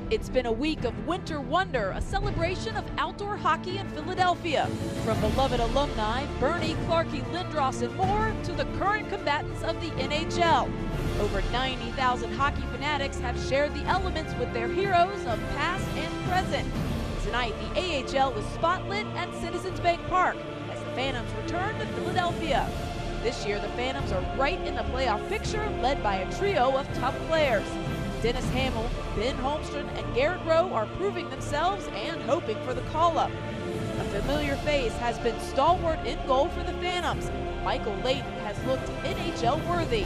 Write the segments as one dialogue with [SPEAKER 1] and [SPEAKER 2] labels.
[SPEAKER 1] It's been a week of Winter Wonder, a celebration of outdoor hockey in Philadelphia. From beloved alumni Bernie, Clarkey, Lindros, and more to the current combatants of the NHL. Over 90,000 hockey fanatics have shared the elements with their heroes of past and present. Tonight, the AHL was spotlit at Citizens Bank Park as the Phantoms return to Philadelphia. This year, the Phantoms are right in the playoff picture, led by a trio of tough players. Dennis Hamill, Ben Holmstrom, and Garrett Rowe are proving themselves and hoping for the call-up. A familiar face has been stalwart in goal for the Phantoms. Michael Layton has looked NHL-worthy.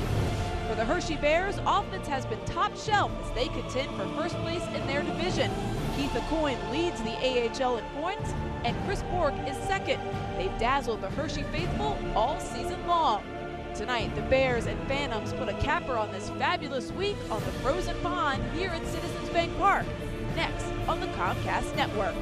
[SPEAKER 1] For the Hershey Bears, offense has been top shelf as they contend for first place in their division. Keith Aucoin leads the AHL in points, and Chris Bork is second. They've dazzled the Hershey faithful all season long. Tonight, the Bears and Phantoms put a capper on this fabulous week on the frozen pond here at Citizens Bank Park. Next on the Comcast Network.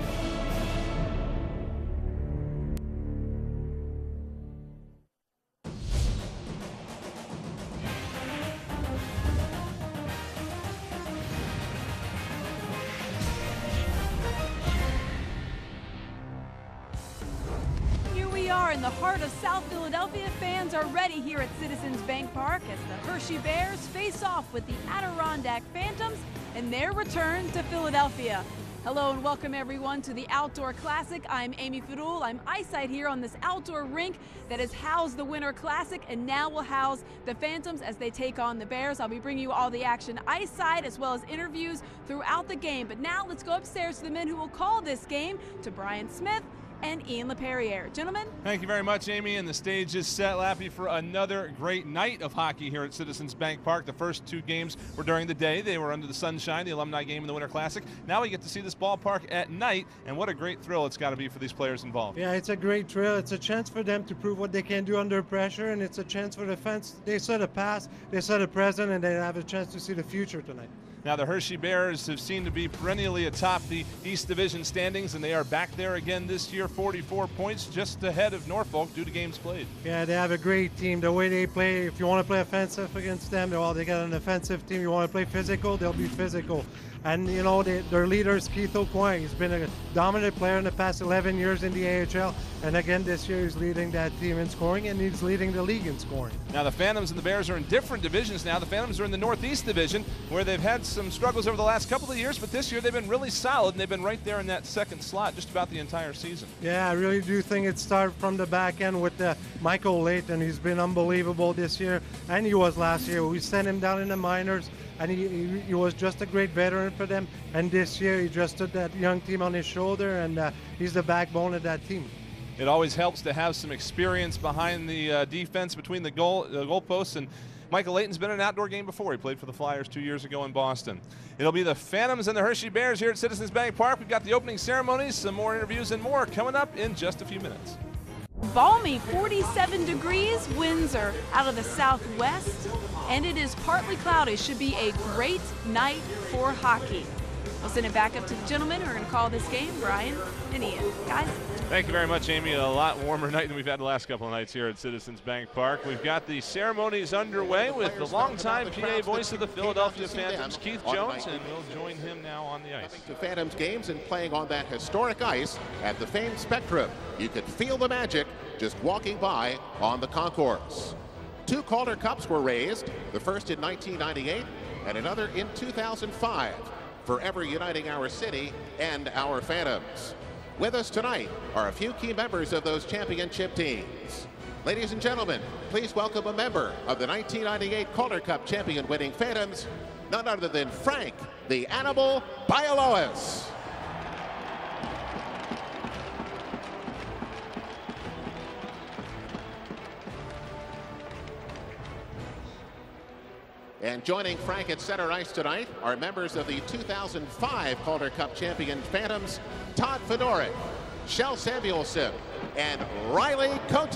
[SPEAKER 1] In the heart of South Philadelphia, fans are ready here at Citizens Bank Park as the Hershey Bears face off with the Adirondack Phantoms in their return to Philadelphia. Hello and welcome everyone to the Outdoor Classic. I'm Amy Fadul. I'm eyesight here on this outdoor rink that has housed the Winter Classic and now will house the Phantoms as they take on the Bears. I'll be bringing you all the action eyesight as well as interviews throughout the game. But now let's go upstairs to the men who will call this game, to Brian Smith and Ian LePerriere. Gentlemen.
[SPEAKER 2] Thank you very much, Amy, and the stage is set, Lappy, for another great night of hockey here at Citizens Bank Park. The first two games were during the day. They were under the sunshine, the alumni game and the Winter Classic. Now we get to see this ballpark at night, and what a great thrill it's got to be for these players involved.
[SPEAKER 3] Yeah, it's a great thrill. It's a chance for them to prove what they can do under pressure, and it's a chance for the fans. They saw the past, they saw the present, and they have a chance to see the future tonight.
[SPEAKER 2] Now the Hershey Bears have seemed to be perennially atop the East Division standings, and they are back there again this year, 44 points, just ahead of Norfolk due to games played.
[SPEAKER 3] Yeah, they have a great team. The way they play, if you want to play offensive against them, well, they got an offensive team. You want to play physical, they'll be physical. And, you know, their leader is Keith Aucoin. He's been a dominant player in the past 11 years in the AHL. And again, this year he's leading that team in scoring, and he's leading the league in scoring.
[SPEAKER 2] Now the Phantoms and the Bears are in different divisions now. The Phantoms are in the Northeast Division, where they've had some struggles over the last couple of years, but this year they've been really solid, and they've been right there in that second slot just about the entire season.
[SPEAKER 3] Yeah, I really do think it started from the back end with Michael Layton. He's been unbelievable this year, and he was last year. We sent him down in the minors, and he was just a great veteran for them. And this year he just took that young team on his shoulder, and he's the backbone of that team.
[SPEAKER 2] It always helps to have some experience behind the defense between the goalposts, and Michael Layton's been in an outdoor game before. He played for the Flyers 2 years ago in Boston. It'll be the Phantoms and the Hershey Bears here at Citizens Bank Park. We've got the opening ceremonies, some more interviews, and more coming up in just a few minutes.
[SPEAKER 1] Balmy 47 degrees, winds are out of the southwest, and it is partly cloudy. Should be a great night for hockey. I'll send it back up to the gentlemen who are going to call this game, Brian and Ian. Guys.
[SPEAKER 2] Thank you very much, Amy. A lot warmer night than we've had the last couple of nights here at Citizens Bank Park. We've got the ceremonies underway with the longtime PA voice of the Philadelphia Phantoms, Keith Jones, and we'll join him now on the ice.
[SPEAKER 4] To Phantoms games and playing on that historic ice at the famed Spectrum. You could feel the magic just walking by on the concourse. 2 Calder Cups were raised, the first in 1998 and another in 2005, forever uniting our city and our Phantoms. With us tonight are a few key members of those championship teams. Ladies and gentlemen, please welcome a member of the 1998 Calder Cup champion-winning Phantoms, none other than Frank the Animal Bialowas. And joining Frank at center ice tonight are members of the 2005 Calder Cup champion Phantoms, Todd Fedoruk, Shel Samuelson, and Riley Cote.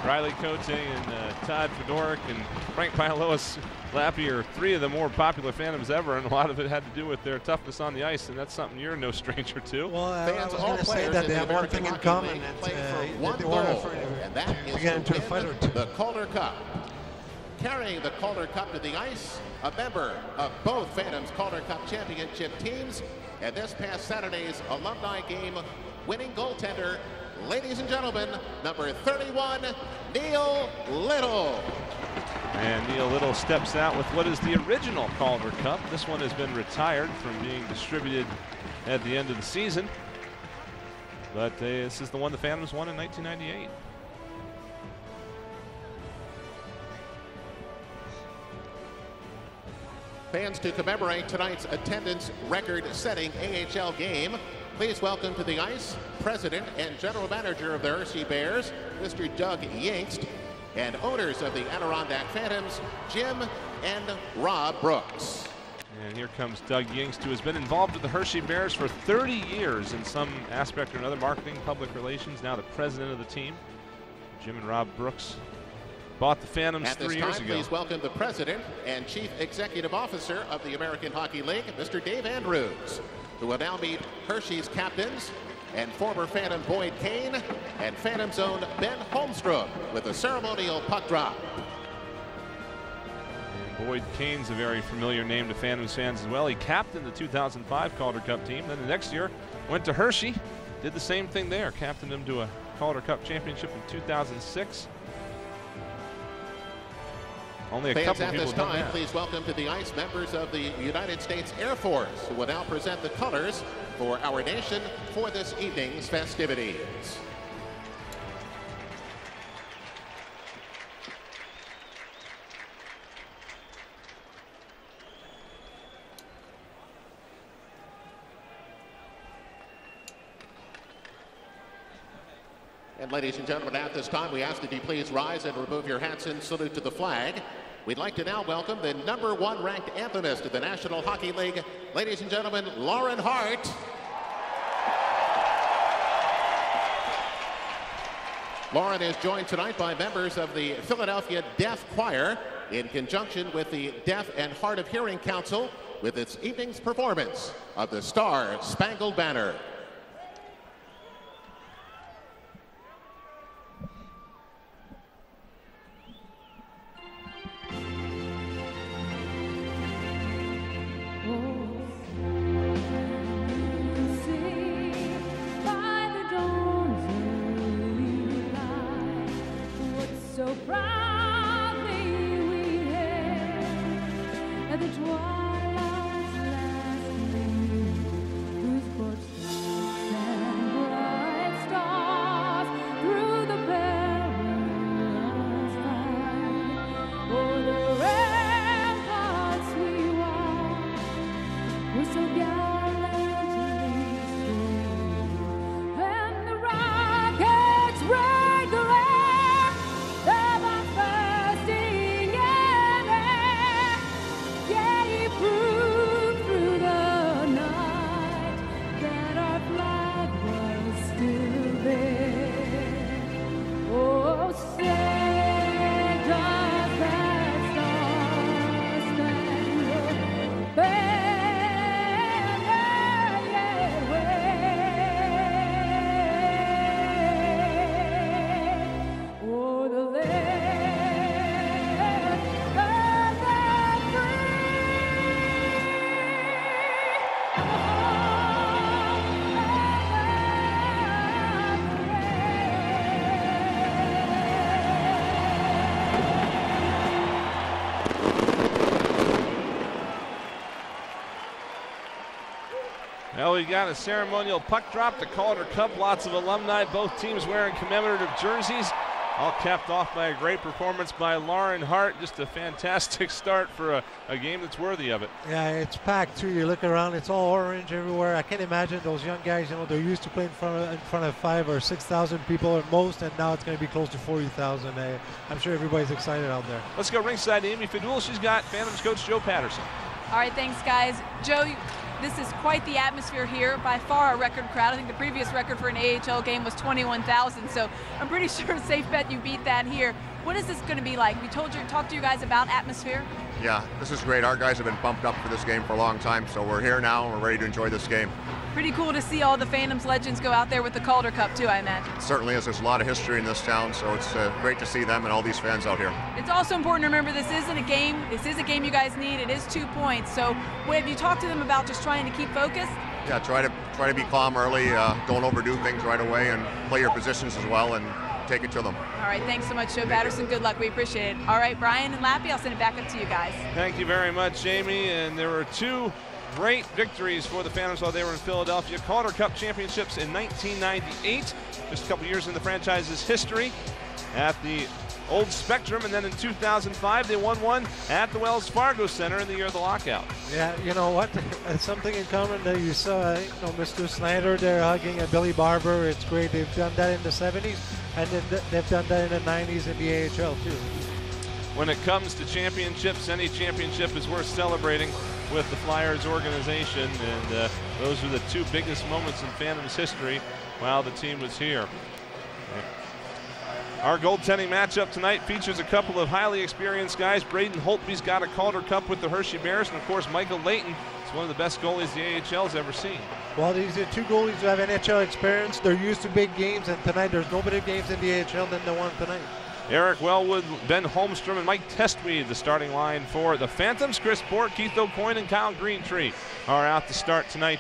[SPEAKER 2] Riley Cote and Todd Fedoruk and Frank Bialowas, Lappy, are 3 of the more popular Phantoms ever, and a lot of it had to do with their toughness on the ice, and that's something you're no stranger to.
[SPEAKER 3] Well, I was going to say that they have one thing in common.
[SPEAKER 4] They want to get into a fight or two.
[SPEAKER 3] The
[SPEAKER 4] carrying the Calder Cup to the ice, a member of both Phantoms Calder Cup championship teams, and this past Saturday's alumni game winning goaltender, ladies and gentlemen, number 31, Neil Little.
[SPEAKER 2] And Neil Little steps out with what is the original Calder Cup. This one has been retired from being distributed at the end of the season. But this is the one the Phantoms won in 1998.
[SPEAKER 4] Fans, to commemorate tonight's attendance record-setting AHL game, please welcome to the ice President and General Manager of the Hershey Bears, Mr. Doug Yingst, and owners of the Adirondack Phantoms, Jim and Rob Brooks.
[SPEAKER 2] And here comes Doug Yingst, who has been involved with the Hershey Bears for 30 years in some aspect or another, marketing, public relations, now the president of the team. Jim and Rob Brooks bought the Phantoms 3 years ago.
[SPEAKER 4] At this time, please welcome the President and Chief Executive Officer of the American Hockey League, Mr. Dave Andrews, who will now meet Hershey's captains and former Phantom Boyd Kane and Phantom's own Ben Holmstrom with a ceremonial puck drop.
[SPEAKER 2] And Boyd Kane's a very familiar name to Phantoms fans as well. He captained the 2005 Calder Cup team. Then the next year went to Hershey, did the same thing there, captained them to a Calder Cup championship in 2006. Only a couple of people
[SPEAKER 4] at this time, please welcome to the ice members of the United States Air Force, who will now present the colors for our nation for this evening's festivities. And ladies and gentlemen, at this time, we ask that you please rise and remove your hats in salute to the flag. We'd like to now welcome the #1 ranked anthemist of the National Hockey League, ladies and gentlemen, Lauren Hart. Lauren is joined tonight by members of the Philadelphia Deaf Choir in conjunction with the Deaf and Hard of Hearing Council with its evening's performance of the Star Spangled Banner.
[SPEAKER 5] So proudly we hailed at the twilight's last gleam, whose footsteps and bright stars through the perilous fight. O'er the ramparts we watched, were so gallantly streamed, and the rockets rang the
[SPEAKER 2] Well, we got a ceremonial puck drop, the Calder Cup, lots of alumni, both teams wearing commemorative jerseys, all capped off by a great performance by Lauren Hart. Just a fantastic start for a game that's worthy of it.
[SPEAKER 3] Yeah, it's packed too. You look around, it's all orange everywhere. I can't imagine those young guys, you know, they're used to playing in front of 5,000 or 6,000 people at most, and now it's going to be close to 40,000. I'm sure everybody's excited out there.
[SPEAKER 2] Let's go ringside to Amy Fidul. She's got Phantoms coach Joe Patterson.
[SPEAKER 6] All right, thanks, guys. Joe, this is quite the atmosphere here. By far a record crowd. I think the previous record for an AHL game was 21,000, so I'm pretty sure a safe bet you beat that here. What is this going to be like? We talked to you guys about atmosphere.
[SPEAKER 7] Yeah, this is great. Our guys have been pumped up for this game for a long time, so we're here now and we're ready to enjoy this game.
[SPEAKER 6] Pretty cool to see all the Phantoms legends go out there with the Calder Cup too, I imagine.
[SPEAKER 7] It certainly is. There's a lot of history in this town, so it's great to see them and all these fans out here.
[SPEAKER 6] It's also important to remember this isn't a game. This is a game you guys need. It is 2 points. So have you talked to them about just trying to keep focused?
[SPEAKER 7] Yeah, try to be calm early. Don't overdo things right away, and play your positions as well, and take it to them.
[SPEAKER 6] All right, thanks so much, Joe Patterson. Good luck. We appreciate it. All right, Brian and Lappy, I'll send it back up to you guys.
[SPEAKER 2] Thank you very much, Jamie. And there were 2 great victories for the Phantoms while they were in Philadelphia. Calder Cup championships in 1998, just a couple years in the franchise's history, at the old Spectrum, and then in 2005 they won one at the Wells Fargo Center in the year of the lockout.
[SPEAKER 3] Yeah, you know what? Something in common that you saw, Mr. Snyder there hugging Billy Barber. It's great. They've done that in the 70s, and then they've done that in the 90s in the AHL too.
[SPEAKER 2] When it comes to championships, any championship is worth celebrating with the Flyers organization, and those are the 2 biggest moments in Phantoms history while the team was here. Our goaltending matchup tonight features a couple of highly experienced guys. Braden Holtby's got a Calder Cup with the Hershey Bears, and of course Michael Layton is one of the best goalies the AHL's ever seen.
[SPEAKER 3] Well, these are 2 goalies who have NHL experience. They're used to big games, and tonight there's no better games in the AHL than the one tonight.
[SPEAKER 2] Eric Wellwood, Ben Holmstrom, and Mike Testweed, the starting line for the Phantoms. Chris Bork, Keith O'Coin, and Kyle Greentree are out to start tonight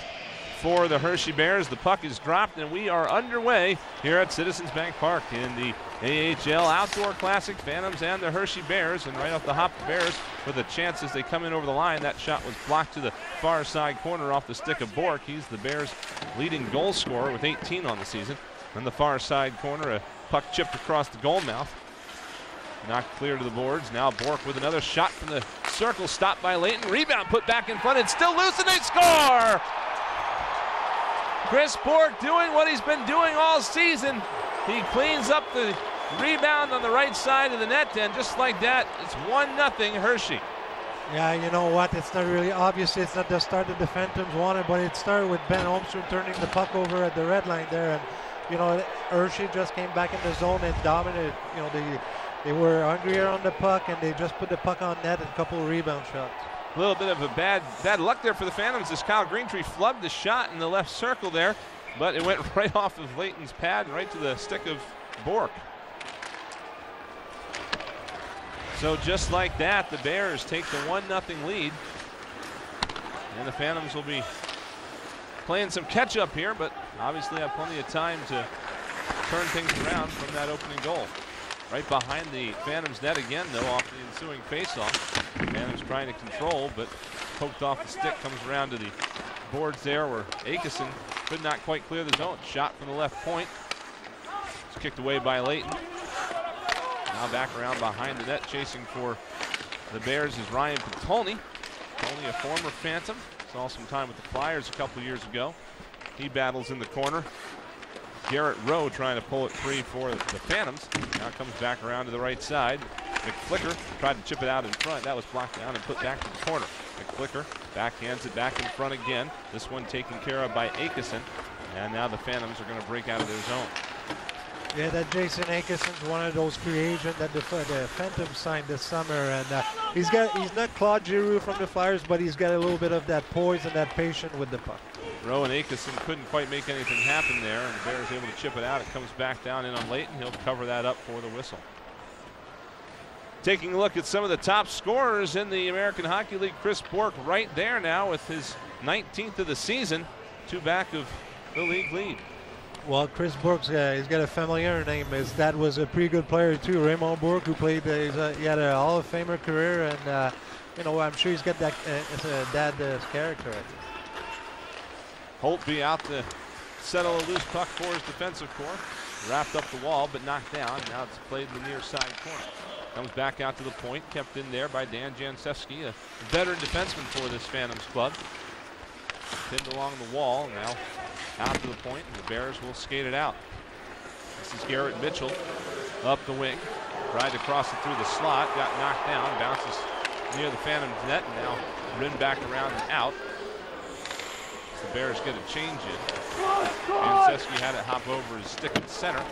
[SPEAKER 2] for the Hershey Bears. The puck is dropped, and we are underway here at Citizens Bank Park in the AHL Outdoor Classic. Phantoms and the Hershey Bears, and right off the hop, the Bears with a chance as they come in over the line. That shot was blocked to the far side corner off the stick of Bork. He's the Bears' leading goal scorer with 18 on the season. On the far side corner, a puck chipped across the goal mouth. Knocked clear to the boards. Now Bork with another shot from the circle, stopped by Layton. Rebound put back in front. It's still loose, and they score! Chris Bork doing what he's been doing all season. He cleans up the rebound on the right side of the net, and just like that, it's 1-0 Hershey.
[SPEAKER 3] Yeah, you know what? It's not really obvious. It's not the start that the Phantoms wanted, but it started with Ben Holmstrom turning the puck over at the red line there, and Hershey just came back in the zone and dominated. They were hungrier on the puck, and they just put the puck on net and a couple of rebound shots.
[SPEAKER 2] A little bit of a bad luck there for the Phantoms as Kyle Greentree flubbed the shot in the left circle there, but it went right off of Layton's pad and right to the stick of Bork. So just like that, the Bears take the 1-0 lead, and the Phantoms will be playing some catch up here, but obviously have plenty of time to turn things around from that opening goal. Right behind the Phantoms net again, though, off the ensuing faceoff. Phantoms trying to control, but poked off the stick, comes around to the boards there where Akeson could not quite clear the zone. Shot from the left point. It's kicked away by Layton. Now back around behind the net, chasing for the Bears is Ryan Petolny. Petolny, a former Phantom. Saw some time with the Flyers a couple years ago. He battles in the corner. Garrett Rowe trying to pull it free for the Phantoms. Now comes back around to the right side. McFlicker tried to chip it out in front. That was blocked down and put back to the corner. McFlicker backhands it back in front again. This one taken care of by Akeson. And now the Phantoms are going to break out of their zone.
[SPEAKER 3] Yeah, that Jason Akeson's one of those free agents that the Phantoms signed this summer, and he's not Claude Giroux from the Flyers, but he's got a little bit of that poise and that patience with the puck.
[SPEAKER 2] Rowe and Akeson couldn't quite make anything happen there, and the Bears able to chip it out. It comes back down in on Layton. He'll cover that up for the whistle. Taking a look at some of the top scorers in the American Hockey League, Chris Bork right there now with his 19th of the season, 2 back of the league lead.
[SPEAKER 3] Well, Chris Bork's he's got a familiar name. His dad was a pretty good player too, Raymond Bork, who played. He had a Hall of Famer career, and I'm sure he's got that dad's character. I think.
[SPEAKER 2] Holtby out to settle a loose puck for his defensive core. Wrapped up the wall, but knocked down. Now it's played in the near side corner. Comes back out to the point, kept in there by Dan Jansewski, a veteran defenseman for this Phantoms club. Pinned along the wall, now out to the point, and the Bears will skate it out. This is Garrett Mitchell up the wing. Tried to cross it through the slot, got knocked down, bounces near the Phantoms net, and now rim back around and out. The Bears get a change in. Jansewski had it hop over his stick at center.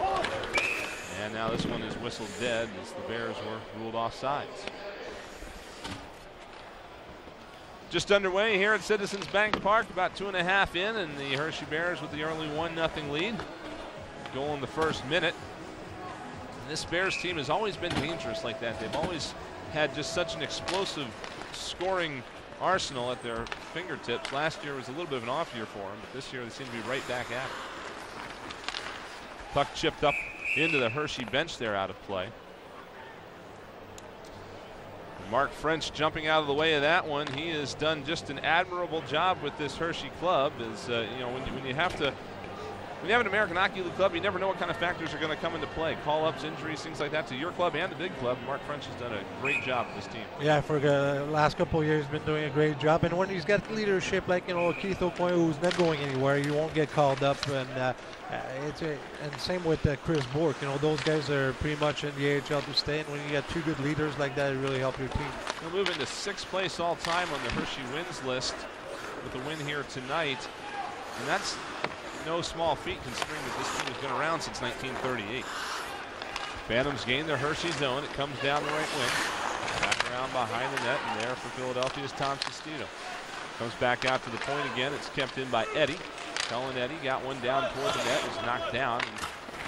[SPEAKER 2] And now this one is whistled dead as the Bears were ruled offsides. Just underway here at Citizens Bank Park, about 2.5 in, and the Hershey Bears with the early 1-0 lead. Goal in the first minute. And this Bears team has always been dangerous like that. They've always had just such an explosive scoring arsenal at their fingertips. Last year was a little bit of an off year for them, but this year they seem to be right back at it. Puck chipped up into the Hershey bench there, out of play. Mark French jumping out of the way of that one. He has done just an admirable job with this Hershey club. As you know, when you have an American Hockey League club, you never know what kind of factors are going to come into play. Call-ups, injuries, things like that to your club and the big club. Mark French has done a great job with this team.
[SPEAKER 3] Yeah, for the last couple of years, been doing a great job. And when he's got leadership like, you know, Keith O'Coin, who's not going anywhere, you won't get called up. And and same with Chris Bork. You know, those guys are pretty much in the AHL to stay. And when you got two good leaders like that, it really helps your team.
[SPEAKER 2] He'll move into 6th place all time on the Hershey wins list with a win here tonight. And that's no small feat considering that this team has been around since 1938. Phantoms gain their Hershey zone. It comes down the right wing. Back around behind the net, and there for Philadelphia's Tom Sestito. Comes back out to the point again. It's kept in by Eddie. Cullen Eddie got one down toward the net. Was knocked down and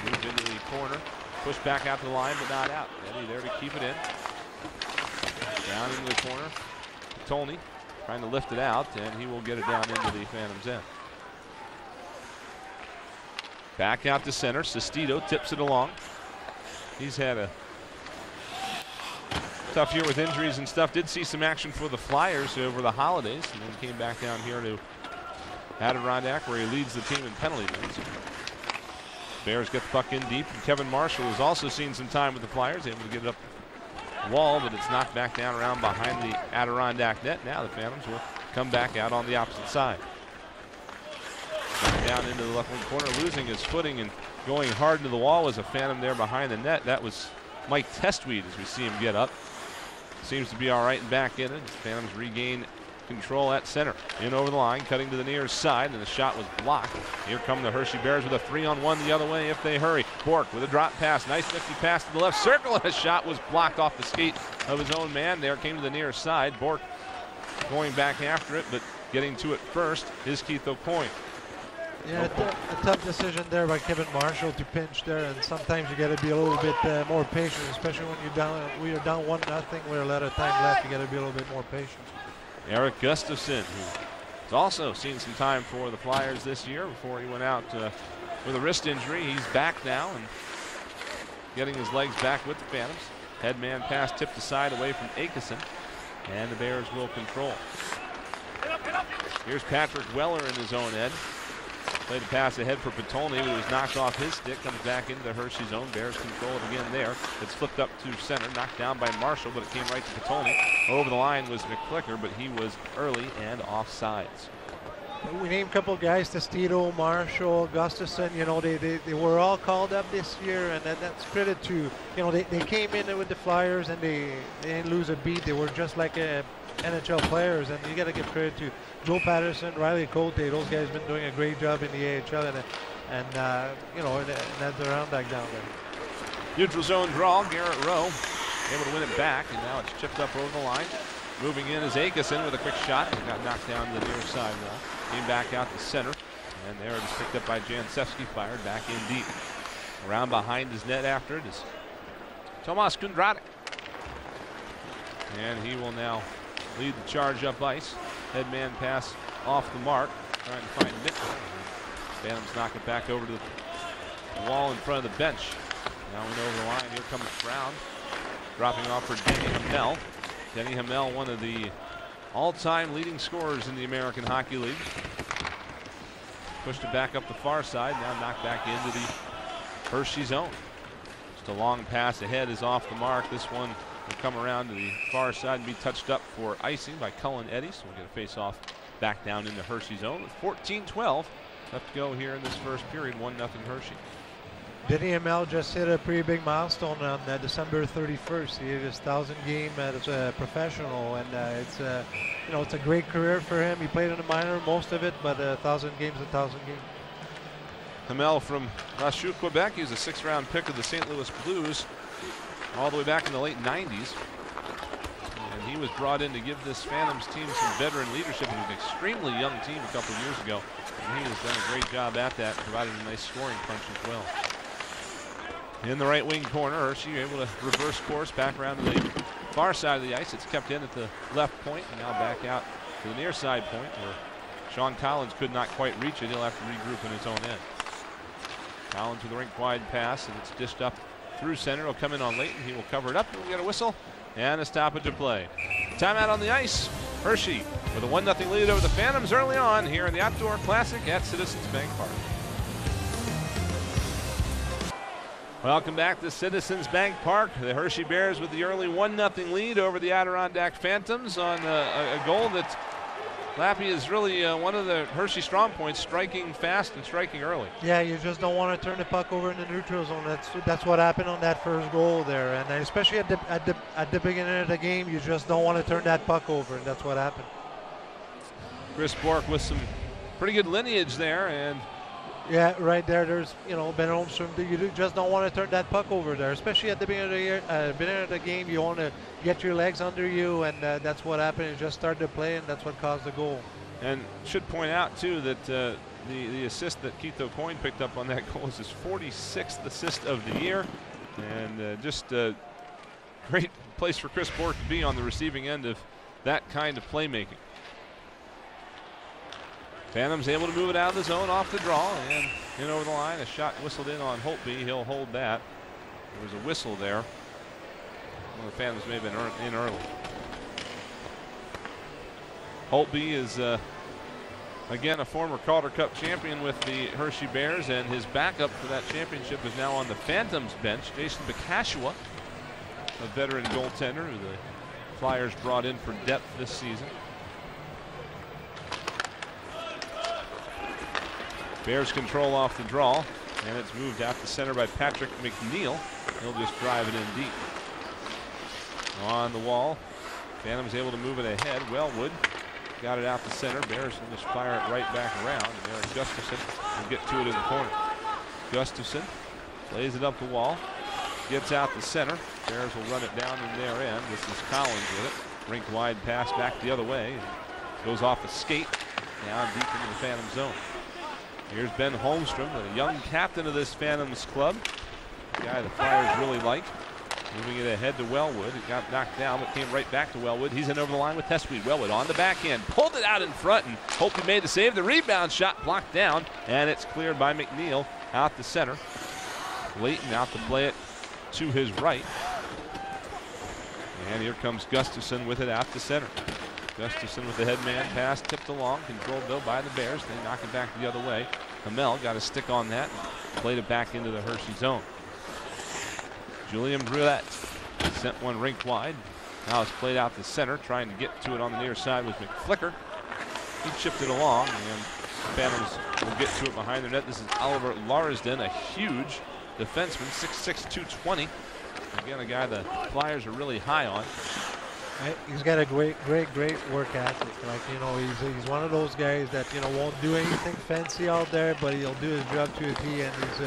[SPEAKER 2] moved into the corner. Pushed back out to the line, but not out. Eddie there to keep it in. Down into the corner. Tolney trying to lift it out, and he will get it down into the Phantoms' end. Back out to center. Sestito tips it along. He's had a tough year with injuries and stuff. Did see some action for the Flyers over the holidays, and then came back down here to Adirondack, where he leads the team in penalty minutes. Bears get the puck in deep, and Kevin Marshall has also seen some time with the Flyers, able to get it up the wall, but it's knocked back down around behind the Adirondack net. Now the Phantoms will come back out on the opposite side. Down into the left wing corner, losing his footing and going hard into the wall was a Phantom there behind the net. That was Mike Testweed as we see him get up. Seems to be all right and back in it. Phantoms regain control at center. In over the line, cutting to the near side, and the shot was blocked. Here come the Hershey Bears with a 3-on-1 the other way if they hurry. Bork with a drop pass. Nice nifty pass to the left circle, and a shot was blocked off the skate of his own man there. Came to the near side. Bork going back after it, but getting to it first is Keith O'Coin.
[SPEAKER 3] Yeah, a tough decision there by Kevin Marshall to pinch there, and sometimes you got to be a little bit more patient, especially when you're down. We are down 1-0 with a lot of time left. You got to be a little bit more patient.
[SPEAKER 2] Eric Gustafson, who's also seen some time for the Flyers this year before he went out with a wrist injury. He's back now and getting his legs back with the Phantoms. Headman pass tipped aside away from Akeson, and the Bears will control. Here's Patrick Weller in his own end. Played a pass ahead for Patolny, who was knocked off his stick. Comes back into Hershey's own. Bears control it again there. It's flipped up to center. Knocked down by Marshall, but it came right to Patolny. Over the line was McClicker, but he was early and offsides.
[SPEAKER 3] We named a couple of guys, Testito, Marshall, Gustafson. You know, they were all called up this year, and that's credit to, you know, they came in with the Flyers, and they didn't lose a beat. They were just like NHL players, and you got to give credit to Joe Patterson, Riley Cote. Those guys have been doing a great job in the AHL, and you know, and that's around that down there.
[SPEAKER 2] Neutral zone draw. Garrett Rowe able to win it back, and now it's chipped up over the line. Moving in is Akeson with a quick shot. He got knocked down to the near side now. Came back out to center, and there it is picked up by Jancevski, fired back in deep. Around behind his net after it is Tomas Kundratic, and he will now lead the charge up ice. Headman pass off the mark, trying to find Mitchell. Phantoms knock it back over to the wall in front of the bench. Now went over the line. Here comes Brown, dropping off for Denny Hamel. Denny Hamel, one of the all-time leading scorers in the American Hockey League. Pushed it back up the far side. Now knocked back into the Hershey zone. Just a long pass ahead is off the mark. This one will come around to the far side and be touched up for icing by Cullen Eddy. So we'll get a face-off back down into Hershey zone with 14-12 left to go here in this first period. 1-0 Hershey.
[SPEAKER 3] Denny Hamel just hit a pretty big milestone on December 31st. He hit his 1,000 game as a professional, and it's you know, it's a great career for him. He played in the minor most of it, but 1,000 games, 1,000 games.
[SPEAKER 2] Hamel from Lachute, Quebec. He was a 6th-round pick of the St. Louis Blues all the way back in the late 90s. And he was brought in to give this Phantoms team some veteran leadership. It was an extremely young team a couple of years ago. And he has done a great job at that, providing a nice scoring punch as well. In the right wing corner, Hershey able to reverse course back around to the far side of the ice. It's kept in at the left point and now back out to the near side point where Sean Collins could not quite reach it. He'll have to regroup in his own end. Collins with a rink wide pass, and it's dished up through center. It'll come in on Layton. He will cover it up. We'll get a whistle and a stoppage of play. Timeout on the ice. Hershey with a 1-0 lead over the Phantoms early on here in the Outdoor Classic at Citizens Bank Park. Welcome back to Citizens Bank Park. The Hershey Bears with the early 1-0 lead over the Adirondack Phantoms on a goal that Lappy is really one of the Hershey strong points, striking fast and striking early.
[SPEAKER 3] Yeah, you just don't want to turn the puck over in the neutral zone. That's what happened on that first goal there, and especially at the beginning of the game, you just don't want to turn that puck over, and that's what happened.
[SPEAKER 2] Chris Bork with some pretty good lineage there, and
[SPEAKER 3] yeah, right there. There's Ben Holmstrom. You just don't want to turn that puck over there, especially at the beginning of the year, beginning of the game. You want to get your legs under you, and that's what happened. You just started to play, and that's what caused the goal. And
[SPEAKER 2] should point out too that the assist that Keith O'Coin picked up on that goal is his 46th assist of the year, and just a great place for Chris Bork to be on the receiving end of that kind of playmaking. Phantoms able to move it out of the zone off the draw and in over the line. A shot whistled in on Holtby. He'll hold that. There was a whistle there. One of the Phantoms may have been in early. Holtby is again a former Calder Cup champion with the Hershey Bears, and his backup for that championship is now on the Phantoms bench. Jason Bacashua, a veteran goaltender who the Flyers brought in for depth this season. Bears control off the draw, and it's moved out to center by Patrick McNeil. He'll just drive it in deep. On the wall, Phantom's able to move it ahead. Wellwood got it out to center. Bears will just fire it right back around, and there Gustafson will get to it in the corner. Gustafson lays it up the wall, gets out to center. Bears will run it down in their end. This is Collins with it. Rink wide pass back the other way. Goes off the skate, down deep into the Phantom zone. Here's Ben Holmstrom, the young captain of this Phantoms club. The guy the Flyers really like. Moving it ahead to Wellwood. It got knocked down, but came right back to Wellwood. He's in over the line with Hesweed. Wellwood on the backhand. Pulled it out in front, and hope he made the save. The rebound shot blocked down, and it's cleared by McNeil out the center. Layton out to play it to his right. And here comes Gustafson with it out to center. Gustafson with the head man pass, tipped along, controlled though by the Bears. They knock it back the other way. Hamel got a stick on that, played it back into the Hershey zone. Julian Brulette sent one rink wide. Now it's played out to center, trying to get to it on the near side with McFlicker. He chipped it along, and Phantoms will get to it behind the net. This is Oliver Larsden, a huge defenseman, 6'6", 220. Again, a guy the Flyers are really high on.
[SPEAKER 3] He's got a great work ethic. Like, he's one of those guys that, won't do anything fancy out there, but he'll do his job to a T, and he's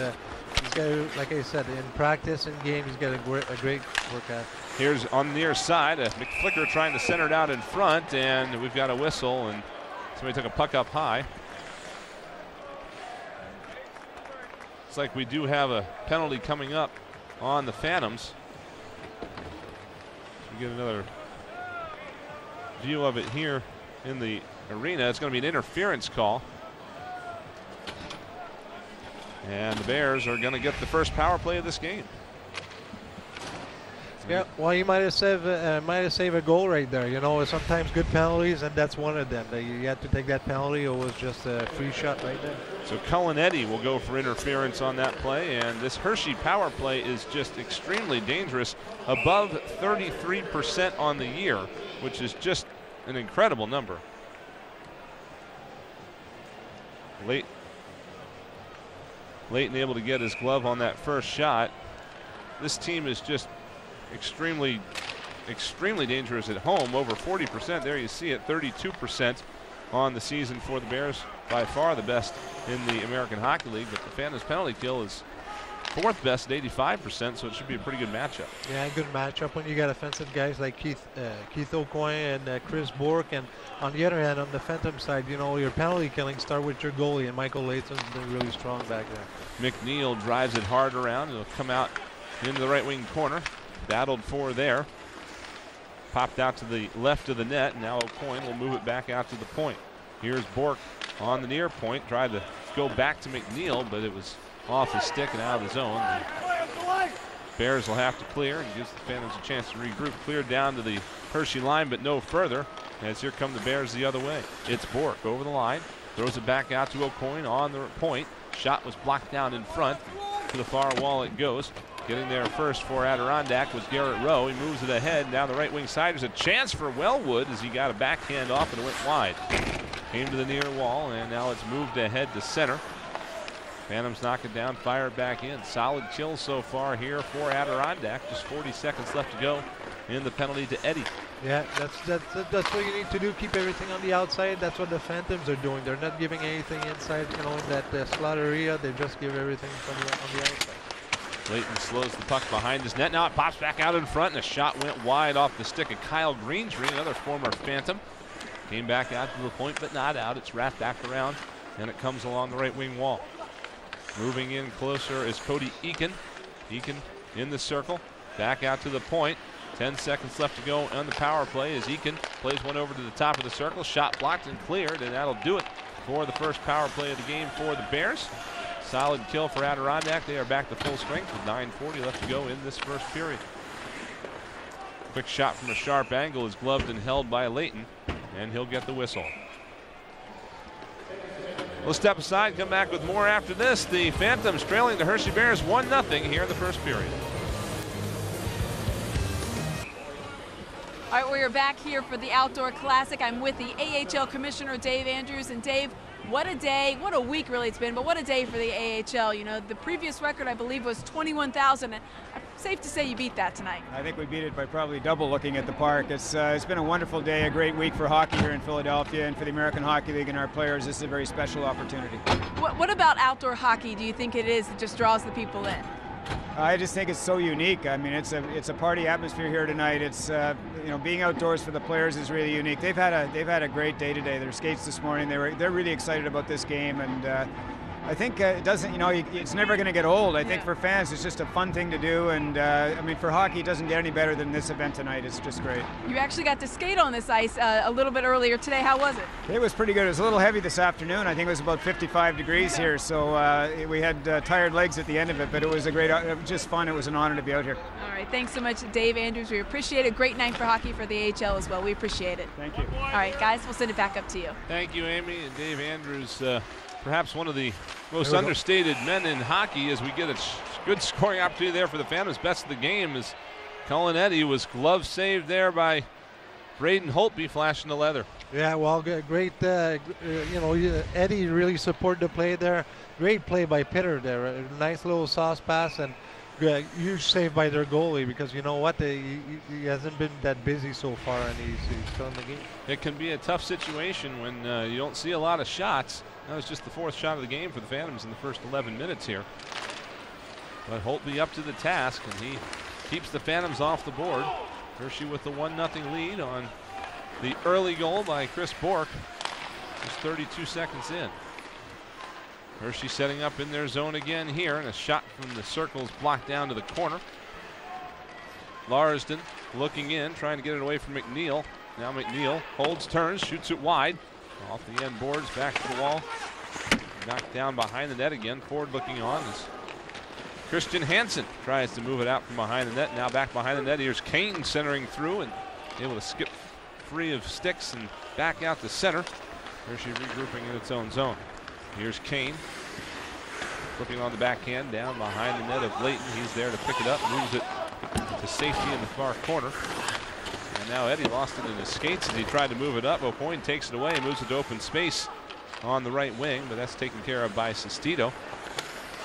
[SPEAKER 3] got, like I said, in practice and game, he's got a great work ethic.
[SPEAKER 2] Here's on the near side, McFlicker trying to center it out in front, and we've got a whistle, and somebody took a puck up high. Looks like we do have a penalty coming up on the Phantoms. We get another view of it here in the arena. It's going to be an interference call. And the Bears are going to get the first power play of this game.
[SPEAKER 3] Yeah, well, you might have saved a goal right there. Sometimes good penalties, and that's one of them. You had to take that penalty, or it was just a free shot right there.
[SPEAKER 2] So Cullen Eddy will go for interference on that play, and this Hershey power play is just extremely dangerous, above 33% on the year, which is just an incredible number. Layton able to get his glove on that first shot. This team is just extremely dangerous at home, over 40%. There you see it, 32% on the season for the Bears, by far the best in the American Hockey League. But the Phantoms penalty kill is fourth best at 85%, so it should be a pretty good matchup.
[SPEAKER 3] Yeah, good matchup when you got offensive guys like Keith Aucoin and Chris Bourque, and on the other hand, on the Phantom side, you know, your penalty killing start with your goalie, and Michael Layton's been really strong back there.
[SPEAKER 2] McNeil drives it hard around. It'll come out into the right wing corner. Battled for there. Popped out to the left of the net. Now Aucoin will move it back out to the point. Here's Bourque on the near point. Tried to go back to McNeil, but it was off his stick and out of the zone. Bears will have to clear and gives the Phantoms a chance to regroup. Clear down to the Hershey line, but no further, as here come the Bears the other way. It's Bourque over the line. Throws it back out to Aucoin on the point. Shot was blocked down in front. To the far wall it goes. Getting there first for Adirondack was Garrett Rowe. He moves it ahead. Down the right wing side. There's a chance for Wellwood as he got a backhand off and it went wide. Came to the near wall, and now it's moved ahead to center. Phantoms knock it down, fire it back in. Solid kill so far here for Adirondack. Just 40 seconds left to go in the penalty to Eddie.
[SPEAKER 3] Yeah, that's what you need to do. Keep everything on the outside. That's what the Phantoms are doing. They're not giving anything inside, you know, in that slot area. They just give everything on the outside.
[SPEAKER 2] Layton slows the puck behind his net. Now it pops back out in front, and a shot went wide off the stick of Kyle Greentree, another former Phantom. Came back out to the point, but not out. It's wrapped back around, and it comes along the right wing wall. Moving in closer is Cody Eakin. Eakin in the circle, back out to the point. 10 seconds left to go on the power play as Eakin plays one over to the top of the circle. Shot blocked and cleared, and that'll do it for the first power play of the game for the Bears. Solid kill for Adirondack. They are back to full strength with 9:40 left to go in this first period. Quick shot from a sharp angle is gloved and held by Layton, and he'll get the whistle. We'll step aside, come back with more after this. The Phantoms trailing the Hershey Bears 1-0 here in the first period.
[SPEAKER 6] All right, we are back here for the Outdoor Classic. I'm with the AHL Commissioner, Dave Andrews. And Dave, what a day, what a week really it's been, but what a day for the AHL. You know, the previous record, I believe, was 21,000. And safe to say you beat that tonight.
[SPEAKER 8] I think we beat it by probably double looking at the park. It's been a wonderful day, a great week for hockey here in Philadelphia, and for the American Hockey League and our players. This is a very special opportunity.
[SPEAKER 6] What about outdoor hockey do you think it is that just draws the people in?
[SPEAKER 8] I just think it's so unique. I mean, it's a party atmosphere here tonight. It's you know, being outdoors for the players is really unique. They've had a great day today. Their skates this morning. They're really excited about this game, and I think it doesn't. You know, it's never going to get old. I think for fans, it's just a fun thing to do, and I mean, for hockey, it doesn't get any better than this event tonight. It's just great. You
[SPEAKER 6] actually got to skate on this ice a little bit earlier today. How was it?
[SPEAKER 8] It was pretty good. It was a little heavy this afternoon. I think it was about 55 degrees here, so we had tired legs at the end of it, but it was it was just fun. It was an honor to be out here.
[SPEAKER 6] All right, thanks so much, Dave Andrews. We appreciate it. Great night for hockey for the AHL as well. We appreciate it.
[SPEAKER 8] Thank you.
[SPEAKER 6] All right, guys, we'll send it back up to you.
[SPEAKER 2] Thank you, Amy. And Dave Andrews, perhaps one of the most understated men in hockey, as we get a good scoring opportunity there for the Phantoms. Best of the game is Cullen Eddy, was glove saved there by Braden Holtby, flashing the leather. Yeah, well, great. You know, Eddie really supported the play there. Great play by Pitter there. A nice little sauce pass, and huge save by their goalie, because you know what, he hasn't been that busy so far, and he's still in the game. It can be a tough situation when you don't see a lot of shots. That was just the fourth shot of the game for the Phantoms in the first 11 minutes here. But Holtby up to the task, and he keeps the Phantoms off the board. Hershey with the 1-0 lead on the early goal by Chris Bourque. Just 32 seconds in. Hershey setting up in their zone again here, and a shot from the circle is blocked down to the corner. Larsden looking in, trying to get it away from McNeil. Now McNeil holds, turns, shoots it wide. Off the end boards, back to the wall. Knocked down behind the net again. Forward looking on as Christian Hansen tries to move it out from behind the net. Now back behind the net. Here's Kane centering through and able to skip free of sticks and back out to center. Hershey regrouping in its own zone. Here's Kane flipping on the backhand down behind the net of Layton. He's there to pick it up, moves it to safety in the far corner. And now Eddie lost it in his skates as he tried to move it up. Aucoin takes it away and moves it to open space on the right wing, but that's taken care of by Sestito.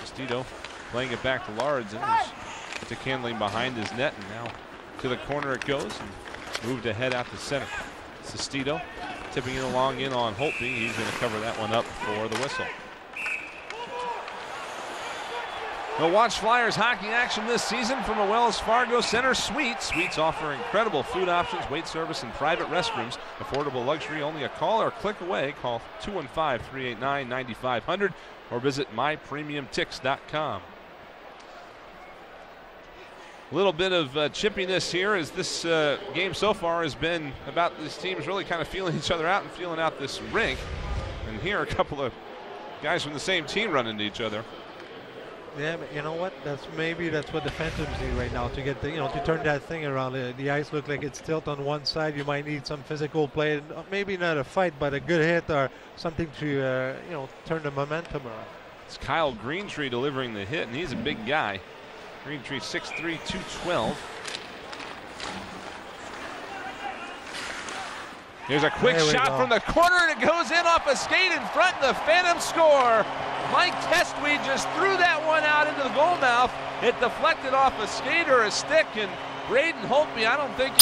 [SPEAKER 2] Sestito playing it back to Larsden, who's stick handling behind his net, and now to the corner it goes and moved ahead out to center. Sestito tipping it along in on Holtby. He's going to cover that one up for the whistle. Well, watch Flyers hockey action this season from a Wells Fargo Center Suite. Suites offer incredible food options, wait service, and private restrooms. Affordable luxury, only a call or a click away. Call 215-389-9500 or visit mypremiumtix.com. A little bit of chippiness here as this game so far has been about these teams really kind of feeling each other out and feeling out this rink. And here a couple of guys from the same team run into each other.
[SPEAKER 3] Yeah, but you know what? That's what the Phantoms need right now to get to turn that thing around. The ice looks like it's tilt on one side. You might need some physical play, maybe not a fight, but a good hit or something to turn the momentum around.
[SPEAKER 2] It's Kyle Greentree delivering the hit, and he's a big guy. Greentree 6'3", 212. Here's a quick shot from the corner, and it goes in off a skate in front, and the Phantoms score. Mike Testweed just threw that one out into the goal mouth. It deflected off a skate or a stick, and Braden Holtby, I don't think.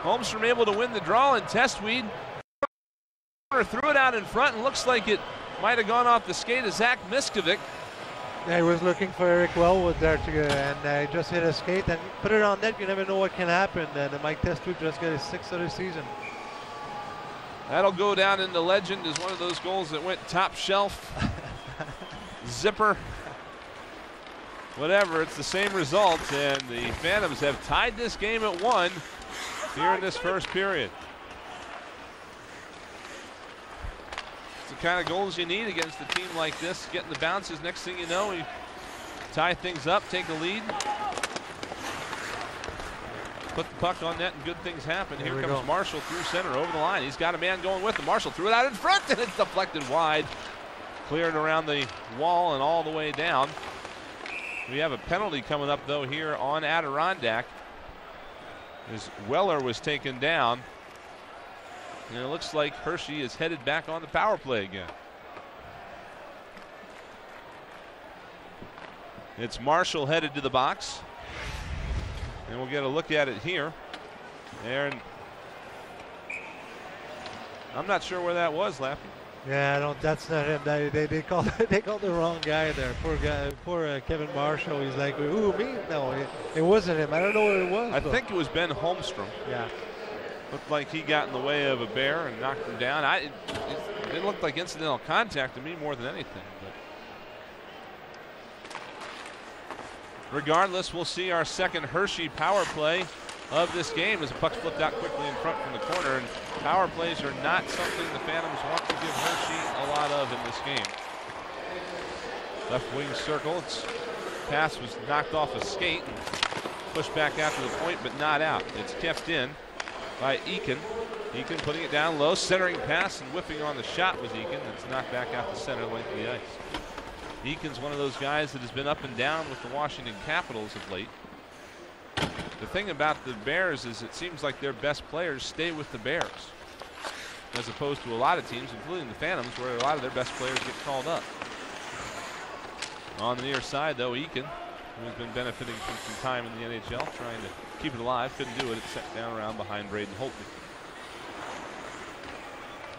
[SPEAKER 2] Holmstrom able to win the draw, and Testweed threw it out in front, and looks like it might have gone off the skate of Zach Miskovic.
[SPEAKER 3] Yeah, he was looking for Eric Wellwood there and just hit a skate and put it on net. You never know what can happen. And Mike Testweed just got his 6th of the season.
[SPEAKER 2] That'll go down into legend as one of those goals that went top shelf, zipper, whatever. It's the same result, and the Phantoms have tied this game at 1 here in this first period. The kind of goals you need against a team like this, getting the bounces. Next thing you know, we tie things up, take a lead, put the puck on net, and good things happen. Here comes Marshall through center over the line. He's got a man going with him. Marshall threw it out in front, and it's deflected wide, cleared around the wall and all the way down. We have a penalty coming up though here on Adirondack as Weller was taken down. And it looks like Hershey is headed back on the power play again. It's Marshall headed to the box. And we'll get a look at it here. Aaron, I'm not sure where that was, Lappy.
[SPEAKER 3] Yeah, that's not him. They called the wrong guy there. Poor guy, Kevin Marshall. He's like, ooh, me? No, it wasn't him. I don't know what it was.
[SPEAKER 2] I think it was Ben Holmstrom.
[SPEAKER 3] Yeah.
[SPEAKER 2] Looked like he got in the way of a bear and knocked him down. It didn't look like incidental contact to me more than anything. But regardless, we'll see our second Hershey power play of this game as the puck's flipped out quickly in front from the corner. And power plays are not something the Phantoms want to give Hershey a lot of in this game. Left wing circle. Its pass was knocked off a skate and pushed back after the point, but not out. It's kept in by Eakin. Eakin putting it down low, centering pass, and whipping on the shot was Eakin. It's knocked back out the center length of the ice. Eakin's one of those guys that has been up and down with the Washington Capitals of late. The thing about the Bears is it seems like their best players stay with the Bears, as opposed to a lot of teams, including the Phantoms, where a lot of their best players get called up. On the near side, though, Eakin, who's been benefiting from some time in the NHL, trying to keep it alive, couldn't do it. It's set down around behind Braden Holtby.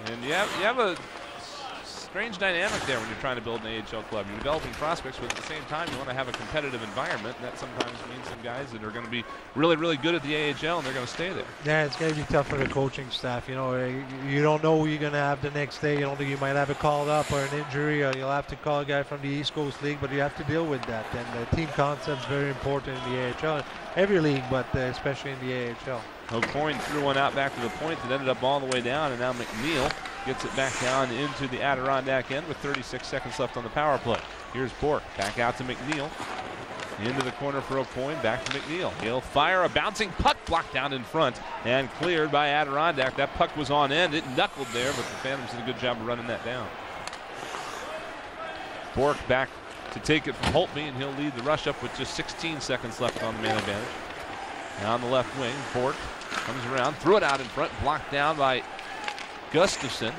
[SPEAKER 2] And you have a strange dynamic there when you're trying to build an AHL club. You're developing prospects, but at the same time, you want to have a competitive environment. And that sometimes means some guys that are going to be really, really good at the AHL, and they're going to stay there.
[SPEAKER 3] Yeah, it's going to be tough for the coaching staff. You don't know who you're going to have the next day. You don't think you might have it called up or an injury, or you'll have to call a guy from the East Coast League, but you have to deal with that. And the team concept is very important in the AHL. Every league, but especially in the AHL.
[SPEAKER 2] O'Coin threw one out back to the point that ended up all the way down, and now McNeil gets it back down into the Adirondack end with 36 seconds left on the power play. Here's Bork back out to McNeil. Into the corner for O'Coin, back to McNeil. He'll fire a bouncing puck, blocked down in front and cleared by Adirondack. That puck was on end. It knuckled there, but the Phantoms did a good job of running that down. Bork back to take it from Holtby, and he'll lead the rush up with just 16 seconds left on the man advantage. Now on the left wing, Bork comes around, threw it out in front, blocked down by Gustafson,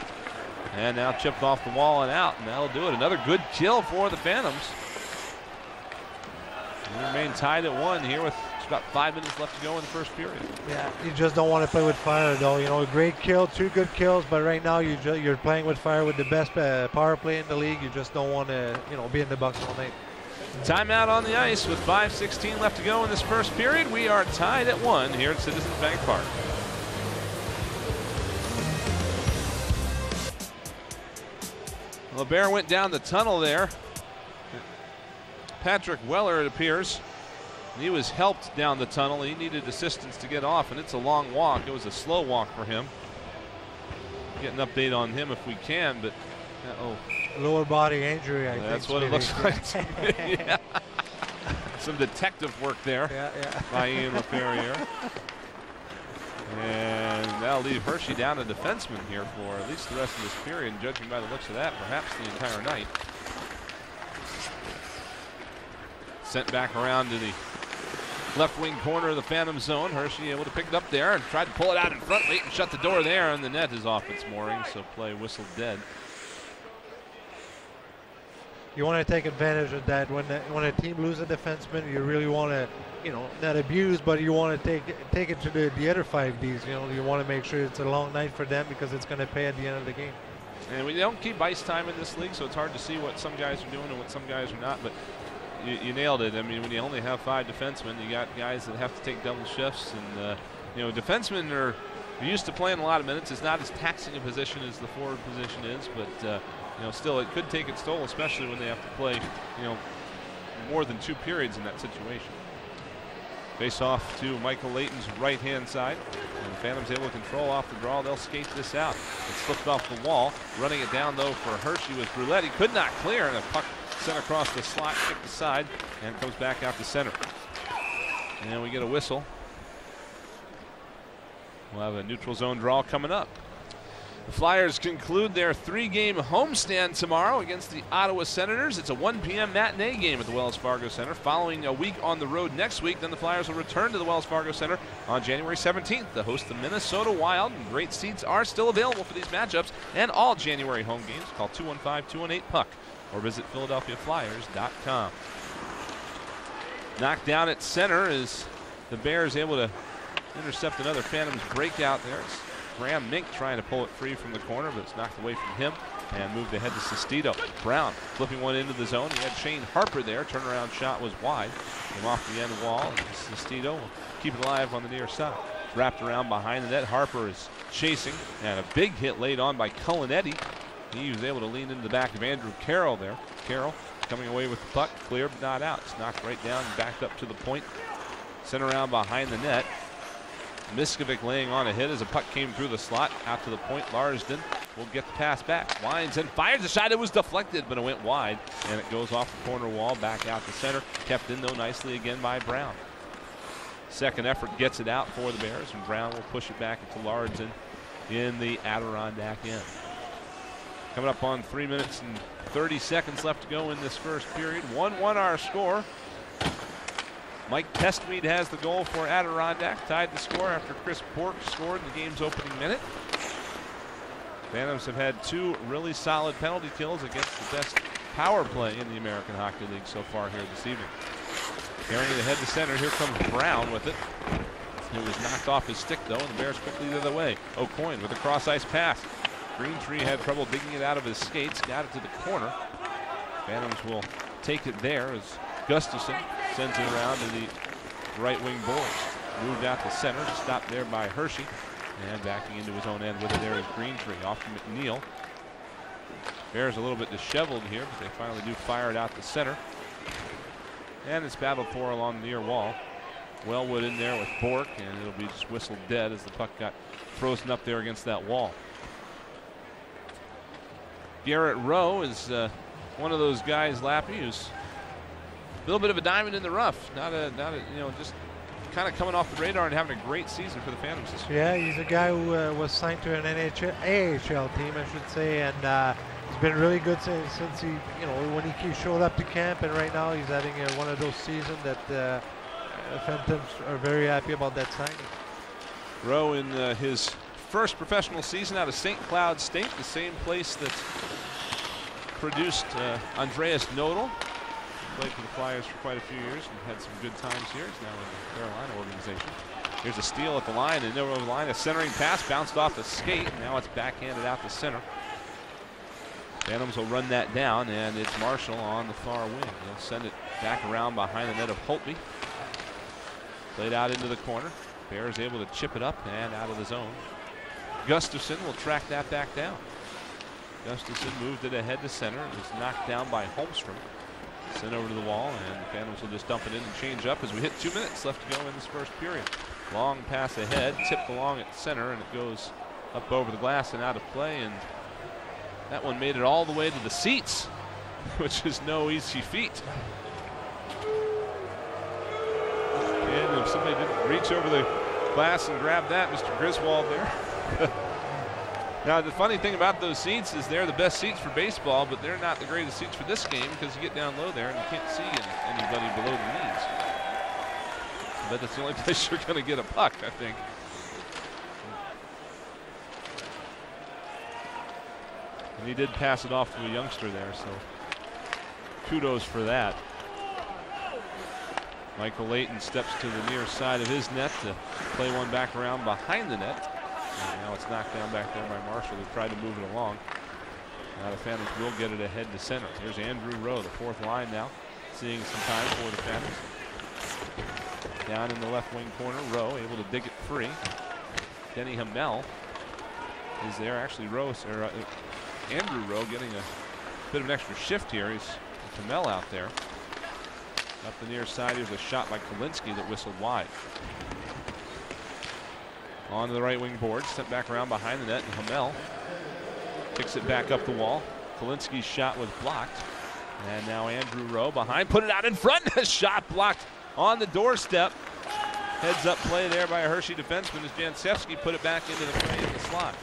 [SPEAKER 2] and now chipped off the wall and out, and that'll do it. Another good kill for the Phantoms. We remain tied at 1 here with about 5 minutes left to go in the first period.
[SPEAKER 3] Yeah, you just don't want to play with fire, though. You know, a great kill, 2 good kills, but right now you're playing with fire with the best power play in the league. You just don't want to, you know, be in the box all night.
[SPEAKER 2] Timeout on the ice with 5:16 left to go in this first period. We are tied at 1 here at Citizens Bank Park. LeBear went down the tunnel there. Patrick Weller, it appears. He was helped down the tunnel. He needed assistance to get off, and it's a long walk. It was a slow walk for him. Get an update on him if we can, but
[SPEAKER 3] lower body injury, I think.
[SPEAKER 2] That's what it looks like. Yeah. Some detective work there by Ian LaFerriere. And that'll leave Hershey down a defenseman here for at least the rest of this period, and judging by the looks of that, perhaps the entire night. Sent back around to the left wing corner of the Phantom zone. Hershey able to pick it up there and tried to pull it out in front late and shut the door there, and the net is off its mooring, so play whistled dead.
[SPEAKER 3] You want to take advantage of that when a team loses a defenseman. You really want to, you know, not abuse, but you want to take it to the other 5Ds. You know, you want to make sure it's a long night for them because it's going to pay at the end of the game.
[SPEAKER 2] And we don't keep ice time in this league, so it's hard to see what some guys are doing and what some guys are not. But you nailed it. I mean, when you only have 5 defensemen, you got guys that have to take double shifts, and you know, defensemen are used to playing a lot of minutes. It's not as taxing a position as the forward position is, but you know, still, it could take its toll, especially when they have to play, you know, more than 2 periods in that situation. Face off to Michael Layton's right-hand side. And the Phantoms able to control off the draw. They'll skate this out. It slipped off the wall. Running it down, though, for Hershey was Brulette. He could not clear, and a puck sent across the slot, kicked aside, and comes back out to center. And we get a whistle. We'll have a neutral zone draw coming up. The Flyers conclude their 3-game homestand tomorrow against the Ottawa Senators. It's a 1 p.m. matinee game at the Wells Fargo Center. Following a week on the road next week, then the Flyers will return to the Wells Fargo Center on January 17th to host the Minnesota Wild. And great seats are still available for these matchups and all January home games. Call 215-218-PUCK or visit PhiladelphiaFlyers.com. Knocked down at center is the Bears able to intercept another Phantoms breakout there. It's Graham Mink trying to pull it free from the corner, but it's knocked away from him and moved ahead to Sestito. Brown flipping one into the zone. He had Shane Harper there. Turnaround shot was wide. Came off the end wall. And Sestito will keep it alive on the near side. Wrapped around behind the net. Harper is chasing, and a big hit laid on by Cullinetti. He was able to lean into the back of Andrew Carroll there. Carroll coming away with the puck. Clear, but not out. It's knocked right down and backed up to the point. Sent around behind the net. Miskovic laying on a hit as a puck came through the slot out to the point. Larsden will get the pass back. Winds and fires a shot. It was deflected, but it went wide, and it goes off the corner wall back out to center. Kept in, though, nicely again by Brown. Second effort gets it out for the Bears, and Brown will push it back into Larsden in the Adirondack end. Coming up on 3 minutes and 30 seconds left to go in this first period. 1-1 our score. Mike Testmead has the goal for Adirondack, tied the score after Chris Bork scored in the game's opening minute. Phantoms have had 2 really solid penalty kills against the best power play in the American Hockey League so far here this evening. Carrying it ahead to center, here comes Brown with it. It was knocked off his stick, though, and the Bears quickly the other way. O'Coin with a cross-ice pass. Greentree had trouble digging it out of his skates, got it to the corner. Phantoms will take it there as Gustafson sends it around to the right wing boards. Moved out to center, stopped there by Hershey, and backing into his own end with it there is Greentree. Off to McNeil. Bears a little bit disheveled here, but they finally do fire it out to center. And it's battled for along the near wall. Wellwood in there with Bork, and it'll be just whistled dead as the puck got frozen up there against that wall. Garrett Rowe is one of those guys, Lappy, who's a little bit of a diamond in the rough. Not a you know, just kind of coming off the radar and having a great season for the Phantoms this year.
[SPEAKER 3] Yeah, he's a guy who was signed to an AHL team, I should say, and he's been really good since he, you know, when he showed up to camp, and right now he's having one of those seasons that Phantoms are very happy about that signing.
[SPEAKER 2] Rowe in his first professional season out of St. Cloud State, the same place that produced Andreas Nodal. played for the Flyers for quite a few years and had some good times here. He's now in the Carolina organization. Here's a steal at the line, and over the line, a centering pass bounced off the skate. Now it's backhanded out to center. Phantoms will run that down, and it's Marshall on the far wing. He'll send it back around behind the net of Holtby. Played out into the corner. Bears able to chip it up and out of the zone. Gustafson will track that back down. Gustafson moved it ahead to center. It was knocked down by Holmstrom. Sent over to the wall, and the Phantoms will just dump it in and change up as we hit 2 minutes left to go in this first period. Long pass ahead, tipped along at center, and it goes up over the glass and out of play. And that one made it all the way to the seats, which is no easy feat. And if somebody didn't reach over the glass and grab that, Mr. Griswold there. Now, the funny thing about those seats is they're the best seats for baseball, but they're not the greatest seats for this game because you get down low there and you can't see anybody below the knees. But that's the only place you're going to get a puck, I think. And he did pass it off to a youngster there, so kudos for that. Michael Layton steps to the near side of his net to play one back around behind the net. And now it's knocked down back there by Marshall, who tried to move it along. Now the Phantoms will get it ahead to center. Here's Andrew Rowe, the fourth line now, seeing some time for the Phantoms. Down in the left wing corner, Rowe able to dig it free. Denny Hamel is there. Actually, Andrew Rowe getting a bit of an extra shift here. He's Hamel out there. Up the near side, here's a shot by Kolinsky that whistled wide. On to the right wing board, sent back around behind the net, and Hamel kicks it back up the wall. Kolinsky's shot was blocked. And now Andrew Rowe behind, put it out in front. A shot blocked on the doorstep. Heads up play there by a Hershey defenseman as Jancevski put it back into the frame in the slot.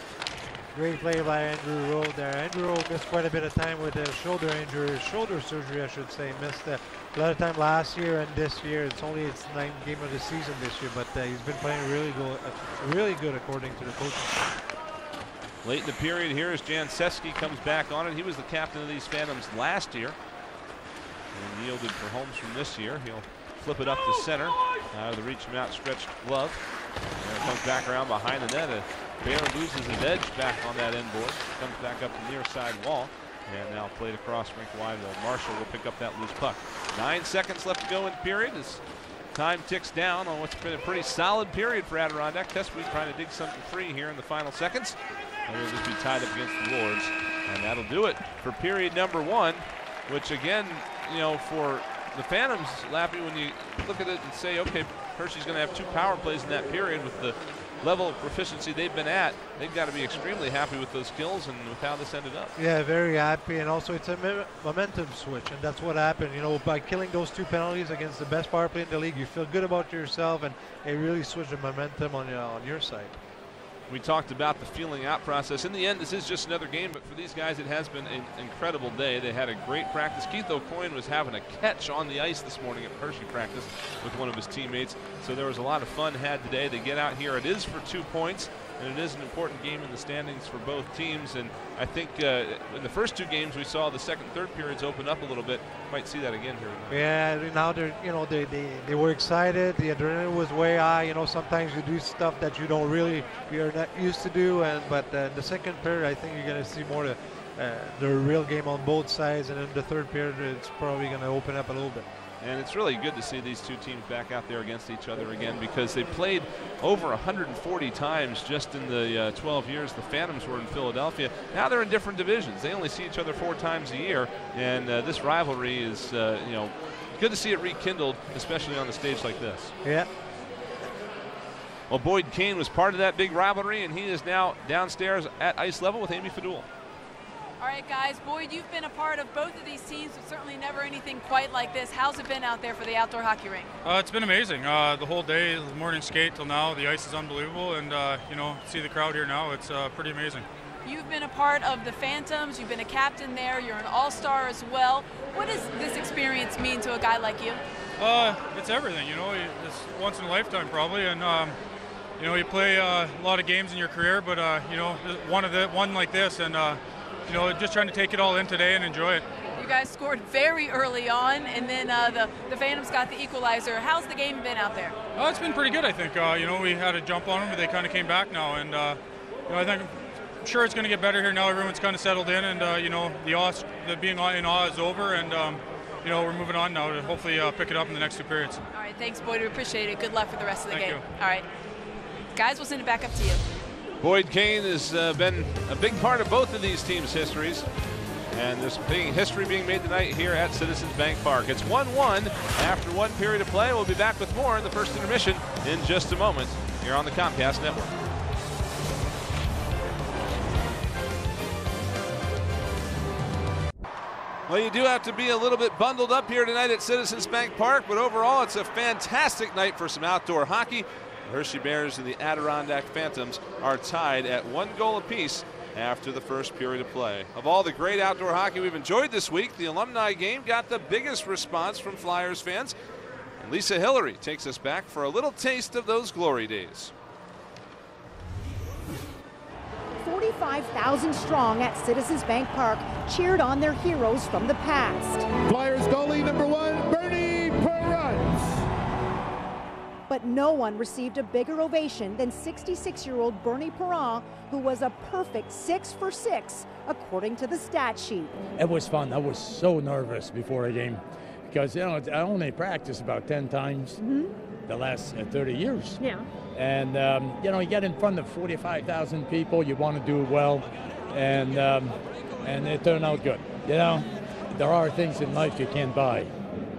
[SPEAKER 3] Great play by Andrew Rowe there. Andrew Rowe missed quite a bit of time with a shoulder injury, shoulder surgery, I should say. Missed a lot of time last year and this year. It's only its 9th game of the season this year, but he's been playing really good according to the coach.
[SPEAKER 2] Late in the period here as Jancevski comes back on it. He was the captain of these Phantoms last year and yielded for Holmstrom this year. He'll flip it up to center. Out of the reach from outstretched glove. And it comes back around behind the net. Bear loses his edge back on that end board. Comes back up the near side wall. And now played across rink wide. Well, Marshall will pick up that loose puck. 9 seconds left to go in the period as time ticks down on what's been a pretty solid period for Adirondack. Testweed trying to dig something free here in the final seconds. And it'll just be tied up against the Lords. And that'll do it for period number 1, which again, you know, for the Phantoms, Lappy, when you look at it and say, okay, Hershey's going to have 2 power plays in that period with the level of proficiency they've been at, they've got to be extremely happy with those kills and with how this ended up.
[SPEAKER 3] Yeah, very happy, and also it's a momentum switch, and that's what happened. You know, by killing those 2 penalties against the best power play in the league, you feel good about yourself, and it really switched the momentum on your side.
[SPEAKER 2] We talked about the feeling out process. In the end, this is just another game, but for these guys, it has been an incredible day. They had a great practice. Keith O'Coin was having a catch on the ice this morning at Hershey practice with one of his teammates. So there was a lot of fun had today. They get out here. It is for 2 points, and it is an important game in the standings for both teams. And I think in the first 2 games, we saw the second, third periods open up a little bit. Might see that again here tonight.
[SPEAKER 3] Yeah, now they're, you know, they were excited. The adrenaline was way high. You know, sometimes you do stuff that you're not used to do. But the second period, I think you're going to see more the real game on both sides. And in the third period, it's probably going to open up a little bit.
[SPEAKER 2] And it's really good to see these 2 teams back out there against each other again, because they played over 140 times just in the 12 years the Phantoms were in Philadelphia. Now they're in different divisions. They only see each other 4 times a year, and this rivalry is, you know, good to see it rekindled, especially on a stage like this.
[SPEAKER 3] Yeah.
[SPEAKER 2] Well, Boyd Kane was part of that big rivalry, and he is now downstairs at ice level with Amy Fadul.
[SPEAKER 6] All right, guys. Boyd, you've been a part of both of these teams, but certainly never anything quite like this. How's it been out there for the outdoor hockey rink?
[SPEAKER 9] It's been amazing. The whole day, the morning skate till now, the ice is unbelievable, and you know, see the crowd here now. It's pretty amazing.
[SPEAKER 6] You've been a part of the Phantoms. You've been a captain there. You're an all-star as well. What does this experience mean to a guy like you?
[SPEAKER 9] It's everything. You know, it's once in a lifetime probably, and you know, you play a lot of games in your career, but you know, one like this, and you know, just trying to take it all in today and enjoy it.
[SPEAKER 6] you guys scored very early on, and then the Phantoms got the equalizer. How's the game been out there?
[SPEAKER 9] Oh, it's been pretty good, I think. We had a jump on them, but they kind of came back now, and I think I'm sure it's going to get better here now. Everyone's kind of settled in, and the being in awe is over, and we're moving on now to hopefully pick it up in the next 2 periods.
[SPEAKER 6] All right, thanks, Boyd. We appreciate it. Good luck for the rest of the
[SPEAKER 9] Thank
[SPEAKER 6] game.
[SPEAKER 9] you.
[SPEAKER 6] All right, guys, we'll send it back up to you.
[SPEAKER 2] Boyd Kane has been a big part of both of these teams' histories. And there's big history being made tonight here at Citizens Bank Park. It's 1-1 after 1 period of play. We'll be back with more in the first intermission in just a moment here on the Comcast Network. Well, you do have to be a little bit bundled up here tonight at Citizens Bank Park, but overall it's a fantastic night for some outdoor hockey. The Hershey Bears and the Adirondack Phantoms are tied at 1 goal apiece after the first period of play. Of all the great outdoor hockey we've enjoyed this week, the alumni game got the biggest response from Flyers fans. And Lisa Hillary takes us back for a little taste of those glory days.
[SPEAKER 10] 45,000 strong at Citizens Bank Park cheered on their heroes from the past.
[SPEAKER 11] Flyers goalie number 1, Bernie Perrons.
[SPEAKER 10] But no one received a bigger ovation than 66-year-old Bernie Perron, who was a perfect 6 for 6, according to the stat sheet.
[SPEAKER 12] It was fun. I was so nervous before a game because, I only practiced about 10 times the last 30 years.
[SPEAKER 10] Yeah.
[SPEAKER 12] And, you get in front of 45,000 people, you want to do well, and it turned out good. There are things in life you can't buy.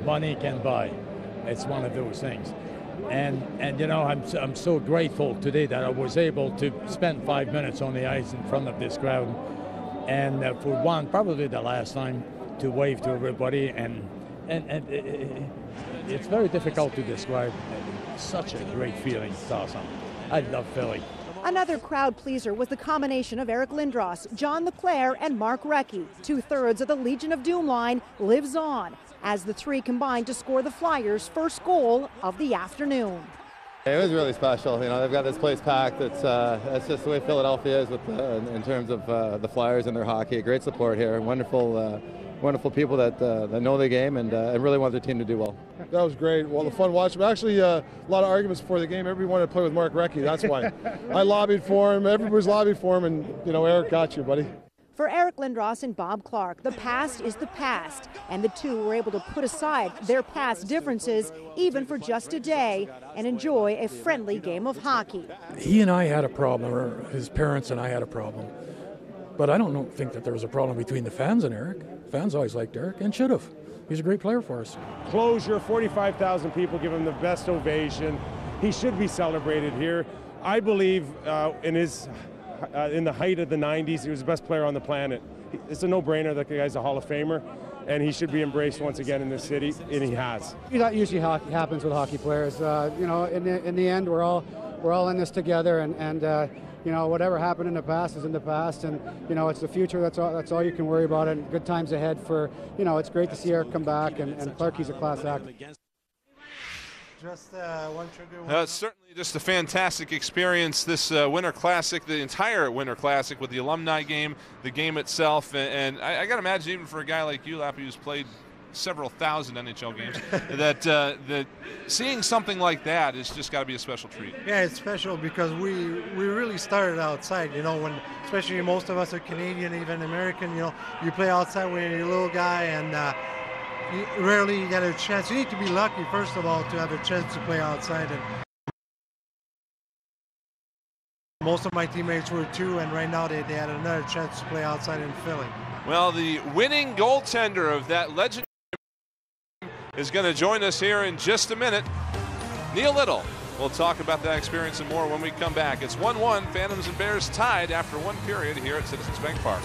[SPEAKER 12] Money can buy. It's one of those things. And I'm so grateful today that I was able to spend 5 minutes on the ice in front of this crowd, and for one, probably the last time, to wave to everybody, and it's very difficult to describe. Such a great feeling. It's awesome. I love Philly.
[SPEAKER 10] Another crowd pleaser was the combination of Eric Lindros, John LeClaire, and Mark Recchi. 2/3 of the Legion of Doom line lives on as the three combined to score the Flyers' first goal of the afternoon.
[SPEAKER 13] It was really special. They've got this place packed. That's just the way Philadelphia is in terms of the Flyers and their hockey. Great support here. Wonderful people that know the game and really want their team to do well.
[SPEAKER 11] That was great. Well, the fun watching. Actually, a lot of arguments before the game. Everybody wanted to play with Mark Recchi. That's why. I lobbied for him. Everybody's lobbied for him, and Eric got you, buddy.
[SPEAKER 10] For Eric Lindros and Bob Clark, the past is the past, and the two were able to put aside their past differences, even for just a day, and enjoy a friendly game of hockey.
[SPEAKER 14] He and I had a problem, or his parents and I had a problem. But I don't think that there was a problem between the fans and Eric. Fans always liked Eric and should have. He's a great player for us.
[SPEAKER 15] Closure, 45,000 people give him the best ovation. He should be celebrated here. I believe in the height of the 90s, he was the best player on the planet. It's a no-brainer that the guy's a Hall of Famer, and he should be embraced once again in this city, and he has.
[SPEAKER 16] That usually happens with hockey players. In the end, we're all in this together, and whatever happened in the past is in the past, and it's the future. That's all you can worry about, and good times ahead for. It's great to see Eric come back, and Clarkie's a class act.
[SPEAKER 3] Just one trigger.
[SPEAKER 2] It's certainly just a fantastic experience, this Winter Classic, the entire Winter Classic with the alumni game, the game itself, and I got to imagine even for a guy like you, Lappy, who's played several thousand NHL games, that seeing something like that is just got to be a special treat.
[SPEAKER 3] Yeah, it's special because we really started outside. When especially most of us are Canadian, even American. You play outside when you're a little guy, and rarely you get a chance. You need to be lucky, first of all, to have a chance to play outside. And most of my teammates were too, and right now they had another chance to play outside in Philly.
[SPEAKER 2] Well, the winning goaltender of that legendary is going to join us here in just a minute. Neil Little. We'll talk about that experience and more when we come back. It's 1-1, Phantoms and Bears tied after 1 period here at Citizens Bank Park.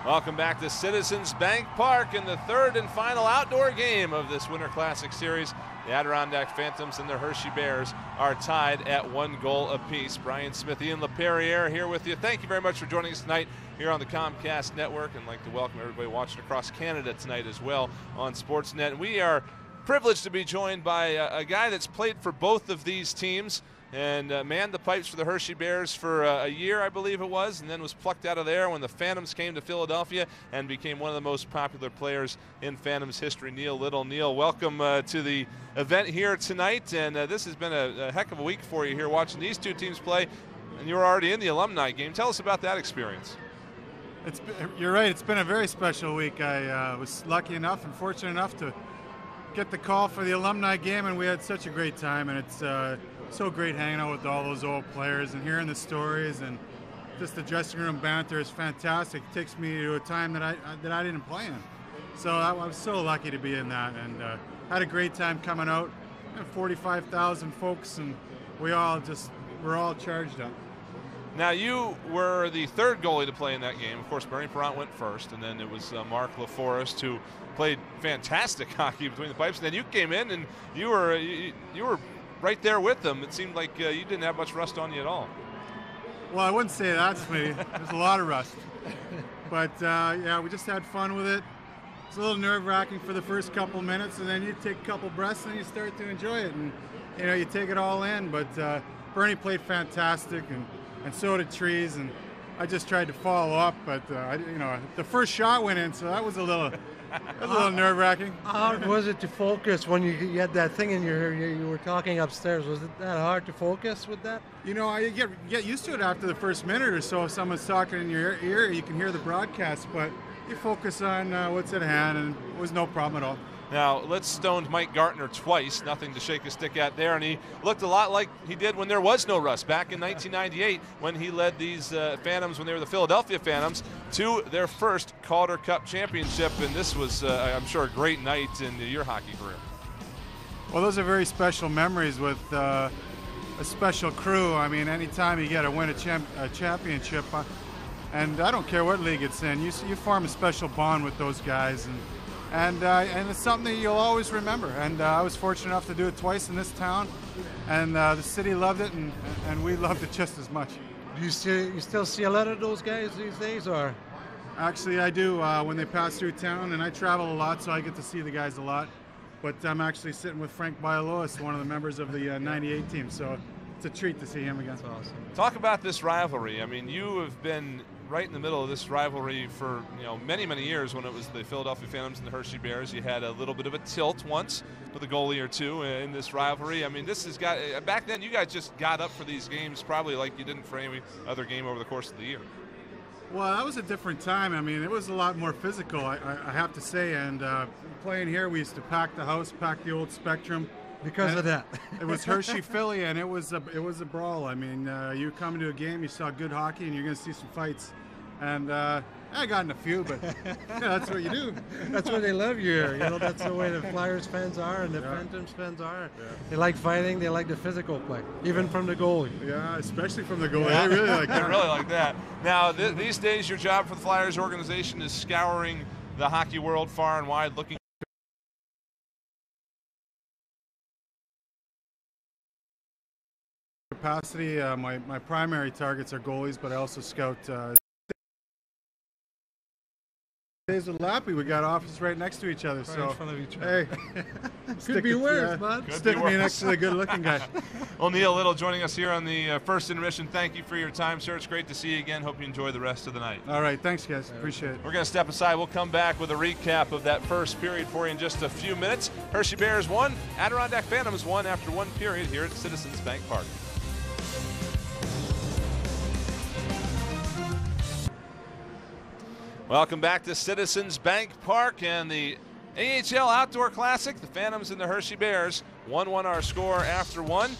[SPEAKER 2] Welcome back to Citizens Bank Park in the third and final outdoor game of this Winter Classic Series. The Adirondack Phantoms and the Hershey Bears are tied at 1 goal apiece. Brian Smith, Ian LaPerriere here with you. Thank you very much for joining us tonight here on the Comcast Network, and I'd like to welcome everybody watching across Canada tonight as well on Sportsnet. We are privileged to be joined by a guy that's played for both of these teams. and manned the pipes for the Hershey Bears for a year, I believe it was, and then was plucked out of there when the Phantoms came to Philadelphia and became one of the most popular players in Phantoms history. Neil Little. Neil, welcome to the event here tonight, and this has been a heck of a week for you here watching these two teams play, and you were already in the alumni game. Tell us about that experience.
[SPEAKER 17] You're right, it's been a very special week. I was lucky enough and fortunate enough to get the call for the alumni game, and we had such a great time, and it's so great hanging out with all those old players and hearing the stories, and just the dressing room banter is fantastic. It takes me to a time that I didn't play in. So I was so lucky to be in that, and had a great time coming out. 45,000 folks, and we're all charged up.
[SPEAKER 2] Now, you were the third goalie to play in that game. Of course, Bernie Perrant went first, and then it was Mark LaForest, who played fantastic hockey between the pipes. And then you came in, and you were right there with them. It seemed like you didn't have much rust on you at all.
[SPEAKER 17] Well, I wouldn't say that, Smitty. There's a lot of rust. But, yeah, we just had fun with it. It's a little nerve-wracking for the first couple minutes, and then you take a couple breaths, and you start to enjoy it. And, you take it all in. But Bernie played fantastic, and so did Trees, and I just tried to follow up, but the first shot went in, so that was a little nerve-wracking.
[SPEAKER 3] How hard was it to focus when you had that thing in your ear? You were talking upstairs. Was it that hard to focus with that?
[SPEAKER 17] I get used to it after the first minute or so. If someone's talking in your ear, you can hear the broadcast, but you focus on what's at hand, and it was no problem at all.
[SPEAKER 2] Now, Litz stoned Mike Gartner twice, nothing to shake a stick at there, and he looked a lot like he did when there was no rust back in 1998 when he led these Phantoms, when they were the Philadelphia Phantoms, to their first Calder Cup championship, and this was, I'm sure, a great night in your hockey career.
[SPEAKER 17] Well, those are very special memories with a special crew. I mean, anytime you get to win a championship, and I don't care what league it's in, you form a special bond with those guys, and it's something that you'll always remember. And I was fortunate enough to do it twice in this town, and the city loved it, and we loved it just as much.
[SPEAKER 3] Do you still see a lot of those guys these days, or?
[SPEAKER 17] Actually, I do when they pass through town, and I travel a lot, so I get to see the guys a lot. But I'm actually sitting with Frank Bialois, one of the members of the 98 team, so it's a treat to see him again. That's awesome.
[SPEAKER 2] Talk about this rivalry. I mean, you have been right in the middle of this rivalry for many years. When it was the Philadelphia Phantoms and the Hershey Bears, you had a little bit of a tilt once with a goalie or two in this rivalry. I mean, this has got, back then you guys just got up for these games probably like you didn't for any other game over the course of the year.
[SPEAKER 17] Well, that was a different time. I mean, it was a lot more physical, I have to say, and playing here we used to pack the house, pack the old Spectrum.
[SPEAKER 3] Because of that.
[SPEAKER 17] It was Hershey, Philly, and it was a brawl. I mean, you come into a game, you saw good hockey, and you're going to see some fights. And I got in a few, but that's what you do.
[SPEAKER 3] That's why they love you here. That's the way the Flyers fans are and the Phantoms fans are. Yeah. They like fighting. They like the physical play, even from the goalie.
[SPEAKER 17] Yeah, especially from the goalie. Yeah. They really like that.
[SPEAKER 2] They really like that. Now, these days, your job for the Flyers organization is scouring the hockey world far and wide, looking
[SPEAKER 17] capacity. My primary targets are goalies, but I also scout days with Lappy. We got offices right next to each other,
[SPEAKER 3] right
[SPEAKER 17] so
[SPEAKER 3] in front of each other.
[SPEAKER 17] Hey,
[SPEAKER 3] could be worse, bud.
[SPEAKER 17] Stick me next to the good-looking guy.
[SPEAKER 2] Well, Neil Little joining us here on the first intermission. Thank you for your time, sir. It's great to see you again. Hope you enjoy the rest of the night.
[SPEAKER 17] All right, thanks, guys. Appreciate it.
[SPEAKER 2] We're going to step aside. We'll come back with a recap of that first period for you in just a few minutes. Hershey Bears won. Adirondack Phantoms won after one period here at Citizens Bank Park. Welcome back to Citizens Bank Park and the AHL Outdoor Classic. The Phantoms and the Hershey Bears 1-1 our score after one.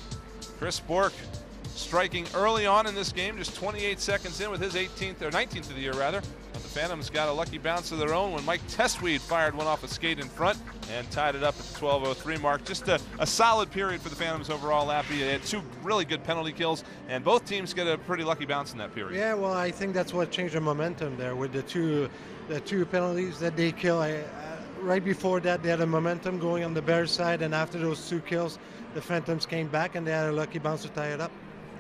[SPEAKER 2] Chris Bourque striking early on in this game, just 28 seconds in with his 19th of the year rather. But the Phantoms got a lucky bounce of their own when Mike Testweed fired one off a skate in front and tied it up at the 12:03 mark. Just a solid period for the Phantoms overall, Lappy. They had two really good penalty kills, and both teams get a pretty lucky bounce in that period.
[SPEAKER 3] Yeah, well, I think that's what changed the momentum there with the two penalties that they kill. Right before that, they had a momentum going on the Bears side, and after those two kills, the Phantoms came back and they had a lucky bounce to tie it up.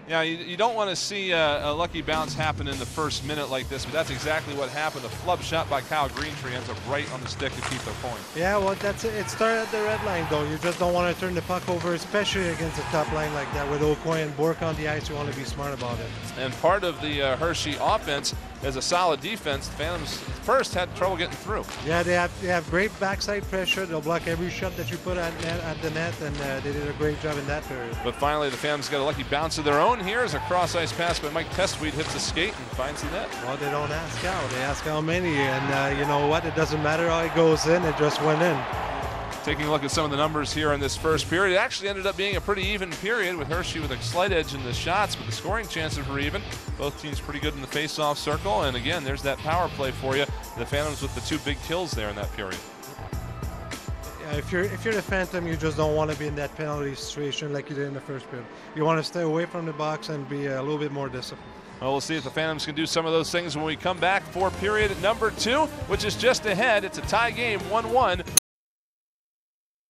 [SPEAKER 2] Yeah, you don't want to see a lucky bounce happen in the first minute like this, but that's exactly what happened. A flub shot by Kyle Greentree ends up right on the stick to keep the point.
[SPEAKER 3] Yeah, well, that's it. It started at the red line, though. You just don't want to turn the puck over, especially against a top line like that. With O'Coy and Bourque on the ice, you want to be smart about it.
[SPEAKER 2] And part of the Hershey offense is a solid defense. The Phantoms first had trouble getting through.
[SPEAKER 3] Yeah, they have great backside pressure. They'll block every shot that you put at the net, and they did a great job in that period.
[SPEAKER 2] But finally, the Phantoms got a lucky bounce of their own here as a cross-ice pass by Mike Testweed hits the skate and finds the net.
[SPEAKER 3] Well, they don't ask how. They ask how many, and you know what? It doesn't matter how it goes in. It just went in.
[SPEAKER 2] Taking a look at some of the numbers here in this first period, it actually ended up being a pretty even period with Hershey with a slight edge in the shots, but the scoring chances were even. Both teams pretty good in the face-off circle, and again, there's that power play for you. The Phantoms with the 2 big kills there in that period.
[SPEAKER 3] Yeah, if you're the Phantom, you just don't want to be in that penalty situation like you did in the first period. You want to stay away from the box and be a little bit more disciplined.
[SPEAKER 2] Well, we'll see if the Phantoms can do some of those things when we come back for period number 2, which is just ahead. It's a tie game, 1-1.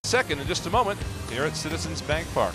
[SPEAKER 2] Second in just a moment here at Citizens Bank Park.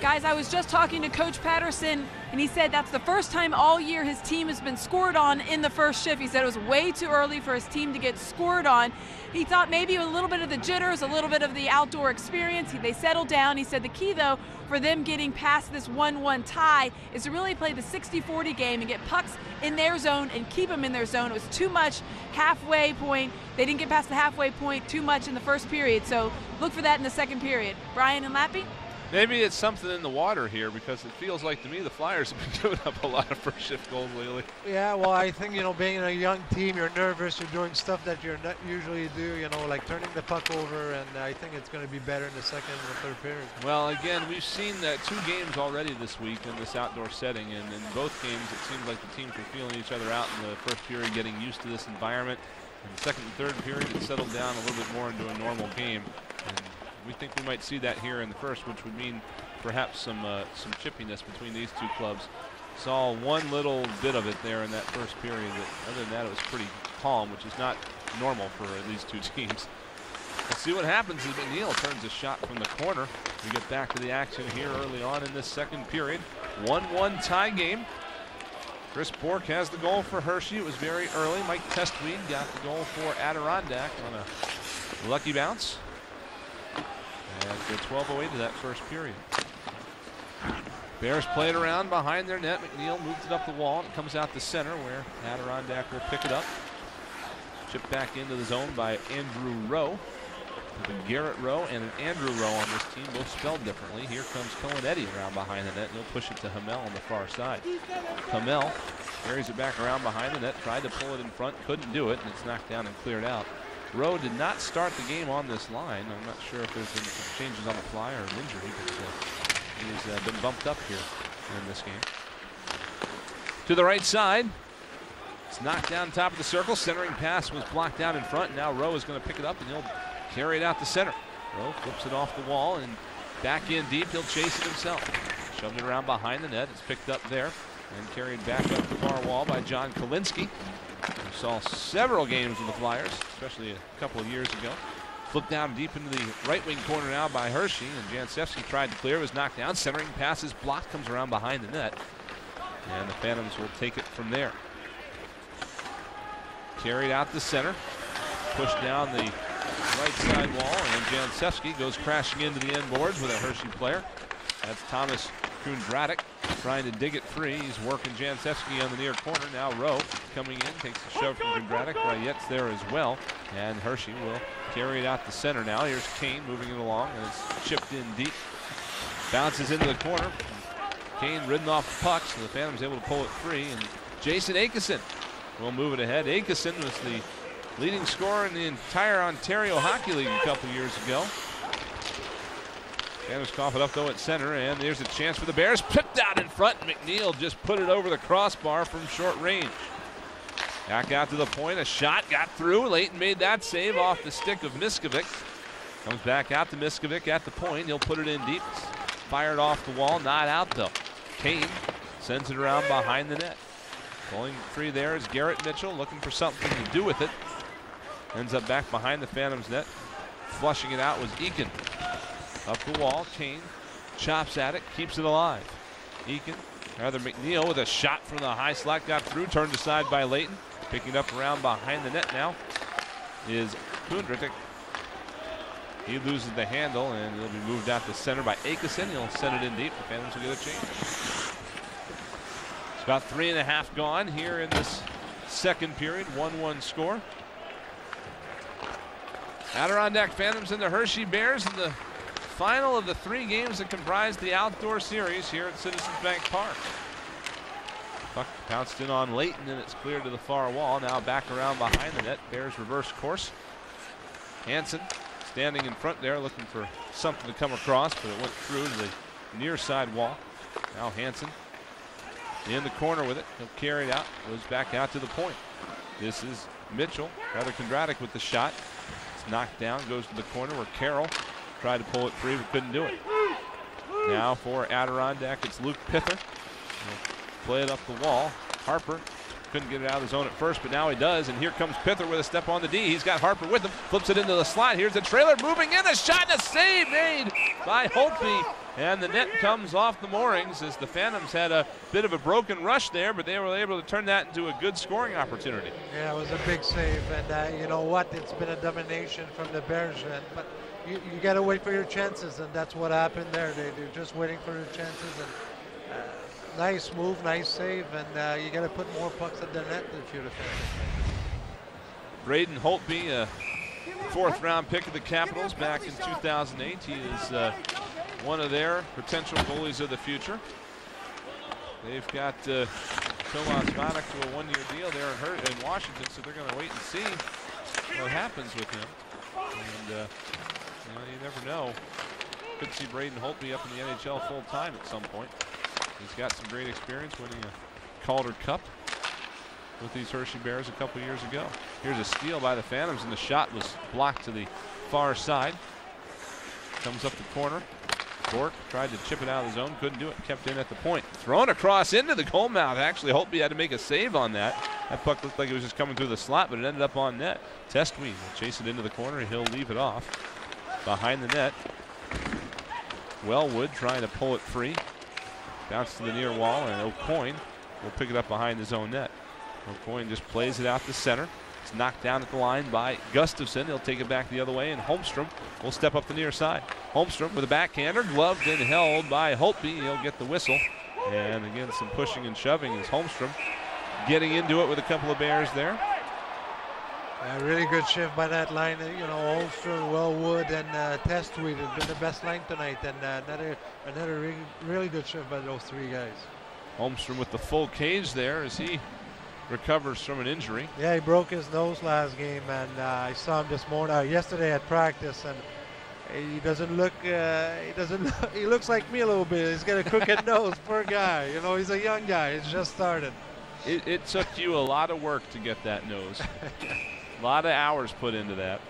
[SPEAKER 6] Guys, I was just talking to Coach Patterson, and he said that's the first time all year his team has been scored on in the first shift. He said it was way too early for his team to get scored on. He thought maybe a little bit of the jitters, a little bit of the outdoor experience. They settled down. He said the key, though, for them getting past this 1-1 tie is to really play the 60-40 game and get pucks in their zone and keep them in their zone. It was too much halfway point. They didn't get past the halfway point too much in the first period, so look for that in the second period. Brian and Lappy?
[SPEAKER 2] Maybe it's something in the water here because it feels like to me the Flyers have been giving up a lot of first shift goals lately.
[SPEAKER 3] Yeah, well, I think, you know, being a young team, you're nervous, you're doing stuff that you're not usually do, you know, like turning the puck over, and I think it's going to be better in the second and third period.
[SPEAKER 2] Well, again, we've seen 2 games already this week in this outdoor setting, and in both games it seems like the teams were feeling each other out in the first period, getting used to this environment. In the second and third period, it settled down a little bit more into a normal game. And we think we might see that here in the first, which would mean perhaps some chippiness between these 2 clubs. Saw one little bit of it there in that first period, but other than that it was pretty calm, which is not normal for these 2 teams. Let's see what happens as McNeil turns a shot from the corner. We get back to the action here early on in this second period. 1-1 tie game. Chris Bourque has the goal for Hershey. It was very early. Mike Testweed got the goal for Adirondack on a lucky bounce. And the 12:08 to that first period. Bears play it around behind their net. McNeil moves it up the wall and it comes out the center where Adirondack will pick it up. Chipped back into the zone by Andrew Rowe. Garrett Rowe and an Andrew Rowe on this team, both spelled differently. Here comes Cohen Eddy around behind the net. He'll push it to Hamel on the far side. Hamel carries it back around behind the net, tried to pull it in front, couldn't do it, and it's knocked down and cleared out. Rowe did not start the game on this line. I'm not sure if there's been some changes on the fly or an injury, but he's been bumped up here in this game. To the right side. It's knocked down top of the circle. Centering pass was blocked down in front. Now Rowe is going to pick it up and he'll carry it out the center. Rowe flips it off the wall and back in deep. He'll chase it himself. Shoved it around behind the net. It's picked up there and carried back up the far wall by John Kalinsky. We saw several games with the Flyers, especially a couple of years ago. Flipped down deep into the right wing corner now by Hershey, and Jancevski tried to clear, was knocked down. Centering pass is blocked, comes around behind the net, and the Phantoms will take it from there. Carried out the center, pushed down the right side wall, and Jancevski goes crashing into the end boards with a Hershey player. That's Thomas Kundratic trying to dig it free. He's working Jancevski on the near corner. Now Rowe coming in, takes a shove from Kundratic. Rayette's there as well, and Hershey will carry it out the center now. Here's Kane moving it along, and it's chipped in deep. Bounces into the corner. Kane ridden off the puck, so the Phantom's able to pull it free, and Jason Akeson will move it ahead. Akeson was the leading scorer in the entire Ontario Hockey League a couple years ago. Phantoms cough it up though at center, and there's a chance for the Bears. Pipped out in front. McNeil just put it over the crossbar from short range. Back out to the point. A shot got through. Leighton made that save off the stick of Miskovic. Comes back out to Miskovic at the point. He'll put it in deep. Fired off the wall. Not out though. Kane sends it around behind the net. Pulling free there is Garrett Mitchell, looking for something to do with it. Ends up back behind the Phantoms net. Flushing it out was Eakin. Up the wall, Kane chops at it, keeps it alive. McNeil with a shot from the high slot, got through, turned aside by Layton. Picking it up around behind the net now is Kundrick. He loses the handle, and he'll be moved out to center by Akeson. He'll send it in deep. The Phantoms will get a change. It's about 3.5 gone here in this second period. 1-1 score. Adirondack Phantoms and the Hershey Bears in the final of the 3 games that comprise the outdoor series here at Citizens Bank Park. Puck bounced in on Layton, and it's cleared to the far wall. Now back around behind the net. Bears reverse course. Hansen standing in front there looking for something to come across, but it went through to the near side wall. Now Hansen in the corner with it. He'll carry it out. Goes back out to the point. This is Mitchell. Rather Kondratic with the shot. It's knocked down. Goes to the corner where Carroll tried to pull it free but couldn't do it. Now for Adirondack, it's Luke Pither. He'll play it up the wall. Harper couldn't get it out of the zone at first, but now he does. And here comes Pither with a step on the D. He's got Harper with him. Flips it into the slot. Here's the trailer moving in. A shot and a save made by Holtby. And the net comes off the moorings as the Phantoms had a bit of a broken rush there, but they were able to turn that into a good scoring opportunity.
[SPEAKER 3] Yeah, it was a big save. And you know what? It's been a domination from the Bears. But you got to wait for your chances, and that's what happened there. They're just waiting for their chances. And nice move, nice save, and you got to put more pucks at the net if you're the Phantoms.
[SPEAKER 2] Braden Holtby, a 4th-round pick of the Capitals back in 2008. He is one of their potential goalies of the future. They've got Tomas Vanek to a 1-year deal there in Washington, so they're going to wait and see what happens with him. And you never know. Could see Braden Holtby up in the NHL full-time at some point. He's got some great experience winning a Calder Cup with these Hershey Bears a couple years ago. Here's a steal by the Phantoms, and the shot was blocked to the far side. Comes up the corner. Bork tried to chip it out of the zone, couldn't do it, kept in at the point. Thrown across into the goal mouth. Actually, Holtby had to make a save on that. That puck looked like it was just coming through the slot, but it ended up on net. Testween will chase it into the corner, and he'll leave it off. Behind the net, Wellwood trying to pull it free. Bounce to the near wall, and O'Coin will pick it up behind his own net. O'Coin just plays it out to center. It's knocked down at the line by Gustafson. He'll take it back the other way, and Holmstrom will step up the near side. Holmstrom with a backhander, gloved and held by Holtby. He'll get the whistle. And again, some pushing and shoving as Holmstrom getting into it with a couple of Bears there.
[SPEAKER 3] A really good shift by that line. You know, Holmstrom, Wellwood, and Testweed have been the best line tonight. And another really good shift by those 3 guys.
[SPEAKER 2] Holmstrom with the full cage there as he recovers from an injury.
[SPEAKER 3] Yeah, he broke his nose last game, and I saw him this morning, yesterday at practice, and he doesn't look. He looks like me a little bit. He's got a crooked nose. Poor guy. You know, he's a young guy. He's just started.
[SPEAKER 2] It took you a lot of work to get that nose. A lot of hours put into that.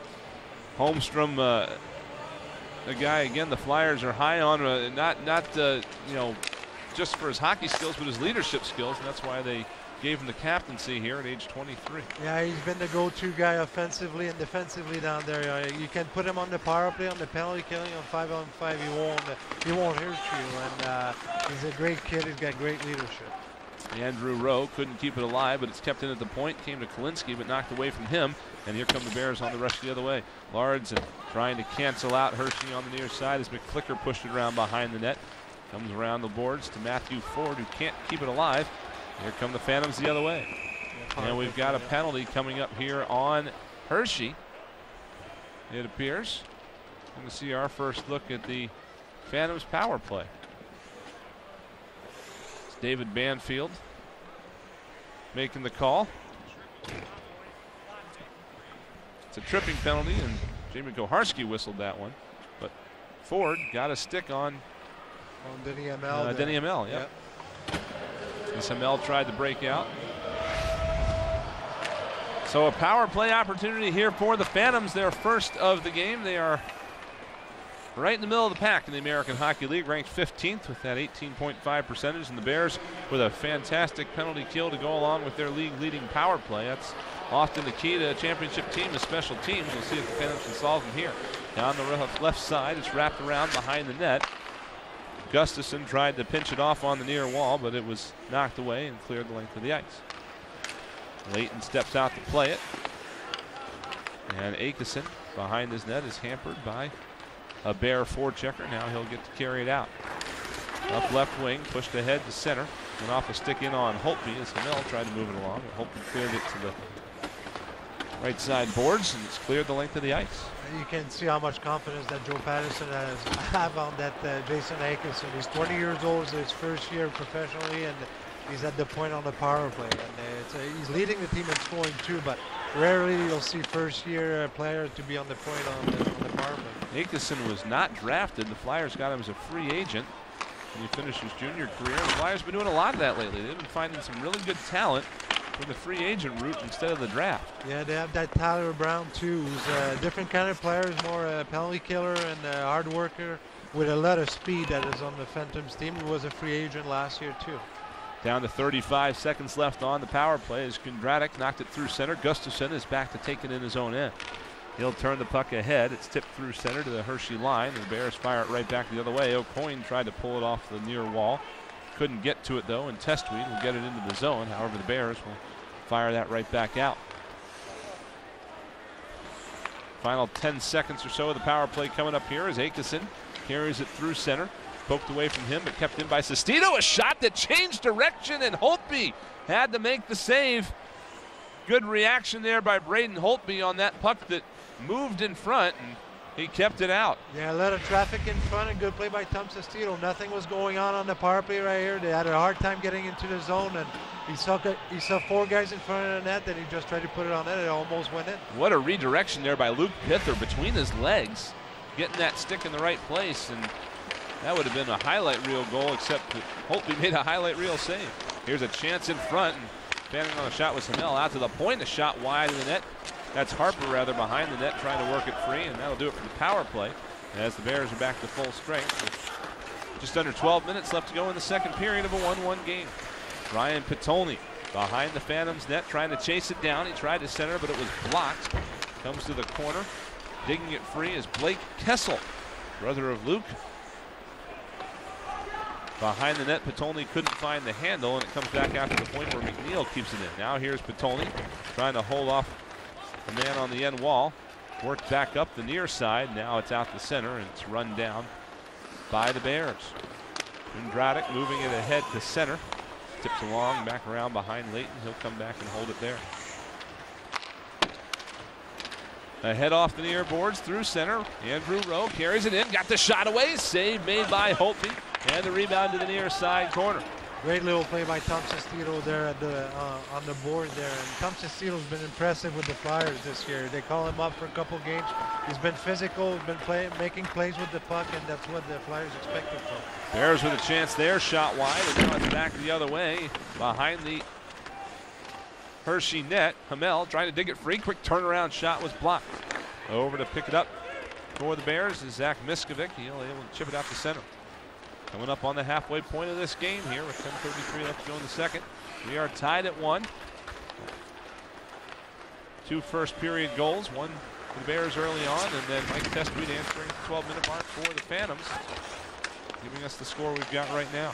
[SPEAKER 2] Holmstrom, a guy again. The Flyers are high on, not you know, just for his hockey skills, but his leadership skills, and that's why they gave him the captaincy here at age 23.
[SPEAKER 3] Yeah, he's been the go-to guy offensively and defensively down there. You can put him on the power play, on the penalty killing, on 5-on-5. He won't hurt you. And he's a great kid. He's got great leadership.
[SPEAKER 2] Andrew Rowe couldn't keep it alive, but it's kept in at the point. Came to Kalinsky, but knocked away from him. And here come the Bears on the rush the other way. Lardson trying to cancel out Hershey on the near side as McFlicker pushed it around behind the net. Comes around the boards to Matthew Ford, who can't keep it alive. Here come the Phantoms the other way. And we've got a penalty coming up here on Hershey, it appears. We're going to see our first look at the Phantoms power play. It's David Banfield making the call. It's a tripping penalty, and Jamie Koharski whistled that one. But Ford got a stick on
[SPEAKER 3] Denny Hamel.
[SPEAKER 2] Denny Hamel, yep. As Hamel tried to break out. So a power play opportunity here for the Phantoms, their first of the game. They are right in the middle of the pack in the American Hockey League, ranked 15th with that 18.5 percentage, and the Bears with a fantastic penalty kill to go along with their league-leading power play. That's Often the key to a championship team is special teams. We'll see if the Phantoms can solve them here. Down the left side, it's wrapped around behind the net. Gustafson tried to pinch it off on the near wall, but it was knocked away and cleared the length of the ice. Layton steps out to play it. And Akeson behind his net is hampered by a Bear forechecker. Now he'll get to carry it out. Up left wing, pushed ahead to center. Went off a stick in on Holtby as Hamel tried to move it along. Holtby cleared it to the right side boards, and it's cleared the length of the ice.
[SPEAKER 3] You can see how much confidence that Joe Patterson has have on that Jason Akeson. He's 20 years old, it's his first year professionally, and he's at the point on the power play. And he's leading the team in scoring too, but rarely you'll see first-year player to be on the point on the power play.
[SPEAKER 2] Akeson was not drafted. The Flyers got him as a free agent. He finished his junior career. The Flyers have been doing a lot of that lately. They've been finding some really good talent for the free agent route instead of the draft.
[SPEAKER 3] Yeah, they have that Tyler Brown too, who's a different kind of player, more a penalty killer and a hard worker with a lot of speed that is on the Phantoms team. He was a free agent last year too.
[SPEAKER 2] Down to 35 seconds left on the power play as Kondratek knocked it through center. Gustafson is back to take it in his own end. He'll turn the puck ahead. It's tipped through center to the Hershey line. The Bears fire it right back the other way. O'Coin tried to pull it off the near wall. Couldn't get to it though, and Testweed will get it into the zone. However, the Bears will fire that right back out. Final 10 seconds or so of the power play coming up here as Akeson carries it through center. Poked away from him, but kept in by Sestito. A shot that changed direction, and Holtby had to make the save. Good reaction there by Braden Holtby on that puck that moved in front, and he kept it out.
[SPEAKER 3] Yeah, a lot of traffic in front, and good play by Tom Sestito. Nothing was going on the power play right here. They had a hard time getting into the zone, and he saw four guys in front of the net, and he just tried to put it on net. It almost went in.
[SPEAKER 2] What a redirection there by Luke Pither between his legs, getting that stick in the right place, and that would have been a highlight reel goal, except that Holtby made a highlight reel save. Here's a chance in front, and standing on the shot was Hamel out to the point. A shot wide of the net. That's Harper rather behind the net trying to work it free, and that'll do it for the power play as the Bears are back to full strength. With just under 12 minutes left to go in the second period of a 1-1 game. Ryan Pitolny behind the Phantoms net trying to chase it down. He tried to center, but it was blocked. Comes to the corner. Digging it free is Blake Kessel, brother of Luke. Behind the net, Pitolny couldn't find the handle, and it comes back out to the point where McNeil keeps it in. Now here's Pitolny trying to hold off the man on the end wall. Worked back up the near side. Now it's out the center, and it's run down by the Bears. Kondratek moving it ahead to center. Tips along, back around behind Layton. He'll come back and hold it there. Ahead off the near boards through center. Andrew Rowe carries it in, got the shot away. Save made by Holtby. And the rebound to the near side corner.
[SPEAKER 3] Great little play by Tom Sestito there at on the board there. And Tom Sestito's been impressive with the Flyers this year. They call him up for a couple games. He's been physical, been making plays with the puck, and that's what the Flyers expected from him.
[SPEAKER 2] Bears with a chance there, shot wide, and now it's back the other way behind the Hershey net. Hamel trying to dig it free. Quick turnaround shot was blocked. Over to pick it up for the Bears is Zach Miskovic. He'll able to chip it out to center. Coming up on the halfway point of this game here with 10:33 left to go in the second. We are tied at 1. 2 first period goals, one for the Bears early on, and then Mike Testweed answering the 12-minute mark for the Phantoms, giving us the score we've got right now.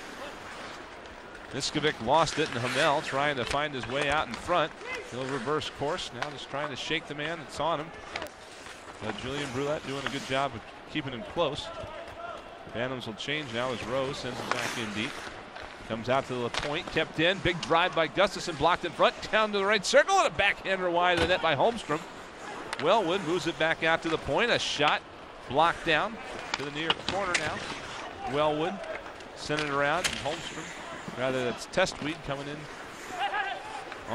[SPEAKER 2] Miskovic lost it, and Hamel trying to find his way out in front. He'll reverse course, now just trying to shake the man that's on him. Julian Brulette doing a good job of keeping him close. Phantoms will change now as Rose sends it back in deep. Comes out to the point, kept in. Big drive by Gustafson, blocked in front, down to the right circle, and a backhander wide of the net by Holmstrom. Wellwood moves it back out to the point. A shot blocked down to the near corner now. Wellwood sent it around, and Holmstrom, rather that's Testweed coming in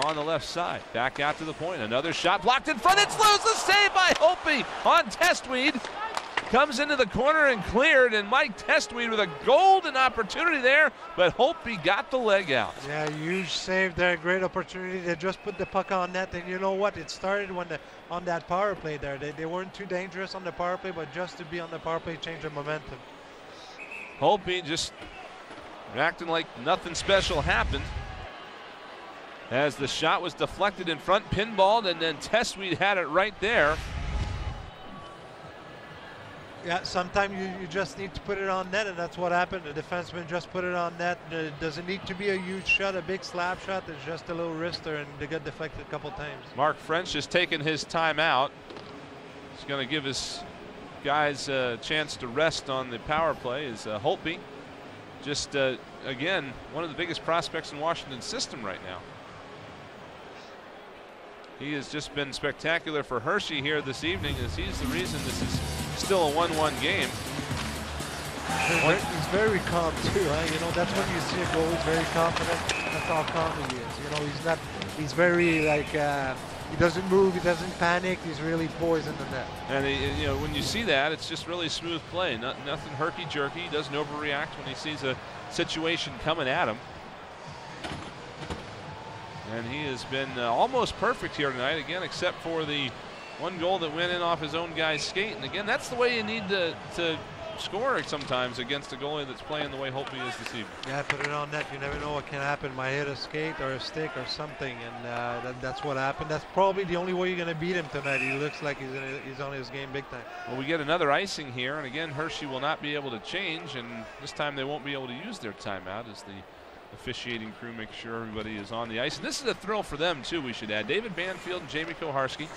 [SPEAKER 2] on the left side. Back out to the point. Another shot blocked in front. It's loose. A save by Holtby on Testweed. Comes into the corner and cleared, and Mike Testweed with a golden opportunity there, but Holtby got the leg out.
[SPEAKER 3] Yeah, huge save there, great opportunity. They just put the puck on net, and you know what? It started when on that power play there. They weren't too dangerous on the power play, but just to be on the power play changed the momentum.
[SPEAKER 2] Holtby just acting like nothing special happened. as the shot was deflected in front, pinballed, and then Testweed had it right there.
[SPEAKER 3] Yeah, sometimes you just need to put it on net, and that's what happened. The defenseman just put it on net. It doesn't need to be a huge shot, a big slap shot. It's just a little wrister, and they got deflected a couple times.
[SPEAKER 2] Mark French has taken his timeout. He's going to give his guys a chance to rest on the power play. Is Holtby, just again, one of the biggest prospects in Washington's system right now. He has just been spectacular for Hershey here this evening, as he's the reason this is still a 1-1 game.
[SPEAKER 3] He's very calm too, huh? You know, that's when you see a goal, he's very confident. That's how calm he is. You know, he's very like, he doesn't move, he doesn't panic, he's really poised in the net.
[SPEAKER 2] And you know, when you see that, it's just really smooth play. Nothing herky-jerky. He doesn't overreact when he sees a situation coming at him. And he has been almost perfect here tonight, again, except for the one goal that went in off his own guy's skate. And again, that's the way you need to score sometimes against a goalie that's playing the way Holtby is this evening. Yeah,
[SPEAKER 3] put it on net. You never know what can happen. Might hit a skate or a stick or something, and that's what happened. That's probably the only way you're going to beat him tonight. He looks like he's on his game big time.
[SPEAKER 2] Well, we get another icing here, and again, Hershey will not be able to change, and this time they won't be able to use their timeout as the officiating crew make sure everybody is on the ice. And this is a thrill for them too, we should add. David Banfield and Jamie Koharski,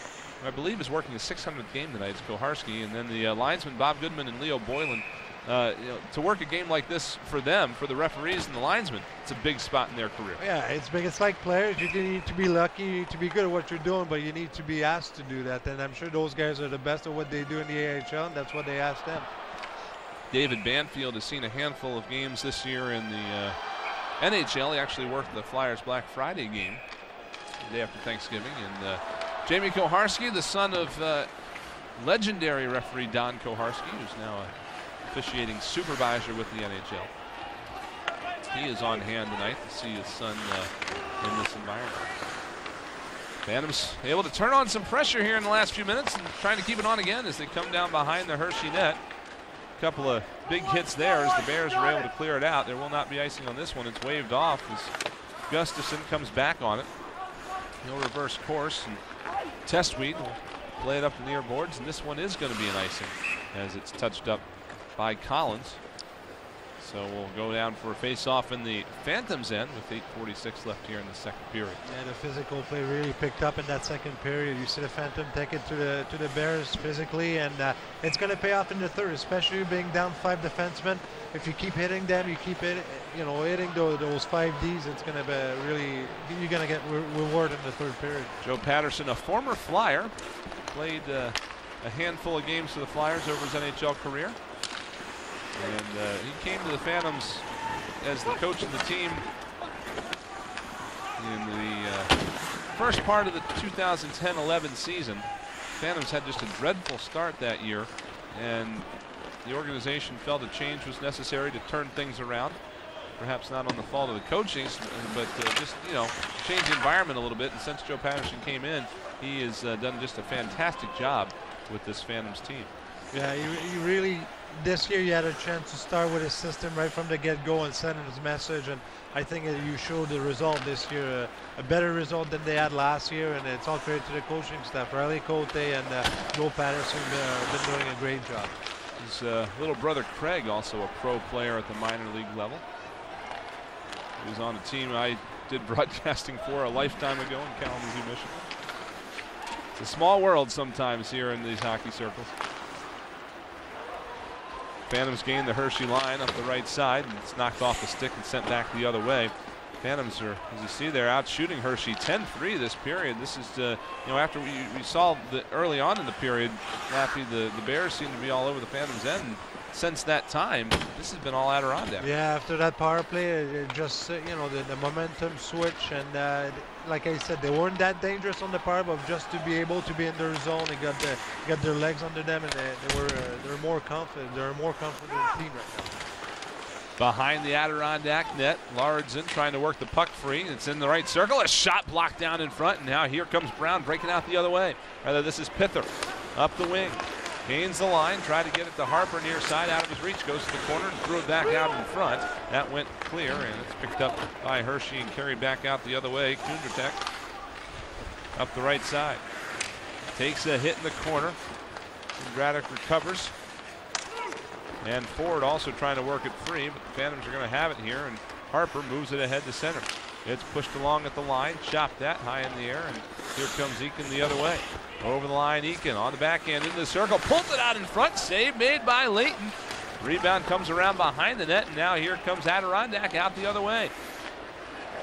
[SPEAKER 2] who I believe is working his 600th game tonight. It's Koharski, and then the linesmen Bob Goodman and Leo Boylan. You know, to work a game like this for them, for the referees and the linesmen, it's a big spot in their career.
[SPEAKER 3] Yeah, it's big. It's like players. You need to be lucky, you need to be good at what you're doing, but you need to be asked to do that. And I'm sure those guys are the best at what they do in the AHL, and that's what they ask them.
[SPEAKER 2] David Banfield has seen a handful of games this year in the NHL. He actually worked the Flyers Black Friday game the day after Thanksgiving. And Jamie Koharski, the son of legendary referee Don Koharski, who's now a officiating supervisor with the NHL. He is on hand tonight to see his son in this environment. Phantoms able to turn on some pressure here in the last few minutes and trying to keep it on again as they come down behind the Hershey net. A couple of big hits there as the Bears were able to clear it out. There will not be icing on this one. It's waved off as Gustafson comes back on it. He'll reverse course, and Testweed will play it up the near boards, and this one is going to be an icing as it's touched up by Collins. So we'll go down for a face-off in the Phantoms end with 8:46 left here in the second period.
[SPEAKER 3] Yeah, the physical play really picked up in that second period. You see the Phantom take it to the Bears physically, and it's going to pay off in the third, especially being down 5 defensemen. If you keep hitting them, you keep hitting those 5Ds, it's going to be really, you're going to get reward in the third period.
[SPEAKER 2] Joe Patterson, a former Flyer, played a handful of games for the Flyers over his NHL career. And he came to the Phantoms as the coach of the team in the first part of the 2010-11 season. Phantoms had just a dreadful start that year, and the organization felt a change was necessary to turn things around. Perhaps not on the fault of the coaching, but just, you know, change the environment a little bit. And since Joe Patterson came in, he has done just a fantastic job with this Phantoms team.
[SPEAKER 3] Yeah, he really, this year you had a chance to start with his system right from the get-go and send his message, and I think you showed the result this year, a better result than they had last year, and it's all credit to the coaching staff. Riley Cote and Joe Patterson have been doing a great job.
[SPEAKER 2] His little brother Craig, also a pro player at the minor league level. He was on a team I did broadcasting for a lifetime ago in Kalamazoo, Michigan. It's a small world sometimes here in these hockey circles. Phantoms gain the Hershey line up the right side, and it's knocked off the stick and sent back the other way. Phantoms are, as you see, they're out shooting Hershey 10-3 this period. This is, you know, after we saw early on in the period, Lappy, the Bears seem to be all over the Phantoms' end. And since that time, this has been all Adirondack.
[SPEAKER 3] Yeah, after that power play, it just, you know, the momentum switch, and like I said, they weren't that dangerous on the power, but just to be able to be in their zone, they got their legs under them, and they're more confident. They're a more confident team right now.
[SPEAKER 2] Behind the Adirondack net, Lauridsen trying to work the puck free. It's in the right circle. A shot blocked down in front, and now here comes Brown breaking out the other way. Rather, this is Pither up the wing. Gains the line, tried to get it to Harper near side, out of his reach, goes to the corner and threw it back out in front. That went clear, and it's picked up by Hershey and carried back out the other way. Kundertek up the right side. Takes a hit in the corner. Kundertek recovers. And Ford also trying to work it free, but the Phantoms are going to have it here, and Harper moves it ahead to center. It's pushed along at the line, chopped that high in the air, and here comes Eakin the other way. Over the line, Eakin on the backhand into the circle, pulls it out in front, save made by Layton. Rebound comes around behind the net, and now here comes Adirondack out the other way.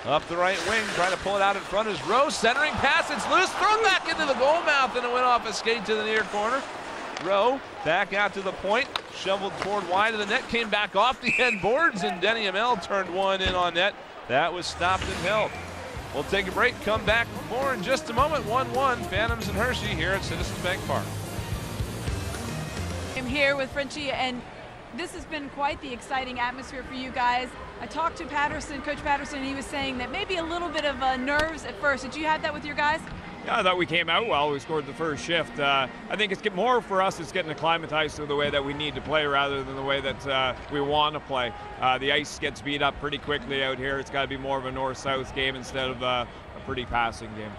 [SPEAKER 2] Up the right wing, trying to pull it out in front is Rowe, centering pass, it's loose, thrown back into the goal mouth, and it went off a skate to the near corner. Rowe back out to the point, shoveled toward wide of the net, came back off the end boards, and Denny Amell turned one in on net. That was stopped and held. We'll take a break, come back more in just a moment. 1-1, Phantoms and Hershey here at Citizens Bank Park.
[SPEAKER 6] I'm here with Frenchie, and this has been quite the exciting atmosphere for you guys. I talked to Patterson, Coach Patterson, and he was saying that maybe a little bit of nerves at first. Did you have that with your guys?
[SPEAKER 18] Yeah, I thought we came out well. We scored the first shift. I think it's more for us, it's getting acclimatized to the way that we need to play rather than the way that we want to play. The ice gets beat up pretty quickly out here. It's got to be more of a north-south game instead of a pretty passing game.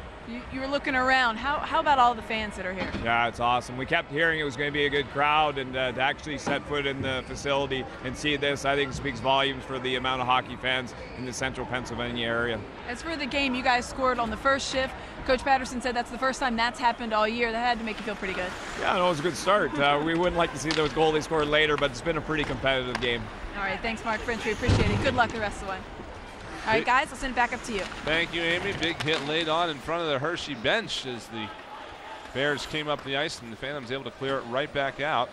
[SPEAKER 6] You were looking around. How about all the fans that are here?
[SPEAKER 18] Yeah, it's awesome. We kept hearing it was going to be a good crowd, and to actually set foot in the facility and see this, I think speaks volumes for the amount of hockey fans in the central Pennsylvania area.
[SPEAKER 6] As for the game, you guys scored on the first shift. Coach Patterson said that's the first time that's happened all year. That had to make you feel pretty good.
[SPEAKER 18] Yeah, no, it was a good start. We wouldn't like to see those goals they scored later, but it's been a pretty competitive game.
[SPEAKER 6] All right, thanks, Mark French. We appreciate it. Good luck the rest of the way. All right, guys, I'll send it back up to you.
[SPEAKER 2] Thank you, Amy. Big hit laid on in front of the Hershey bench as the Bears came up the ice, and the Phantoms able to clear it right back out.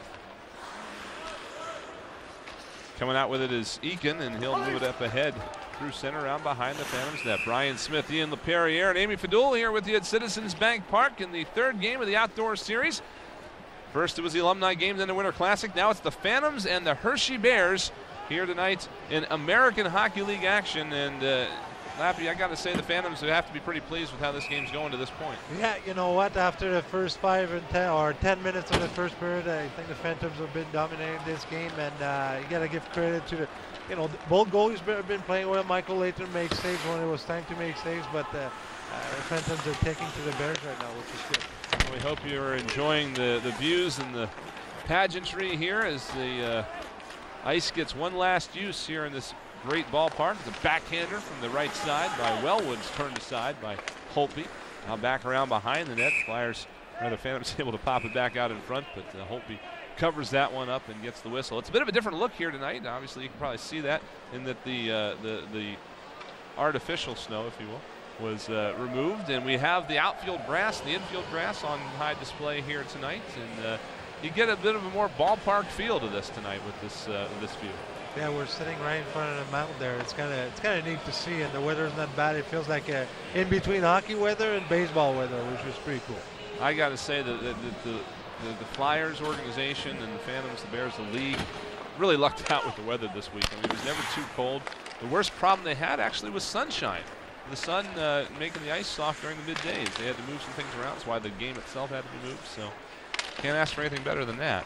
[SPEAKER 2] Coming out with it is Eakin, and he'll move it up ahead through center, around behind the Phantoms net. Brian Smith, Ian LaPerriere, and Amy Fadul here with you at Citizens Bank Park in the third game of the outdoor series. First it was the alumni game, then the Winter Classic. Now it's the Phantoms and the Hershey Bears here tonight in American Hockey League action. And Lappy, I got to say the Phantoms would have to be pretty pleased with how this game's going to this point.
[SPEAKER 3] Yeah, you know what? After the first 5 and 10 or 10 minutes of the first period, I think the Phantoms have been dominating this game, and you got to give credit to the, both goalies have been playing well. Michael Layton makes saves when it was time to make saves, but the Phantoms are taking to the Bears right now, which is good.
[SPEAKER 2] We hope you're enjoying the views and the pageantry here as the ice gets one last use here in this great ballpark. The backhander from the right side by Wellwood's turned aside by Holtby. Now back around behind the net. Flyers, or the Phantoms able to pop it back out in front, but Holtby covers that one up and gets the whistle. It's a bit of a different look here tonight. Obviously, you can probably see that in that the artificial snow, if you will, was removed, and we have the outfield grass, the infield grass on high display here tonight, and you get a bit of a more ballpark feel to this tonight with this view.
[SPEAKER 3] Yeah, we're sitting right in front of the mountain there. It's kind of neat to see, and the weather's not bad. It feels like in between hockey weather and baseball weather, which is pretty cool.
[SPEAKER 2] I got to say that the Flyers organization and the Phantoms, the Bears, the league, really lucked out with the weather this week. I mean, it was never too cold. The worst problem they had actually was sunshine. The sun making the ice soft during the middays. They had to move some things around. That's why the game itself had to be moved. So can't ask for anything better than that.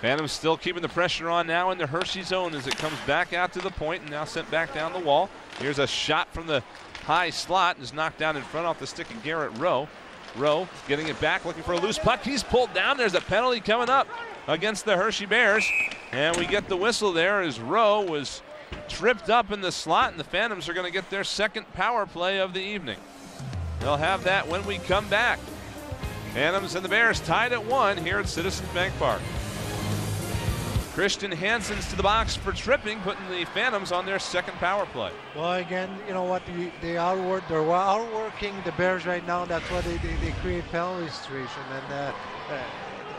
[SPEAKER 2] Phantoms still keeping the pressure on now in the Hershey zone as it comes back out to the point and now sent back down the wall. Here's a shot from the high slot and is knocked down in front off the stick of Garrett Rowe. Rowe getting it back, looking for a loose puck. He's pulled down. There's a penalty coming up against the Hershey Bears. And we get the whistle there as Rowe was tripped up in the slot, and the Phantoms are going to get their second power play of the evening. They'll have that when we come back. Phantoms and the Bears tied at 1 here at Citizens Bank Park. Christian Hansen's to the box for tripping, putting the Phantoms on their second power play.
[SPEAKER 3] Well, again, you know what? They're outworking the Bears right now. That's why they create penalty situation, and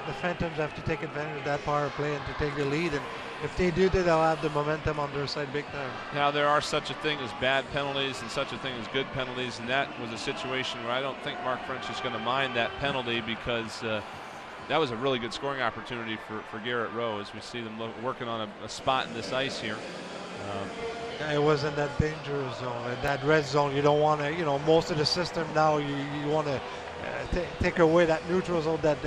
[SPEAKER 3] the Phantoms have to take advantage of that power play and to take the lead. And if they do that, they'll have the momentum on their side big time.
[SPEAKER 2] Now, there are such a thing as bad penalties and such a thing as good penalties, and that was a situation where I don't think Mark French is going to mind that penalty because that was a really good scoring opportunity for Garrett Rowe as we see them working on a spot in this ice here.
[SPEAKER 3] It was in that dangerous zone, in that red zone. You don't want to, most of the system now, you want to take away that neutral zone, that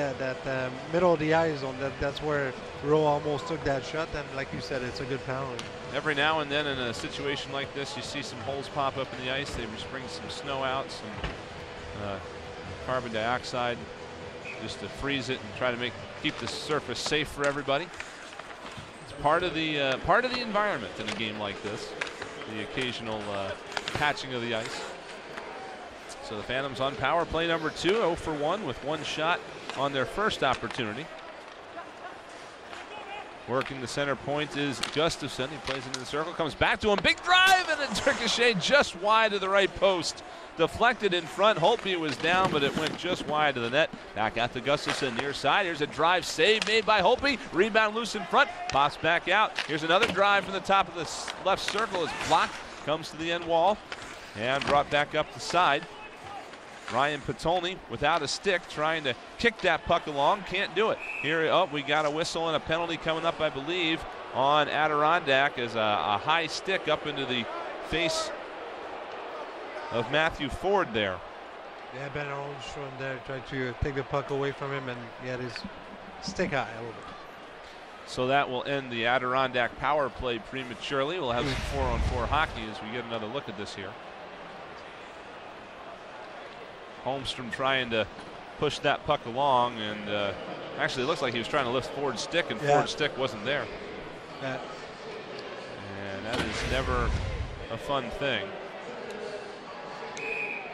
[SPEAKER 3] middle of the ice zone. That's where Rowe almost took that shot, and like you said, it's a good penalty.
[SPEAKER 2] Every now and then in a situation like this, you see some holes pop up in the ice. They just bring some snow out, some carbon dioxide, just to freeze it and try to keep the surface safe for everybody. It's part of the environment in a game like this, the occasional patching of the ice. So the Phantoms on power play number 2, 0 for 1 with 1 shot on their first opportunity. Working the center point is Gustafson. He plays into the circle, comes back to him, big drive, and a ricochet just wide of the right post. Deflected in front. Holtby was down, but it went just wide of the net. Back out to Gustafson, near side. Here's a drive save made by Holtby. Rebound loose in front, pops back out. Here's another drive from the top of the left circle. Is blocked, comes to the end wall, and brought back up the side. Ryan Patolny without a stick, trying to kick that puck along, can't do it. Here, we got a whistle and a penalty coming up, I believe, on Adirondack as a high stick up into the face of Matthew Ford there.
[SPEAKER 3] Yeah, Ben Armstrong there tried to take the puck away from him, and he had his stick high a little bit.
[SPEAKER 2] So that will end the Adirondack power play prematurely. We'll have some 4-on-4 hockey as we get another look at this here. Holmstrom trying to push that puck along, and actually it looks like he was trying to lift Ford's stick, and Ford's stick wasn't there.
[SPEAKER 3] Yeah.
[SPEAKER 2] And that is never a fun thing.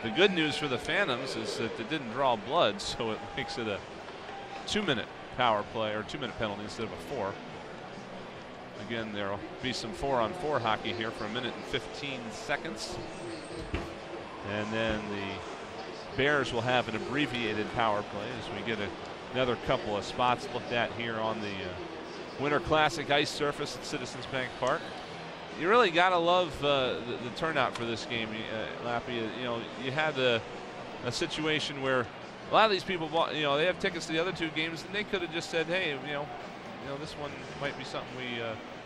[SPEAKER 2] The good news for the Phantoms is that it didn't draw blood, so it makes it a 2-minute power play, or 2-minute penalty instead of a 4. Again, there will be some 4-on-4 hockey here for 1 minute and 15 seconds. And then the Bears will have an abbreviated power play as we get another couple of spots looked at here on the Winter Classic ice surface at Citizens Bank Park. You really got to love the turnout for this game, Lappy. You know, you had a situation where a lot of these people bought, they have tickets to the other 2 games, and they could have just said, hey, this one might be something we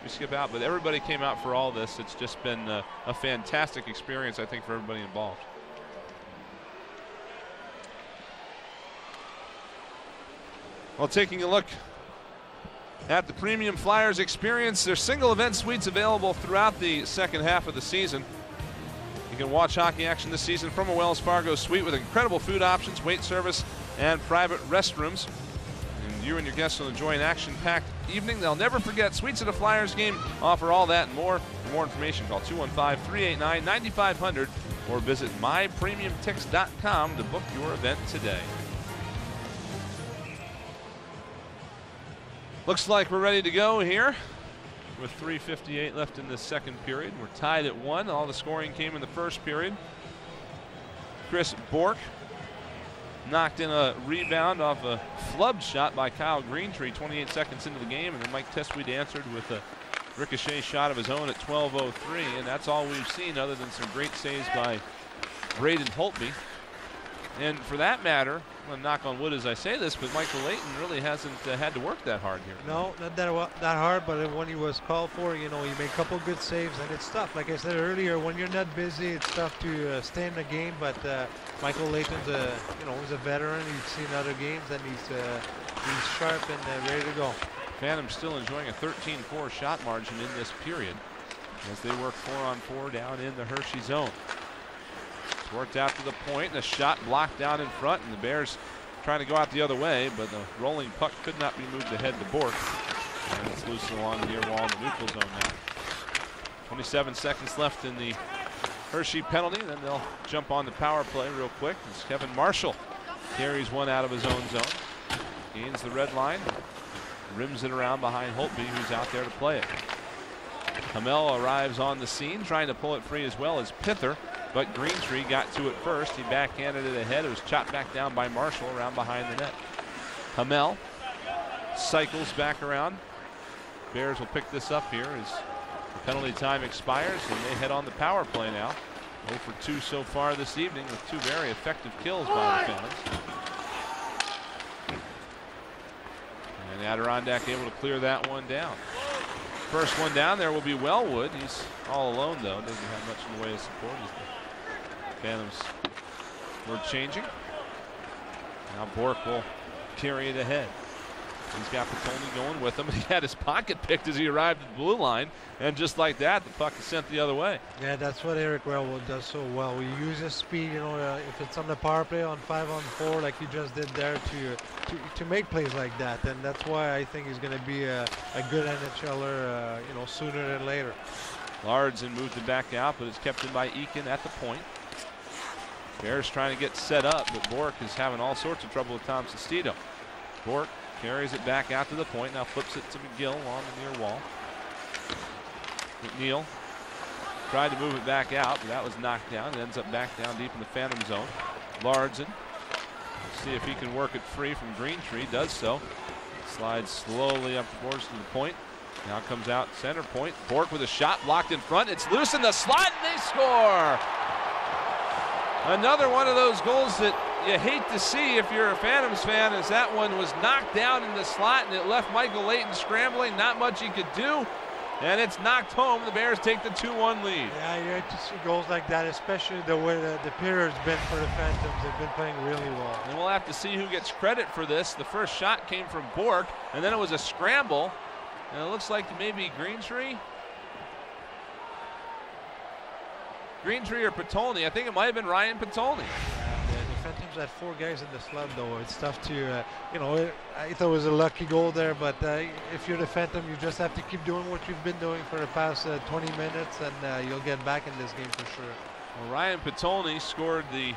[SPEAKER 2] skip out. But everybody came out for all this. It's just been a fantastic experience, I think, for everybody involved. Well, taking a look at the Premium Flyers experience, there's single event suites available throughout the second half of the season. You can watch hockey action this season from a Wells Fargo suite with incredible food options, wait service, and private restrooms. And you and your guests will enjoy an action-packed evening. They'll never forget suites at a Flyers game offer all that and more. For more information, call 215-389-9500 or visit mypremiumtix.com to book your event today. Looks like we're ready to go here with 3:58 left in the second period. We're tied at 1. All the scoring came in the first period. Chris Bork knocked in a rebound off a flubbed shot by Kyle Greentree 28 seconds into the game, and then Mike Tesweed answered with a ricochet shot of his own at 12:03, and that's all we've seen other than some great saves by Braden Holtby. And for that matter, I'm going to knock on wood as I say this, but Michael Layton really hasn't had to work that hard here.
[SPEAKER 3] No, not that hard, but when he was called for, he made a couple good saves, and it's tough. Like I said earlier, when you're not busy, it's tough to stay in the game, but Michael Layton's he's a veteran. He's seen other games, and he's sharp and ready to go.
[SPEAKER 2] Phantoms still enjoying a 13-4 shot margin in this period as they work 4-on-4 down in the Hershey zone. It's worked out to the point, and a shot blocked down in front, and the Bears trying to go out the other way, but the rolling puck could not be moved ahead to Bork. And it's loose along the near wall in the neutral zone now. 27 seconds left in the Hershey penalty, then they'll jump on the power play real quick as Kevin Marshall carries one out of his own zone. Gains the red line, rims it around behind Holtby, who's out there to play it. Hamel arrives on the scene, trying to pull it free as well as Pither, but Greentree got to it first. He backhanded it ahead. It was chopped back down by Marshall around behind the net. Hamel cycles back around. Bears will pick this up here as the penalty time expires, and they head on the power play now. 0 for 2 so far this evening with 2 very effective kills by the Phantoms. And Adirondack able to clear that one down. First one down there will be Wellwood. He's all alone, though. Doesn't have much in the way of support. The Phantoms were changing. Now Bork will carry it ahead. He's got Petone going with him. He had his pocket picked as he arrived at the blue line, and just like that, the puck is sent the other way.
[SPEAKER 3] Yeah, that's what Eric Railwood does so well. We use his speed, if it's on the power play on 5-on-4 like he just did there to make plays like that, and that's why I think he's going to be a good NHLer, sooner than later.
[SPEAKER 2] Lardson moved it back out, but it's kept in by Eakin at the point. Bears trying to get set up, but Bork is having all sorts of trouble with Tom Sestito. Bork carries it back out to the point, now flips it to McGill on the near wall. McNeil tried to move it back out, but that was knocked down. It ends up back down deep in the Phantom zone. Lardson, see if he can work it free from Greentree, does so. Slides slowly up the boards to the point. Now comes out center point. Bork with a shot blocked in front. It's loose in the slot, and they score! Another one of those goals that you hate to see if you're a Phantoms fan, as that one was knocked down in the slot and it left Michael Layton scrambling. Not much he could do, and it's knocked home. The Bears take the 2-1 lead.
[SPEAKER 3] Yeah, you hate to see goals like that, especially the way the period's been for the Phantoms. They've been playing really well.
[SPEAKER 2] And we'll have to see who gets credit for this. The first shot came from Bork, and then it was a scramble, and it looks like maybe Greentree or Petone. I think it might have been Ryan Petone.
[SPEAKER 3] The Phantoms had 4 guys in the slot, though. It's tough to, I thought it was a lucky goal there, but if you're the Phantom, you just have to keep doing what you've been doing for the past 20 minutes, and you'll get back in this game for sure.
[SPEAKER 2] Well, Ryan Petone scored the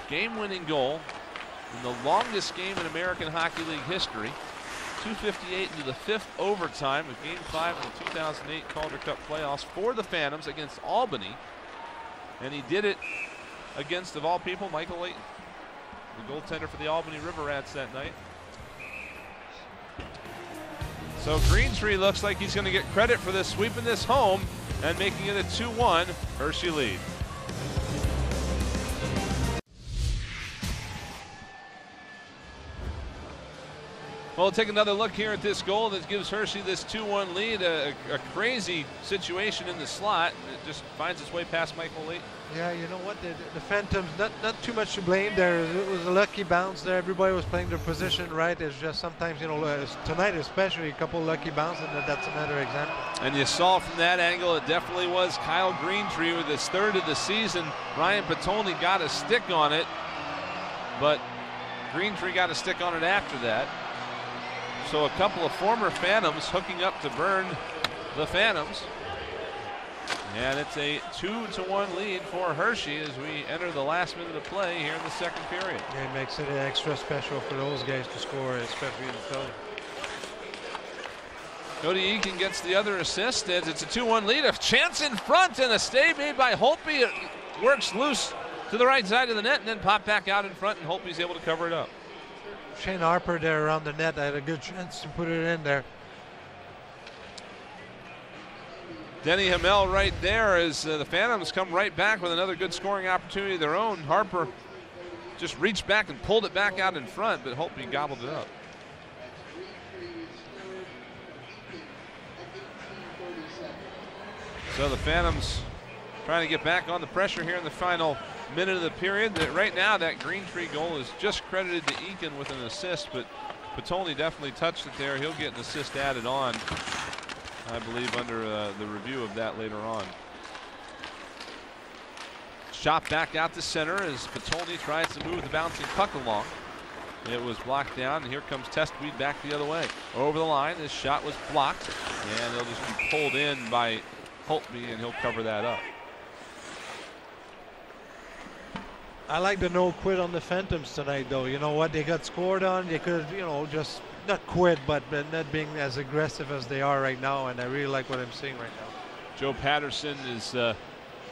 [SPEAKER 2] game-winning goal in the longest game in American Hockey League history. 2:58 into the 5th overtime of Game 5 of the 2008 Calder Cup playoffs for the Phantoms against Albany. And he did it against, of all people, Michael Layton, the goaltender for the Albany River Rats that night. So Greentree looks like he's going to get credit for this, sweeping this home and making it a 2-1 Hershey lead. Well, we'll take another look here at this goal that gives Hershey this 2-1 lead. A crazy situation in the slot. It just finds its way past Michael Layton.
[SPEAKER 3] Yeah, you know what? The Phantoms, not too much to blame there. It was a lucky bounce there. Everybody was playing their position right. It's just sometimes, tonight especially, a couple lucky bounces, and that's another example.
[SPEAKER 2] And you saw from that angle, it definitely was Kyle Greentree with his 3rd of the season. Ryan Petone got a stick on it, but Greentree got a stick on it after that. So a couple of former Phantoms hooking up to burn the Phantoms. And it's a 2-1 lead for Hershey as we enter the last minute of play here in the 2nd period.
[SPEAKER 3] Yeah, it makes it extra special for those guys to score, especially in Philly.
[SPEAKER 2] Cody Eakin gets the other assist as it's a 2-1 lead. A chance in front and a stay made by Holtby. It works loose to the right side of the net and then popped back out in front, and Holtby's able to cover it up.
[SPEAKER 3] Shane Harper there around the net had a good chance to put it in there.
[SPEAKER 2] Denny Hamel right there as the Phantoms come right back with another good scoring opportunity of their own. Harper just reached back and pulled it back out in front, but Holtby gobbled it up. So the Phantoms trying to get back on the pressure here in the final minute of the period. Right now, that Greentree goal is just credited to Eakin with an assist, but Petone definitely touched it there. He'll get an assist added on, I believe, under the review of that later on. Shot back out to center as Petone tries to move the bouncing puck along. It was blocked down, and here comes Testweed back the other way. Over the line, his shot was blocked, and they'll just be pulled in by Holtby, and he'll cover that up.
[SPEAKER 3] I like the no quit on the Phantoms tonight, though. You know what? They got scored on. They could, just not quit, but not being as aggressive as they are right now. And I really like what I'm seeing right now.
[SPEAKER 2] Joe Patterson is,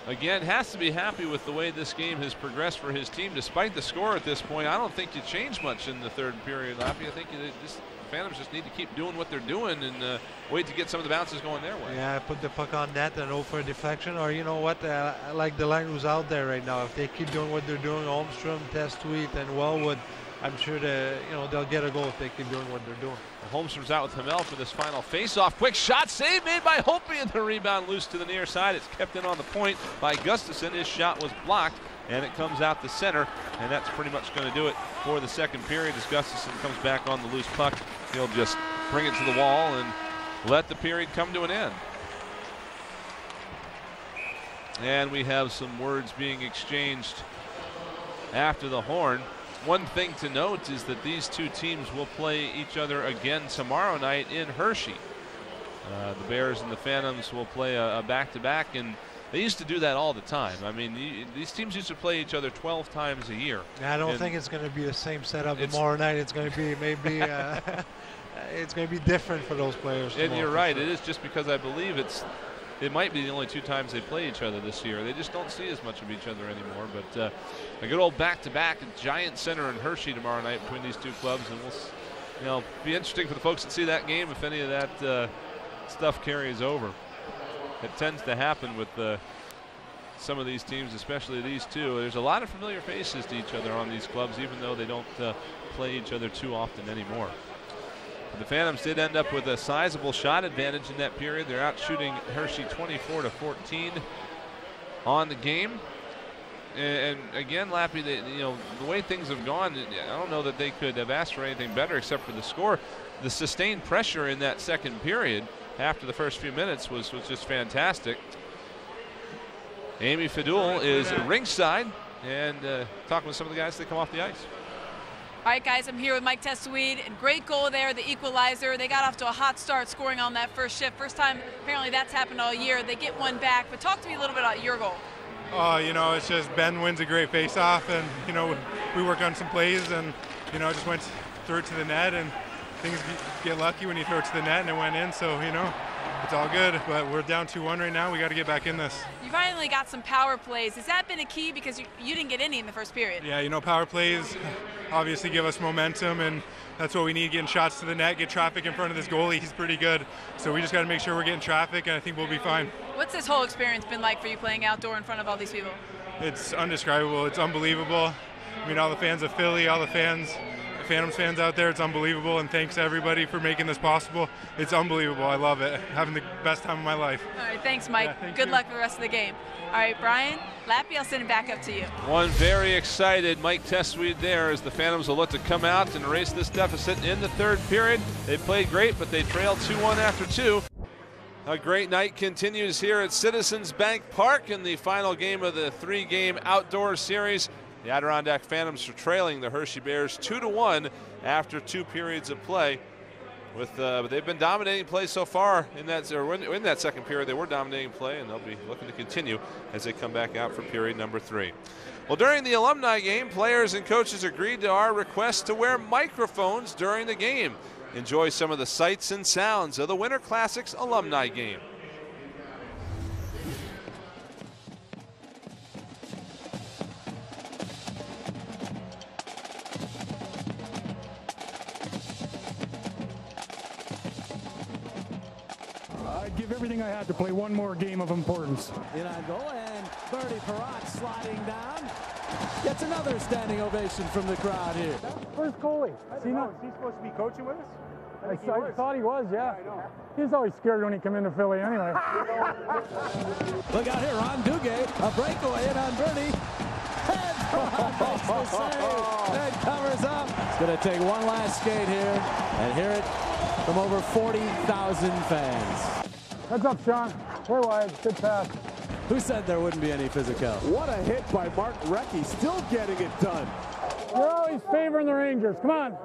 [SPEAKER 2] again, has to be happy with the way this game has progressed for his team. Despite the score at this point, I don't think you change much in the 3rd period, Lappy. I think Phantoms just need to keep doing what they're doing and wait to get some of the bounces going their way.
[SPEAKER 3] Yeah, put the puck on net and hope for a deflection. Or you know what? I like the line who's out there right now. If they keep doing what they're doing, Holmstrom, Testweed, and Wellwood, I'm sure they'll get a goal if they keep doing what they're doing.
[SPEAKER 2] Well, Holmstrom's out with Hamel for this final face-off. Quick shot save made by Holtby, and the rebound loose to the near side. It's kept in on the point by Gustafson. His shot was blocked, and it comes out the center, and that's pretty much going to do it for the second period. As Gustafson comes back on the loose puck, he'll just bring it to the wall and let the period come to an end. And we have some words being exchanged after the horn. One thing to note is that these two teams will play each other again tomorrow night in Hershey. The Bears and the Phantoms will play a back-to-back, and they used to do that all the time. I mean, these teams used to play each other 12 times a year.
[SPEAKER 3] I don't think it's going to be the same setup tomorrow night. It's going to be maybe it's going to be different for those players.
[SPEAKER 2] And you're right. It is just because I believe it might be the only 2 times they play each other this year. They just don't see as much of each other anymore. But a good old back-to-back at Giant Center in Hershey tomorrow night between these two clubs, and we'll be interesting for the folks that see that game if any of that stuff carries over. It tends to happen with some of these teams, especially these two. There's a lot of familiar faces to each other on these clubs, even though they don't play each other too often anymore. The Phantoms did end up with a sizable shot advantage in that period. They're out shooting Hershey 24-14 on the game. And again, Lappy, the way things have gone, I don't know that they could have asked for anything better except for the score. The sustained pressure in that second period after the first few minutes was just fantastic. Amy Fadul is ringside and talking with some of the guys that come off the ice.
[SPEAKER 6] All right, guys, I'm here with Mike Testuide, and great goal there, the equalizer. They got off to a hot start scoring on that first shift. First time, apparently, that's happened all year. They get one back, but talk to me a little bit about your goal.
[SPEAKER 17] It's just Ben wins a great face-off, and, we work on some plays, and, just went through it to the net, and things get lucky when you throw it to the net, and it went in, so, it's all good, but we're down 2-1 right now. We got to get back in this.
[SPEAKER 6] You finally got some power plays. Has that been a key because you didn't get any in the first period?
[SPEAKER 17] Yeah, power plays obviously give us momentum, and that's what we need, getting shots to the net, get traffic in front of this goalie. He's pretty good, so we just got to make sure we're getting traffic, and I think we'll be fine.
[SPEAKER 6] What's this whole experience been like for you playing outdoor in front of all these people?
[SPEAKER 17] It's undescribable. It's unbelievable. I mean, all the fans of Philly, all the Phantoms fans out there, it's unbelievable, and thanks to everybody for making this possible. It's unbelievable. I love it. Having the best time of my life.
[SPEAKER 6] All right, thanks, Mike.
[SPEAKER 17] Yeah,
[SPEAKER 6] Good luck for the rest of the game. All right, Brian, Lappy, I'll send it back up to you.
[SPEAKER 2] One very excited Mike Testuide there as the Phantoms will look to come out and erase this deficit in the third period. They played great, but they trailed 2-1 after 2. A great night continues here at Citizens Bank Park in the final game of the 3-game outdoor series. The Adirondack Phantoms are trailing the Hershey Bears 2-1 after 2 periods of play. But they've been dominating play so far in that second period. They were dominating play, and they'll be looking to continue as they come back out for period number 3. Well, during the alumni game, players and coaches agreed to our request to wear microphones during the game. Enjoy some of the sights and sounds of the Winter Classics alumni game.
[SPEAKER 19] I'd give everything I had to play one more game of importance.
[SPEAKER 20] In on goal, and Bernie Perrott sliding down. Gets another standing ovation from the crowd here.
[SPEAKER 19] Where's goalie?
[SPEAKER 21] Is he supposed to be coaching with us?
[SPEAKER 19] I thought he was, yeah. He was always scared when he came into Philly anyway.
[SPEAKER 20] Look out here, Ron Duguay, a breakaway in on Bernie. And Perrott makes the save and covers up. It's going to take one last skate here and hear it from over 40,000 fans.
[SPEAKER 19] Heads up, Sean. Play wide. Good pass.
[SPEAKER 20] Who said there wouldn't be any physical?
[SPEAKER 21] What a hit by Mark Recchi, still getting it done.
[SPEAKER 19] You're always favoring the Rangers. Come on.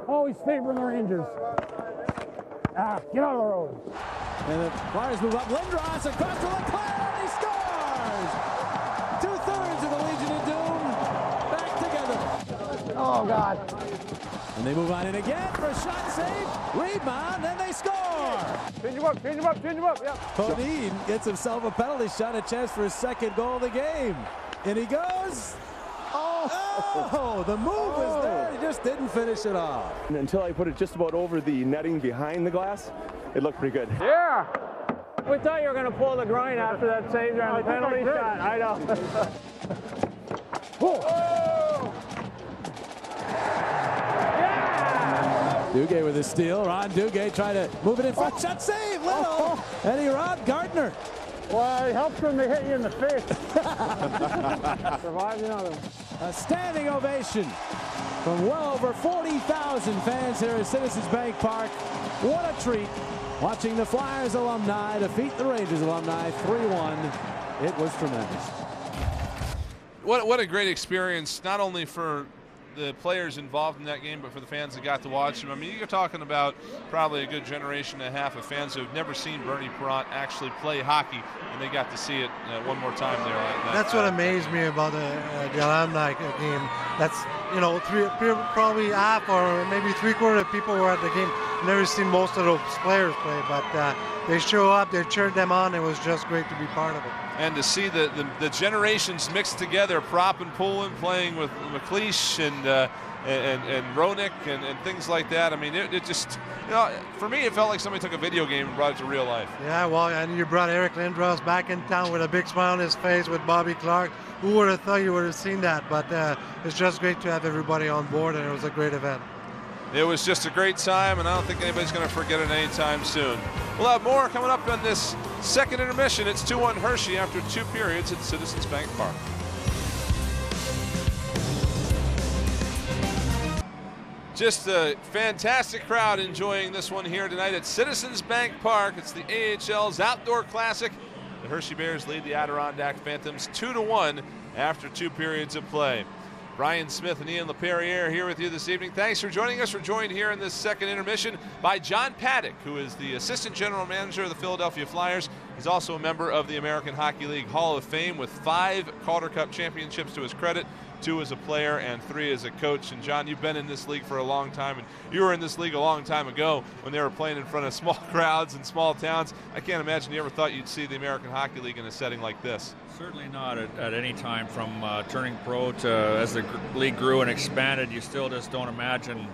[SPEAKER 19] Always favoring the Rangers. Get out of the road.
[SPEAKER 20] And the Flyers move up. Lindros across to Leclerc, and he scores! 2/3 of the Legion of Doom back together.
[SPEAKER 19] Oh, God.
[SPEAKER 20] And they move on in again for a shot save. Rebound, and they score!
[SPEAKER 19] Change him up, change him up, change him up. Yep.
[SPEAKER 20] Podine gets himself a penalty shot, a chance for his second goal of the game. And he goes. Oh, the move was there. He just didn't finish it off.
[SPEAKER 21] And until I put it just about over the netting behind the glass, it looked pretty good.
[SPEAKER 19] Yeah. We thought you were going to pull the groin after that save on the penalty shot. I know.
[SPEAKER 20] Duguay with a steal. Ron Duguay trying to move it in front. Shot save, Little. And he robbed Gardner.
[SPEAKER 19] Well, it helps when they hit you in the face. Survive another one.
[SPEAKER 20] A standing ovation from well over 40,000 fans here at Citizens Bank Park. What a treat watching the Flyers alumni defeat the Rangers alumni 3-1. It was tremendous.
[SPEAKER 2] What a great experience, not only for the players involved in that game, but for the fans that got to watch them. I mean, you're talking about probably a good generation and a half of fans who have never seen Bernie Perrant actually play hockey, and they got to see it one more time there.
[SPEAKER 3] That's what amazed me about the alumni game. That's, you know, probably half or maybe three-quarters of people were at the game. Never seen most of those players play, but they show up, they cheered them on. It was just great to be part of it.
[SPEAKER 2] And to see the generations mixed together, Prop and Poulin playing with McLeish and Roenick and things like that. I mean, it just, you know, for me, it felt like somebody took a video game and brought it to real life.
[SPEAKER 3] Yeah, well, and you brought Eric Lindros back in town with a big smile on his face with Bobby Clark. Who would have thought you would have seen that? But it's just great to have everybody on board, and it was a great event.
[SPEAKER 2] It was just a great time, and I don't think anybody's going to forget it anytime soon. We'll have more coming up in this second intermission. It's 2-1 Hershey after 2 periods at Citizens Bank Park. Just a fantastic crowd enjoying this one here tonight at Citizens Bank Park. It's the AHL's Outdoor Classic. The Hershey Bears lead the Adirondack Phantoms 2-1 after 2 periods of play. Brian Smith and Ian LaPerriere here with you this evening. Thanks for joining us. We're joined here in this second intermission by John Paddock, who is the Assistant General Manager of the Philadelphia Flyers. He's also a member of the American Hockey League Hall of Fame with 5 Calder Cup championships to his credit, 2 as a player and 3 as a coach. And John, you've been in this league for a long time, and you were in this league a long time ago when they were playing in front of small crowds and small towns. I can't imagine you ever thought you'd see the American Hockey League in a setting like this.
[SPEAKER 1] Certainly not at any time from turning pro to as the league grew and expanded. You still just don't imagine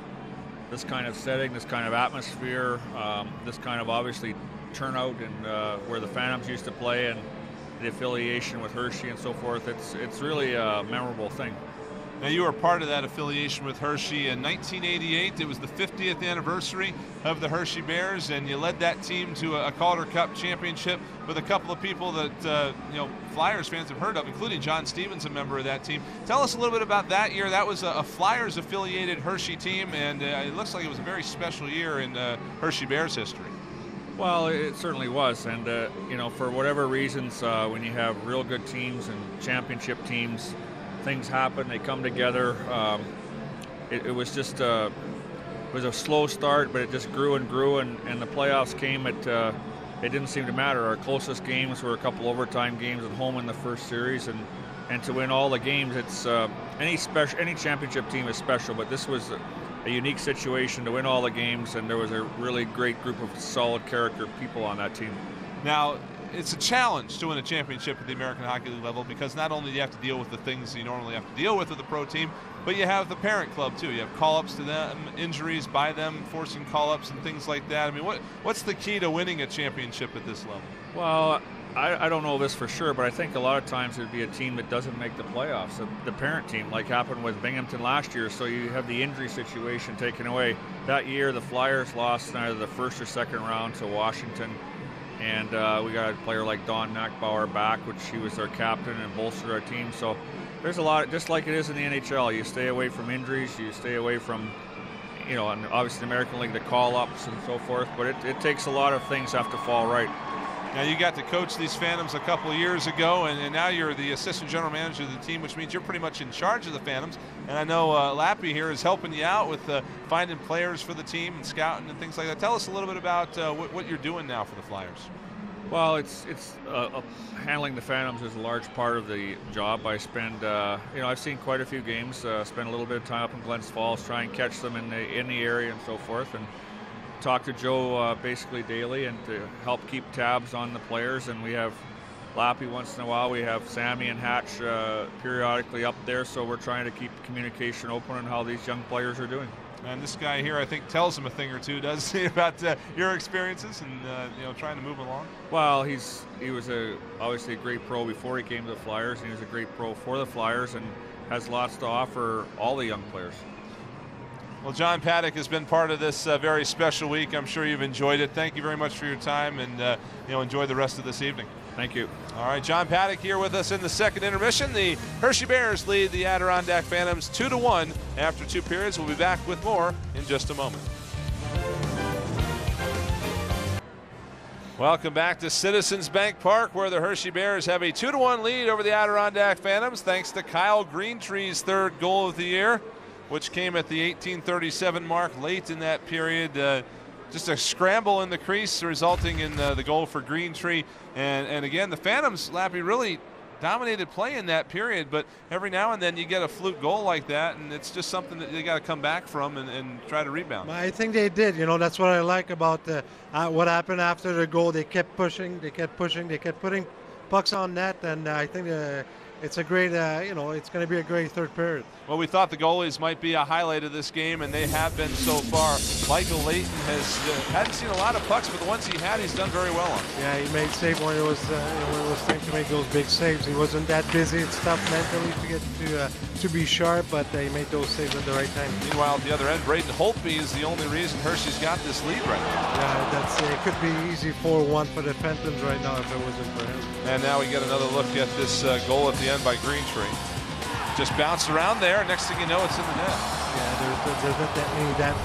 [SPEAKER 1] this kind of setting, this kind of atmosphere, this kind of obviously turnout and where the Phantoms used to play and the affiliation with Hershey and so forth. It's really a memorable thing.
[SPEAKER 2] Now, you were part of that affiliation with Hershey in 1988. It was the 50th anniversary of the Hershey Bears, and you led that team to a Calder Cup championship with a couple of people that Flyers fans have heard of, including John Stevens, a member of that team. Tell us a little bit about that year. That was a Flyers-affiliated Hershey team, and it looks like it was a very special year in Hershey Bears history.
[SPEAKER 1] Well, it certainly was, and for whatever reasons, when you have real good teams and championship teams, things happen, they come together. It was just it was a slow start, but it just grew and grew, and the playoffs came. It didn't seem to matter. Our closest games were a couple overtime games at home in the first series, and to win all the games, it's any championship team is special, but this was a unique situation to win all the games, and there was a really great group of solid character people on that team.
[SPEAKER 2] Now, it's a challenge to win a championship at the American Hockey League level, because not only do you have to deal with the things you normally have to deal with a pro team, but you have the parent club too. You have call-ups to them, injuries by them, forcing call-ups and things like that. I mean, what's the key to winning a championship at this level?
[SPEAKER 1] Well, I don't know this for sure, but I think a lot of times it would be a team that doesn't make the playoffs, the parent team, like happened with Binghamton last year. So you have the injury situation taken away. That year, the Flyers lost either the first or second round to Washington. And we got a player like Don Nackbauer back, which he was our captain and bolstered our team. So there's a lot, just like it is in the NHL. You stay away from injuries, you stay away from, and obviously the American League, the call-ups and so forth. But it takes a lot of things have to fall right.
[SPEAKER 2] Now, you got to coach these Phantoms a couple of years ago, and now you're the assistant general manager of the team, which means you're pretty much in charge of the Phantoms. And I know Lappy here is helping you out with finding players for the team and scouting and things like that. Tell us a little bit about what you're doing now for the Flyers.
[SPEAKER 1] Well, it's handling the Phantoms is a large part of the job. I spend, I've seen quite a few games. Spend a little bit of time up in Glens Falls, try and catch them in the area and so forth, and talk to Joe basically daily and to help keep tabs on the players. And we have Lappy once in a while. We have Sammy and Hatch periodically up there, so we're trying to keep communication open on how these young players are doing.
[SPEAKER 2] And this guy here, I think, tells him a thing or two, doesn't he, about your experiences and trying to move along?
[SPEAKER 1] Well, he was obviously a great pro before he came to the Flyers, and he was a great pro for the Flyers and has lots to offer all the young players.
[SPEAKER 2] Well, John Paddock has been part of this very special week. I'm sure you've enjoyed it. Thank you very much for your time, and enjoy the rest of this evening.
[SPEAKER 1] Thank you.
[SPEAKER 2] All right, John Paddock here with us in the second intermission. The Hershey Bears lead the Adirondack Phantoms 2-1 after 2 periods. We'll be back with more in just a moment. Welcome back to Citizens Bank Park, where the Hershey Bears have a 2-1 lead over the Adirondack Phantoms, thanks to Kyle Greentree's 3rd goal of the year, which came at the 18:37 mark late in that period. Just a scramble in the crease, resulting in the goal for Greentree. And again, the Phantoms, Lappy, really dominated play in that period, but every now and then you get a fluke goal like that, and it's just something that they got to come back from and try to rebound.
[SPEAKER 3] I think they did. You know, that's what I like about what happened after the goal. They kept pushing, they kept putting pucks on net, and I think it's a great, it's going to be a great 3rd period.
[SPEAKER 2] Well, we thought the goalies might be a highlight of this game, and they have been so far. Michael Layton hadn't seen a lot of pucks, but the ones he had, he's done very well on.
[SPEAKER 3] Yeah, he made saves when it was time to make those big saves. He wasn't that busy. It's tough mentally to be sharp, but he made those saves at the right time.
[SPEAKER 2] Meanwhile, at the other end, Braden Holtby is the only reason Hershey's got this lead right now.
[SPEAKER 3] Yeah, it could be easy 4-1 for the Phantoms right now if it wasn't for him.
[SPEAKER 2] And now we get another look at this goal at the end by Greentree. Just bounced around there. Next thing you know, it's in the net.
[SPEAKER 3] Yeah, there's not that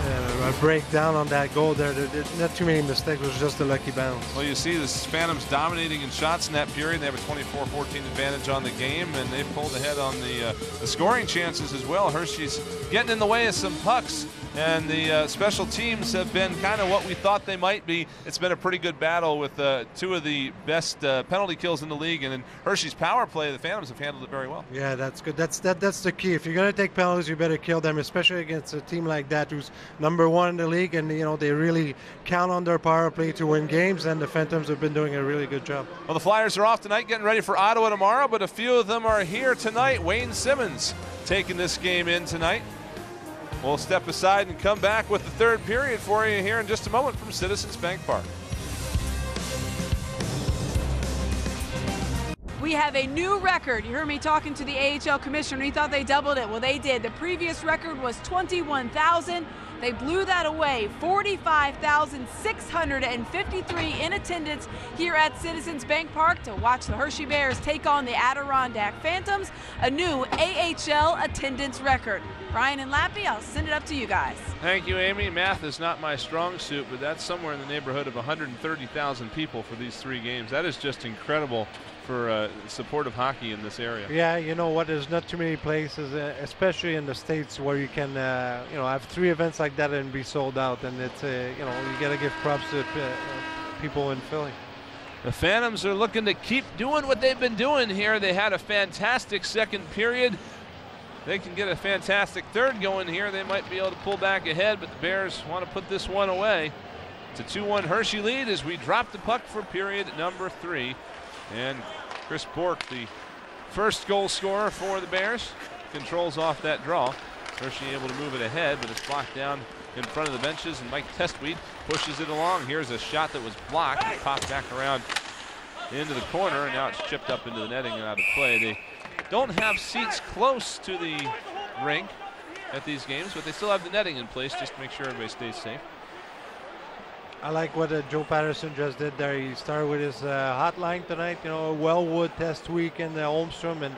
[SPEAKER 3] breakdown on that goal there. There's not too many mistakes. It was just a lucky bounce.
[SPEAKER 2] Well, you see the Phantoms dominating in shots in that period. They have a 24-14 advantage on the game, and they've pulled ahead on the scoring chances as well. Hershey's getting in the way of some pucks, and the special teams have been kind of what we thought they might be. It's been a pretty good battle with 2 of the best penalty kills in the league, and in Hershey's power play, the Phantoms have handled it very well.
[SPEAKER 3] Yeah, that's good. That's the key. If you're going to take penalties, you better kill them, especially against a team like that who's #1 in the league, and they really count on their power play to win games, and the Phantoms have been doing a really good job.
[SPEAKER 2] Well, the Flyers are off tonight, getting ready for Ottawa tomorrow, but a few of them are here tonight. Wayne Simmons taking this game in tonight. We'll step aside and come back with the 3rd period for you here in just a moment from Citizens Bank Park.
[SPEAKER 6] We have a new record. You heard me talking to the AHL commissioner. He thought they doubled it. Well, they did. The previous record was 21,000. They blew that away. 45,653 in attendance here at Citizens Bank Park to watch the Hershey Bears take on the Adirondack Phantoms, a new AHL attendance record. Brian and Lappy, I'll send it up to you guys.
[SPEAKER 2] Thank you, Amy. Math is not my strong suit, but that's somewhere in the neighborhood of 130,000 people for these 3 games. That is just incredible for support of hockey in this area.
[SPEAKER 3] Yeah, you know what? There's not too many places, especially in the States, where you can, have 3 events like that and be sold out. And it's, you got to give props to people in Philly.
[SPEAKER 2] The Phantoms are looking to keep doing what they've been doing here. They had a fantastic 2nd period. They can get a fantastic 3rd going here. They might be able to pull back ahead, but the Bears want to put this one away. It's a 2-1 Hershey lead as we drop the puck for period number 3. And Chris Bork, the first goal scorer for the Bears, controls off that draw. Hershey able to move it ahead, but it's blocked down in front of the benches, and Mike Testweed pushes it along. Here's a shot that was blocked. It popped back around into the corner, and now it's chipped up into the netting and out of play. They don't have seats close to the rink at these games, but they still have the netting in place just to make sure everybody stays safe.
[SPEAKER 3] I like what Joe Patterson just did there. He started with his hotline tonight, Wellwood, Testweek, and Holmstrom, and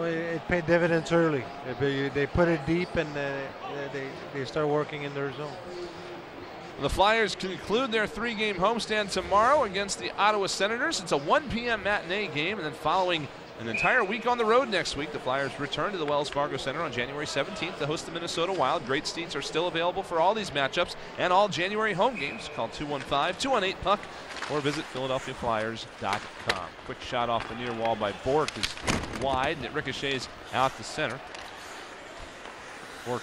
[SPEAKER 3] it paid dividends early. They put it deep, and they start working in their zone.
[SPEAKER 2] The Flyers conclude their 3-game homestand tomorrow against the Ottawa Senators. It's a 1 p.m. matinee game, and then following an entire week on the road next week, the Flyers return to the Wells Fargo Center on January 17th to host the Minnesota Wild. Great seats are still available for all these matchups and all January home games. Call 215-218-PUCK or visit PhiladelphiaFlyers.com. Quick shot off the near wall by Bork is wide, and it ricochets out to center. Bork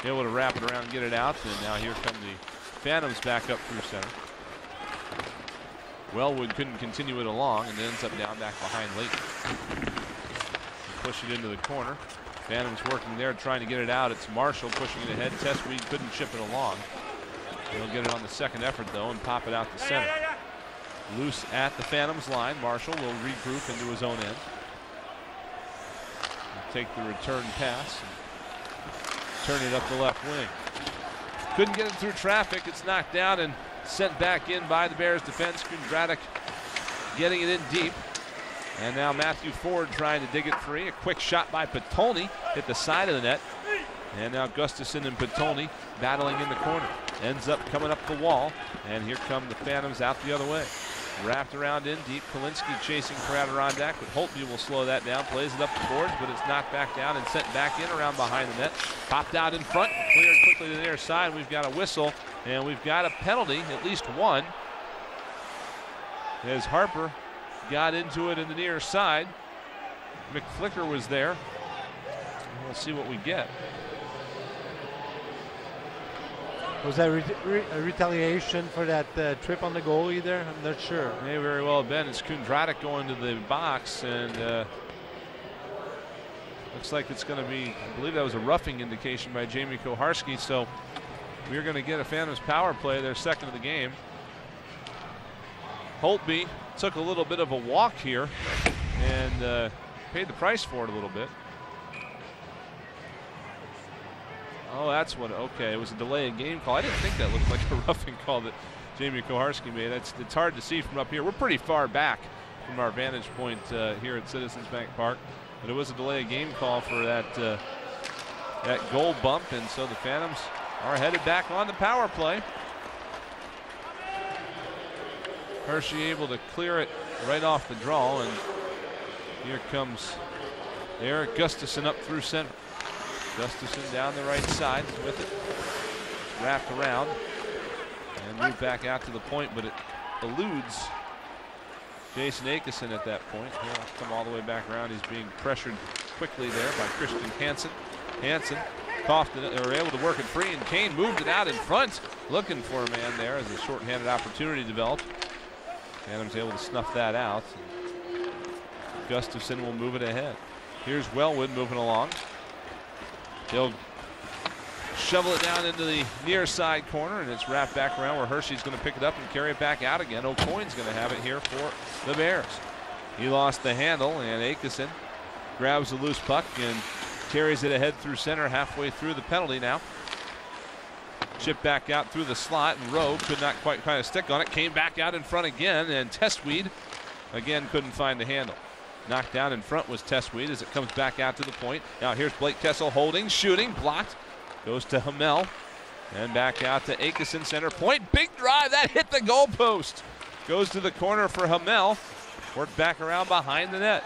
[SPEAKER 2] able to wrap it around and get it out, and now here come the Phantoms back up through center. Wellwood couldn't continue it along and ends up down back behind Layton. Push it into the corner. Phantoms working there trying to get it out. It's Marshall pushing it ahead. Testweed couldn't chip it along. He'll get it on the 2nd effort though and pop it out to center. Loose at the Phantoms line. Marshall will regroup into his own end. He'll take the return pass and turn it up the left wing. Couldn't get it through traffic. It's knocked down and sent back in by the Bears defense. Kundratic getting it in deep. And now Matthew Ford trying to dig it free. A quick shot by Petolny, hit the side of the net. And now Gustafson and Petolny battling in the corner. Ends up coming up the wall. And here come the Phantoms out the other way. Wrapped around in deep. Kalinsky chasing for Adirondack, but Holtby will slow that down. Plays it up the boards, but it's knocked back down and sent back in around behind the net. Popped out in front, cleared quickly to the near side. We've got a whistle, and we've got a penalty, at least one, as Harper got into it in the near side. McFlicker was there. We'll see what we get.
[SPEAKER 4] Was that a retaliation for that trip on the goalie there? I'm not sure.
[SPEAKER 2] May very well have been. It's Kundratic going to the box, and looks like it's going to be, I believe that was a roughing indication by Jamie Koharski, so we're going to get a Phantoms power play, their second of the game. Holtby took a little bit of a walk here and paid the price for it a little bit. Oh, that's what, okay, it was a delay in game call. I didn't think that looked like a roughing call that Jamie Koharski made. It's hard to see from up here. We're pretty far back from our vantage point here at Citizens Bank Park. But it was a delay of game call for that goal bump, and so the Phantoms are headed back on the power play. Hershey able to clear it right off the draw, and here comes Eric Gustafson up through center. Gustafson down the right side with it. Wrapped around and moved back out to the point, but it eludes Jason Akeson at that point. He'll come all the way back around. He's being pressured quickly there by Christian Hansen. Hansen coughed it, or able to work it free, and Kane moved it out in front, looking for a man there as a shorthanded opportunity developed. Phantoms able to snuff that out. Gustafson will move it ahead. Here's Wellwood moving along. He'll shovel it down into the near side corner, and it's wrapped back around where Hershey's going to pick it up and carry it back out again. O'Coin's going to have it here for the Bears. He lost the handle, and Akeson grabs the loose puck and carries it ahead through center, halfway through the penalty now. Chip back out through the slot, and Rowe could not quite kind of stick on it. Came back out in front again, and Testweed again couldn't find the handle. Knocked down in front was Testweed as it comes back out to the point. Now here's Blake Kessel holding, shooting, blocked. Goes to Hamel, and back out to Akeson, center point. Big drive, that hit the goalpost. Goes to the corner for Hamel. Worked back around behind the net.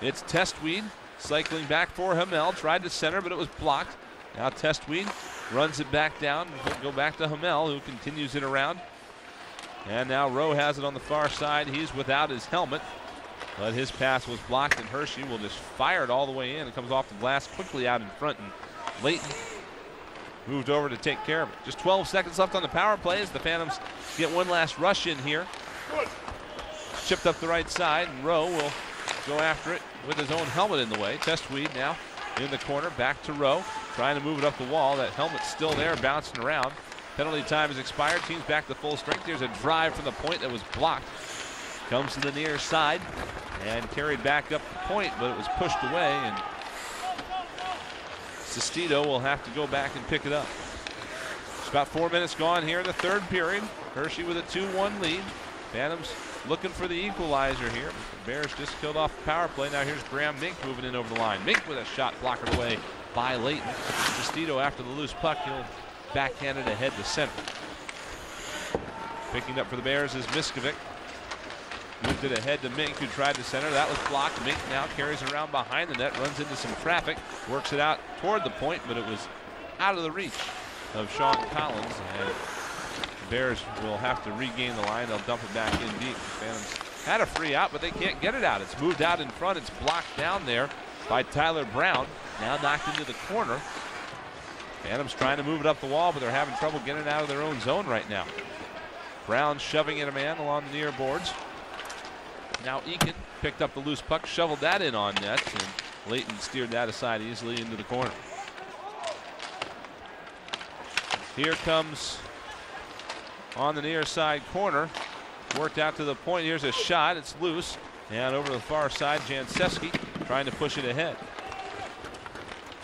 [SPEAKER 2] It's Testweed cycling back for Hamel. Tried to center, but it was blocked. Now Testweed runs it back down. He'll go back to Hamel, who continues it around. And now Rowe has it on the far side. He's without his helmet, but his pass was blocked, and Hershey will just fire it all the way in. It comes off the glass quickly out in front, and Layton moved over to take care of it. Just 12 seconds left on the power play as the Phantoms get one last rush in here. Chipped up the right side, and Rowe will go after it with his own helmet in the way. Testweed now in the corner, back to Rowe, trying to move it up the wall. That helmet's still there, bouncing around. Penalty time has expired. Team's back to full strength. There's a drive from the point that was blocked. Comes to the near side and carried back up the point, but it was pushed away, and Sestito will have to go back and pick it up. It's about 4 minutes gone here in the third period. Hershey with a 2-1 lead. Phantoms looking for the equalizer here. The Bears just killed off the power play. Now here's Graham Mink moving in over the line. Mink with a shot blocked away by Layton. Sestito after the loose puck. He'll backhand it ahead to center. Picking up for the Bears is Miskovic. Moved it ahead to Mink, who tried to center. That was blocked. Mink now carries it around behind the net, runs into some traffic, works it out toward the point, but it was out of the reach of Sean Collins. And the Bears will have to regain the line. They'll dump it back in deep. The Phantoms had a free out, but they can't get it out. It's moved out in front. It's blocked down there by Tyler Brown. Now knocked into the corner. Phantoms trying to move it up the wall, but they're having trouble getting it out of their own zone right now. Brown shoving in a man along the near boards. Now Eakin picked up the loose puck, shoveled that in on net, and Layton steered that aside easily into the corner. Here comes on the near side corner. Worked out to the point. Here's a shot. It's loose. And over the far side, Jancewski trying to push it ahead.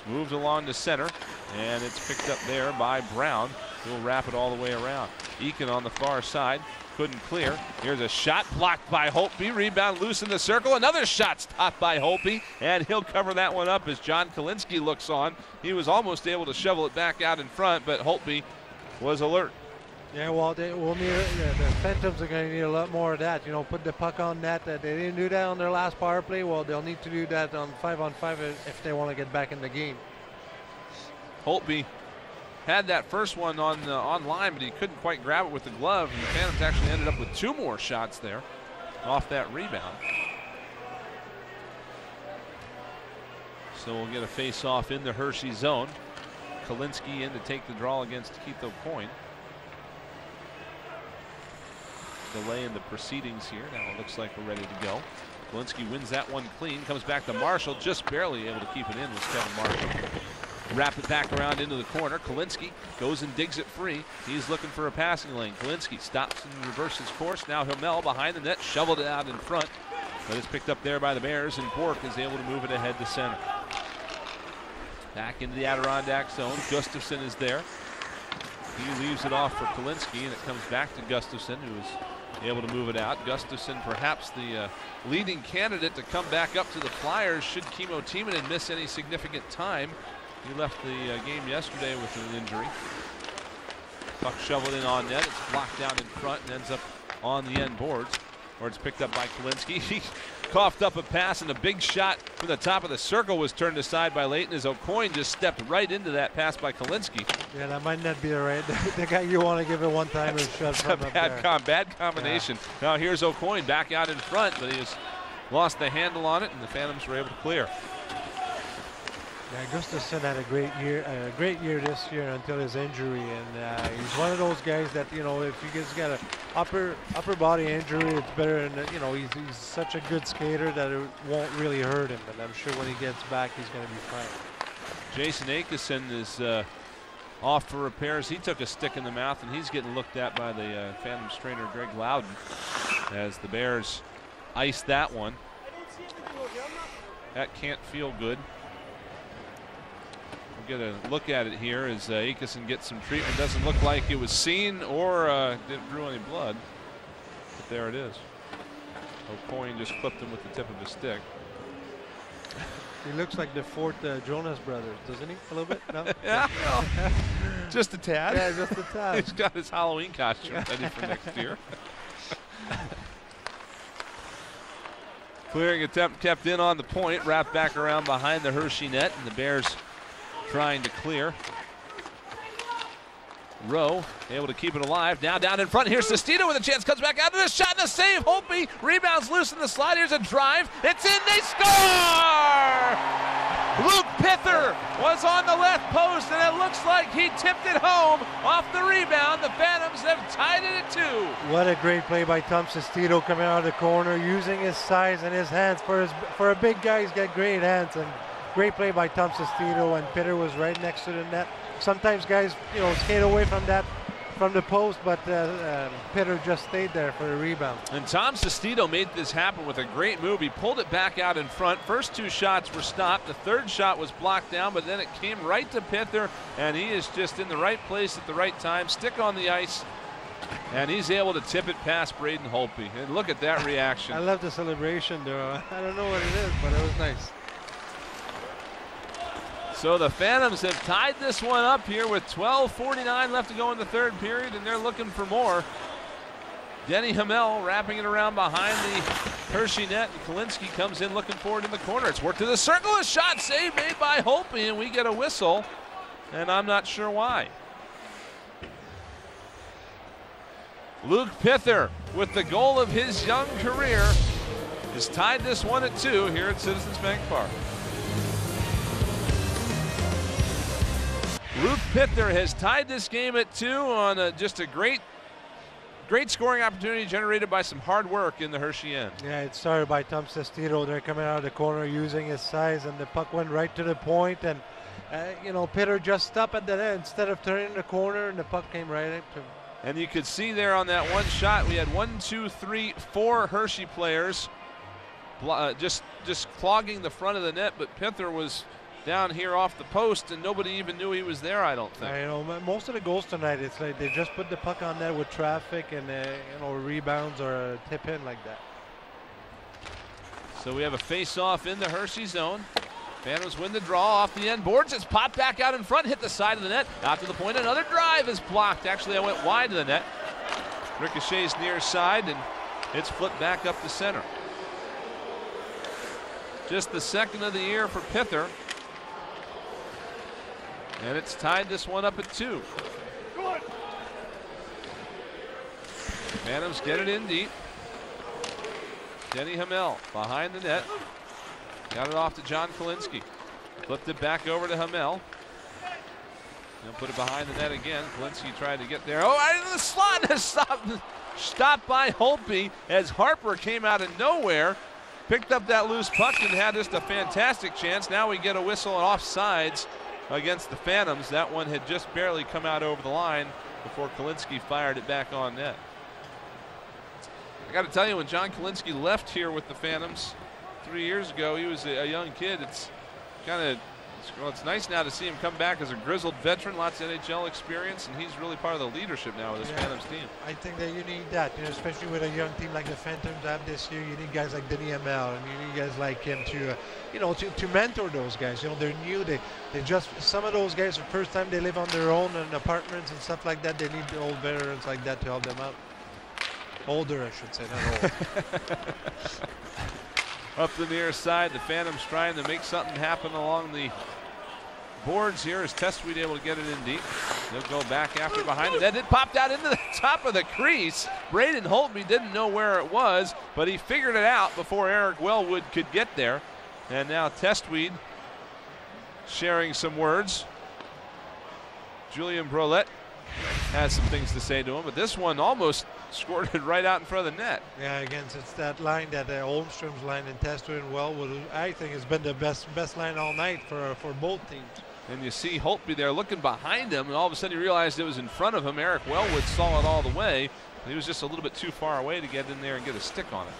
[SPEAKER 2] Moved along to center, and it's picked up there by Brown. He'll wrap it all the way around. Eakin on the far side. Couldn't clear. Here's a shot blocked by Holtby. Rebound loose in the circle. Another shot stopped by Holtby. And he'll cover that one up as John Kalinske looks on. He was almost able to shovel it back out in front, but Holtby was alert.
[SPEAKER 4] Yeah, well, the Phantoms are going to need a lot more of that. You know, put the puck on net. They didn't do that on their last power play. Well, they'll need to do that on 5-on-5 if they want to get back in the game.
[SPEAKER 2] Holtby had that first one on line, but he couldn't quite grab it with the glove. And the Phantoms actually ended up with 2 more shots there off that rebound. So we'll get a face-off in the Hershey zone. Kalinske in to take the draw against Keith O'Coin. Delay in the proceedings here. Now it looks like we're ready to go. Kalinske wins that one clean. Comes back to Marshall, just barely able to keep it in with Kevin Marshall. Wrap it back around into the corner. Kalinske goes and digs it free. He's looking for a passing lane. Kalinske stops and reverses course. Now Himmel behind the net, shoveled it out in front. But it's picked up there by the Bears, and Bork is able to move it ahead to center. Back into the Adirondack zone. Gustafson is there. He leaves it off for Kalinske, and it comes back to Gustafson, who is able to move it out. Gustafson, perhaps the leading candidate to come back up to the Flyers should Kimmo Timonen miss any significant time. He left the game yesterday with an injury. Puck shoveled in on net. It's blocked down in front and ends up on the end boards, or it's picked up by Kalinske. He coughed up a pass, and a big shot from the top of the circle was turned aside by Leighton as O'Coin just stepped right into that pass by Kalinske.
[SPEAKER 4] Yeah, that might not be the right. The guy you want to give it one time is shut from up there.
[SPEAKER 2] Bad combination. Yeah. Now here's O'Coin back out in front, but he has lost the handle on it, and the Phantoms were able to clear.
[SPEAKER 4] Yeah, Gustafson had a great year this year until his injury, and he's one of those guys that, you know, if he gets got an upper body injury, it's better. And you know, he's such a good skater that it won't really hurt him. And I'm sure when he gets back, he's going to be fine.
[SPEAKER 2] Jason Akeson is off for repairs. He took a stick in the mouth, and he's getting looked at by the Phantoms trainer Greg Loudon as the Bears ice that one. That can't feel good. We'll get a look at it here as Akeson gets some treatment. Doesn't look like it was seen or didn't drew any blood, but there it is. O'Coin just clipped him with the tip of his stick.
[SPEAKER 4] He looks like the 4th Jonas Brothers, doesn't he? A little bit? No?
[SPEAKER 2] Yeah, well, just a tad.
[SPEAKER 4] Yeah, just a tad.
[SPEAKER 2] He's got his Halloween costume ready for next year. Clearing attempt kept in on the point, wrapped back around behind the Hershey net, and the Bears trying to clear. Rowe able to keep it alive. Now down in front. Here's Sestito with a chance. Comes back out to the shot and a save. Holtby rebounds loose in the slide. Here's a drive. It's in. They score! Luke Pither was on the left post, and it looks like he tipped it home off the rebound. The Phantoms have tied it at 2.
[SPEAKER 4] What a great play by Tom Sestito coming out of the corner, using his size and his hands. For a big guy, he's got great hands. And great play by Tom Sestito, and Pitter was right next to the net. Sometimes guys, you know, skate away from the post, but Pitter just stayed there for a rebound.
[SPEAKER 2] And Tom Sestito made this happen with a great move. He pulled it back out in front. First 2 shots were stopped. The 3rd shot was blocked down, but then it came right to Pither, and he is just in the right place at the right time. Stick on the ice, and he's able to tip it past Braden Holtby. And look at that reaction.
[SPEAKER 4] I love the celebration, though. I don't know what it is, but it was nice.
[SPEAKER 2] So the Phantoms have tied this one up here with 12:49 left to go in the 3rd period, and they're looking for more. Denny Himmel wrapping it around behind the Hershey net, and Kalinske comes in looking forward in the corner. It's worked to the circle, a shot save made by Holtby, and we get a whistle, and I'm not sure why. Luke Pither, with the goal of his young career, has tied this one at 2 here at Citizens Bank Park. Luke Pither has tied this game at 2 on just a great scoring opportunity generated by some hard work in the Hershey end.
[SPEAKER 4] Yeah, it started by Tom Sestito. They're coming out of the corner using his size, and the puck went right to the point, and you know, Pither just stopped at the end instead of turning the corner, and the puck came right up to him.
[SPEAKER 2] And you could see there on that one shot, we had 1, 2, 3, 4 Hershey players just clogging the front of the net, but Pither was down here off the post, and nobody even knew he was there, I don't think.
[SPEAKER 4] You know, most of the goals tonight, it's like they just put the puck on net with traffic and you know, rebounds or a tip in like that.
[SPEAKER 2] So we have a face-off in the Hershey zone. Phantoms win the draw off the end boards. It's popped back out in front, hit the side of the net. Out to the point, another drive is blocked. Actually, I went wide to the net. Ricochets near side, and it's flipped back up the center. Just the second of the year for Pither. And it's tied this one up at 2. Phantoms get it in deep. Denny Hamel behind the net. Got it off to John Kalinsky. Flipped it back over to Hamel. He'll put it behind the net again. Kalinsky tried to get there. Oh, out of the slot has stopped by Holtby as Harper came out of nowhere. Picked up that loose puck and had just a fantastic chance. Now we get a whistle and offsides against the Phantoms. That one had just barely come out over the line before Kalinsky fired it back on net. I got to tell you, when John Kalinsky left here with the Phantoms 3 years ago, he was a young kid. It's kind of, well, it's nice now to see him come back as a grizzled veteran, lots of NHL experience, and he's really part of the leadership now of this Phantoms team.
[SPEAKER 4] I think that you need that, you know, especially with a young team like the Phantoms have this year. You need guys like Denny Hamel, and you need guys like him to, you know, to mentor those guys. You know, they're new. They just, some of those guys, the first time they live on their own in apartments and stuff like that. They need the old veterans like that to help them out. Older, I should say, not old.
[SPEAKER 2] Up the near side, the Phantoms trying to make something happen along the boards here. Is Testweed able to get it in deep? They'll go back after behind it. That it popped out into the top of the crease. Braden Holtby didn't know where it was, but he figured it out before Eric Wellwood could get there. And now Testweed sharing some words. Julian Brolette has some things to say to him, but this one almost scored it right out in front of the net.
[SPEAKER 4] Yeah, again, it's that line, that Holmstrom's line in Testweed and Wellwood, I think has been the best line all night for both teams.
[SPEAKER 2] And you see Holtby there looking behind him, and all of a sudden he realized it was in front of him. Eric Wellwood saw it all the way. He was just a little bit too far away to get in there and get a stick on it.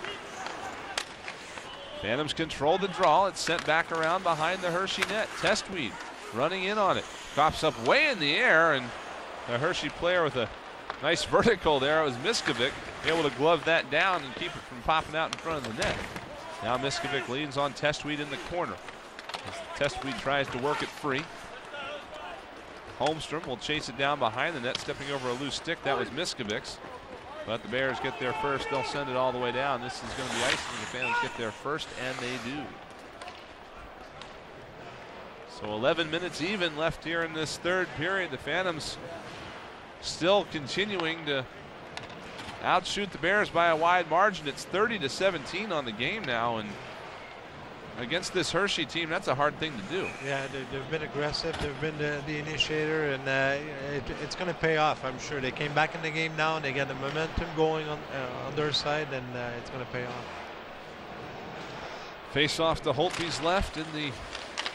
[SPEAKER 2] Phantoms control the draw. It's sent back around behind the Hershey net. Testweed running in on it. Drops up way in the air, and a Hershey player with a nice vertical there. It was Miskovic able to glove that down and keep it from popping out in front of the net. Now Miskovic leans on Testweed in the corner. As Testweed tries to work it free. Holmstrom will chase it down behind the net, stepping over a loose stick. That was Miskovic's. But the Bears get there first. They'll send it all the way down. This is going to be icing. The Phantoms get there first, and they do. So 11 minutes even left here in this third period. The Phantoms still continuing to outshoot the Bears by a wide margin. It's 30-17 on the game now, and against this Hershey team, that's a hard thing to do.
[SPEAKER 4] Yeah, they've been aggressive. They've been the initiator, and it's going to pay off, I'm sure. They came back in the game now, and they got the momentum going on their side, and it's going to pay off.
[SPEAKER 2] Face off to Holtby's left in the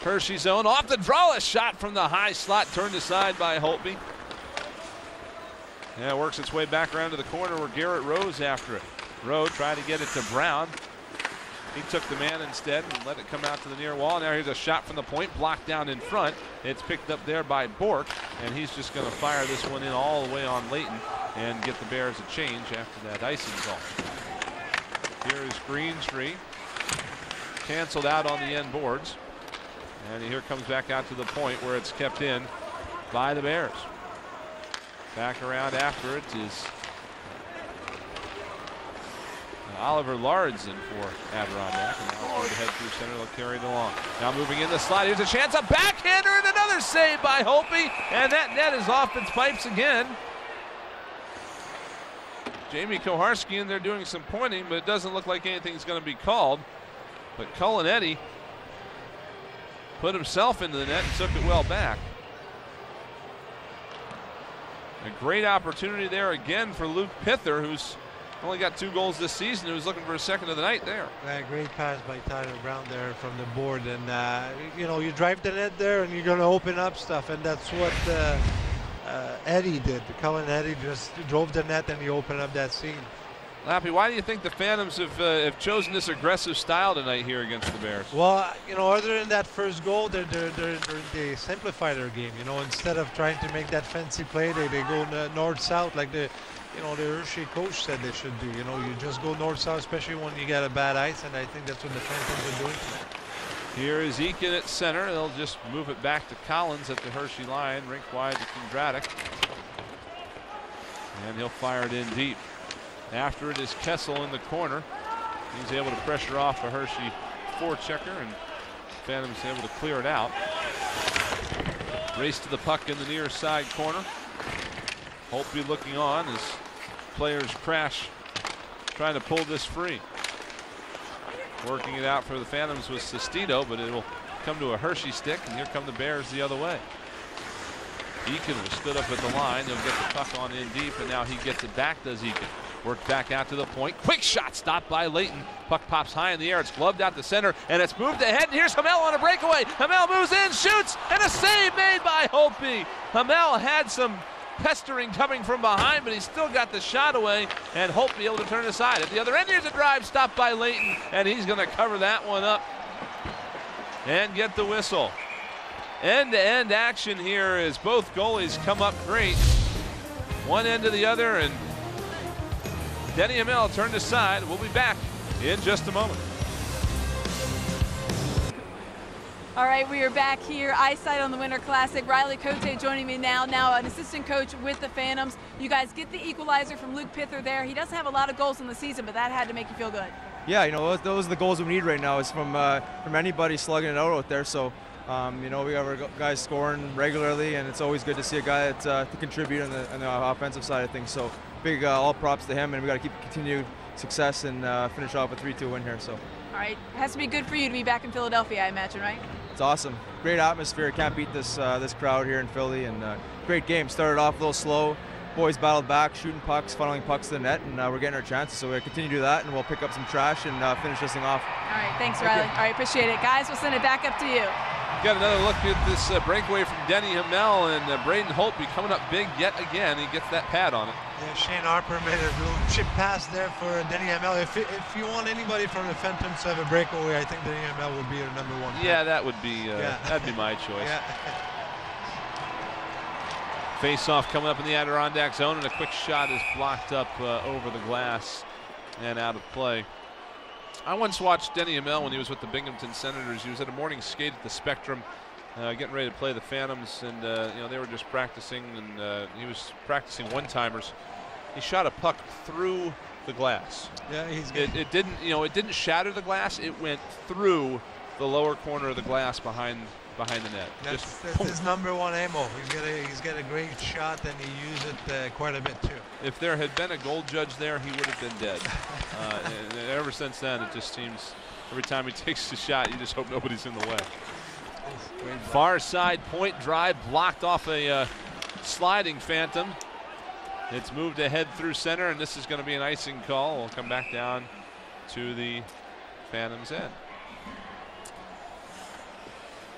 [SPEAKER 2] Hershey zone. Off the draw, a shot from the high slot, turned aside by Holtby. Yeah, it works its way back around to the corner where Garrett Rowe's after it. Rowe tried to get it to Brown. He took the man instead and let it come out to the near wall. Now here's a shot from the point, blocked down in front. It's picked up there by Bork, and he's just going to fire this one in all the way on Layton and get the Bears a change after that icing call. Here is Greentree, canceled out on the end boards. And here comes back out to the point where it's kept in by the Bears. Back around after it is Oliver Lardson for Adirondack. And now going to head through center. They'll carry it along. Now moving in the slot. Here's a chance. A backhander and another save by Holtby. And that net is off its pipes again. Jamie Koharski in there doing some pointing, but it doesn't look like anything's going to be called. But Cullinetti put himself into the net and took it well back. A great opportunity there again for Luke Pither, who's only got 2 goals this season, who's looking for a second of the night there.
[SPEAKER 4] Great pass by Tyler Brown there from the board. And, you know, you drive the net there and you're going to open up stuff. And that's what Eddie did. Cullen Eddie just drove the net and he opened up that seam.
[SPEAKER 2] Lappy, why do you think the Phantoms have chosen this aggressive style tonight here against the Bears?
[SPEAKER 4] Well, you know, other than that first goal, they simplify their game. You know, instead of trying to make that fancy play, they go north-south like the Hershey coach said they should do. You know, you just go north-south, especially when you get a bad ice, and I think that's what the Phantoms are doing tonight.
[SPEAKER 2] Here is Eakin at center. They'll just move it back to Collins at the Hershey line, rink wide to Kondratek. And he'll fire it in deep. After it is Kessel in the corner. He's able to pressure off a Hershey forechecker, and Phantom's able to clear it out. Race to the puck in the near side corner. Holtby looking on as players crash, trying to pull this free. Working it out for the Phantoms was Sestito, but it will come to a Hershey stick, and here come the Bears the other way. Eakin was stood up at the line. He'll get the puck on in deep, and now he gets it back, does Eakin. Worked back out to the point. Quick shot stopped by Layton. Puck pops high in the air. It's gloved out the center, and it's moved ahead. And here's Hamel on a breakaway. Hamel moves in, shoots, and a save made by Holtby. Hamel had some pestering coming from behind, but he still got the shot away, and Holtby able to turn aside. At the other end, here's a drive stopped by Layton, and he's going to cover that one up and get the whistle. End-to-end action here as both goalies come up great. One end to the other, and Denny Hamel turned aside. We'll be back in just a moment.
[SPEAKER 6] All right, we are back here, Eyesight on the Winter Classic. Riley Cote joining me now an assistant coach with the Phantoms. You guys get the equalizer from Luke Pither there. He doesn't have a lot of goals in the season, but that had to make you feel good.
[SPEAKER 5] Yeah, you know, those are the goals we need right now. Is from anybody slugging it out there. So, you know, we have our guys scoring regularly, and it's always good to see a guy that to contribute on the offensive side of things. So, big all props to him, and we got to keep continued success and finish off a 3-2 win here. So.
[SPEAKER 6] All right, it has to be good for you to be back in Philadelphia, I imagine, right?
[SPEAKER 5] It's awesome. Great atmosphere. Can't beat this this crowd here in Philly, and great game. Started off a little slow. Boys battled back, shooting pucks, funneling pucks to the net, and we're getting our chances. So we continue to do that, and we'll pick up some trash and finish this thing off.
[SPEAKER 6] All right, thanks, Riley. All right, appreciate it. Guys, we'll send it back up to you.
[SPEAKER 2] Got another look at this breakaway from Denny Hamel, and Braden Holtby coming up big yet again. He gets that pad on it.
[SPEAKER 4] Yeah, Shane Harper made a real chip pass there for Denny Hamel. If you want anybody from the Phantoms to have a breakaway, I think Denny Hamel would be your number one.
[SPEAKER 2] Yeah, that would be that'd be my choice.
[SPEAKER 4] Yeah.
[SPEAKER 2] Face-off coming up in the Adirondack zone, and a quick shot is blocked up over the glass and out of play. I once watched Denny Hamel when he was with the Binghamton Senators. He was at a morning skate at the Spectrum, getting ready to play the Phantoms, and you know, they were just practicing, and he was practicing one-timers. He shot a puck through the glass.
[SPEAKER 4] Yeah, he's good.
[SPEAKER 2] It didn't, you know, it didn't shatter the glass. It went through the lower corner of the glass behind the net.
[SPEAKER 4] That's his number one ammo. He's got a great shot, and he used it quite a bit too.
[SPEAKER 2] If there had been a goal judge there, he would have been dead. And ever since then, it just seems every time he takes a shot, you just hope nobody's in the way. Far side point drive blocked off a sliding Phantom. It's moved ahead through center, and this is going to be an icing call. We'll come back down to the Phantom's end.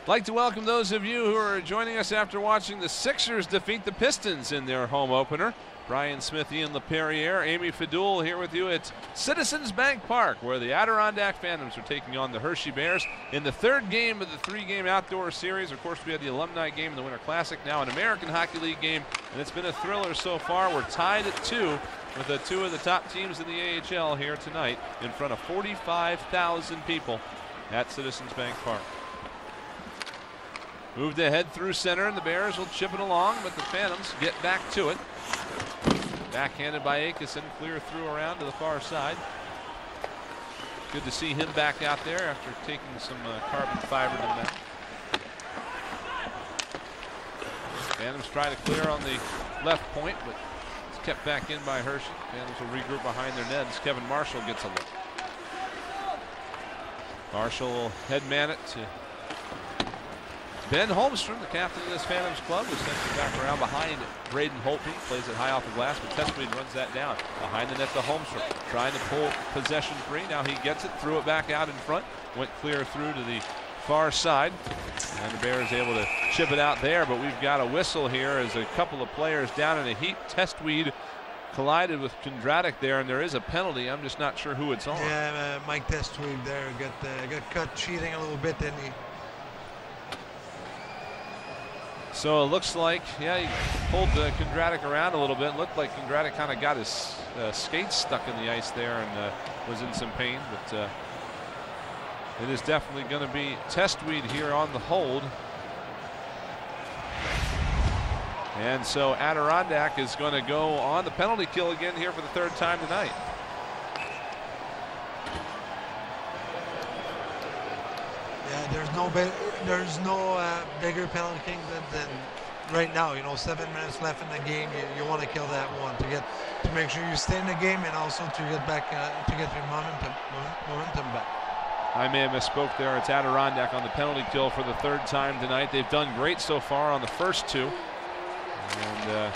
[SPEAKER 2] I'd like to welcome those of you who are joining us after watching the Sixers defeat the Pistons in their home opener. Brian Smith, Ian LaPerriere, Amy Fadul here with you at Citizens Bank Park, where the Adirondack Phantoms are taking on the Hershey Bears in the third game of the three-game outdoor series. Of course, we had the Alumni game in the Winter Classic, now an American Hockey League game, and it's been a thriller so far. We're tied at 2 with the two of the top teams in the AHL here tonight in front of 45,000 people at Citizens Bank Park. Moved ahead through center, and the Bears will chip it along, but the Phantoms get back to it. Backhanded by Akeson, clear through around to the far side. Good to see him back out there after taking some carbon fiber to the net. Phantoms try to clear on the left point, but it's kept back in by Hershey. Phantoms will regroup behind their net as Kevin Marshall gets a look. Marshall will head man it to Ben Holmstrom, the captain of this Phantoms club, was sent back around behind Braden Holtby. Plays it high off the glass, but Testweed runs that down. Behind the net to Holmstrom, trying to pull possession free. Now he gets it, threw it back out in front, went clear through to the far side. And the Bears able to chip it out there, but we've got a whistle here as a couple of players down in a heap. Testweed collided with Kondratic there, and there is a penalty. I'm just not sure who it's on.
[SPEAKER 4] Yeah, Mike Testweed there got cut cheating a little bit, didn't he?
[SPEAKER 2] So it looks like, yeah, he pulled Kondratic around a little bit. Looked like Kondratic kind of got his skates stuck in the ice there and was in some pain. But it is definitely going to be Testweed here on the hold. And so Adirondack is going to go on the penalty kill again here for the third time tonight.
[SPEAKER 4] Yeah, there's no bigger penalty king than right now. 7 minutes left in the game. You want to kill that one to make sure you stay in the game and also to get back to get your momentum back.
[SPEAKER 2] I may have misspoke there. It's Adirondack on the penalty kill for the third time tonight. They've done great so far on the first two. And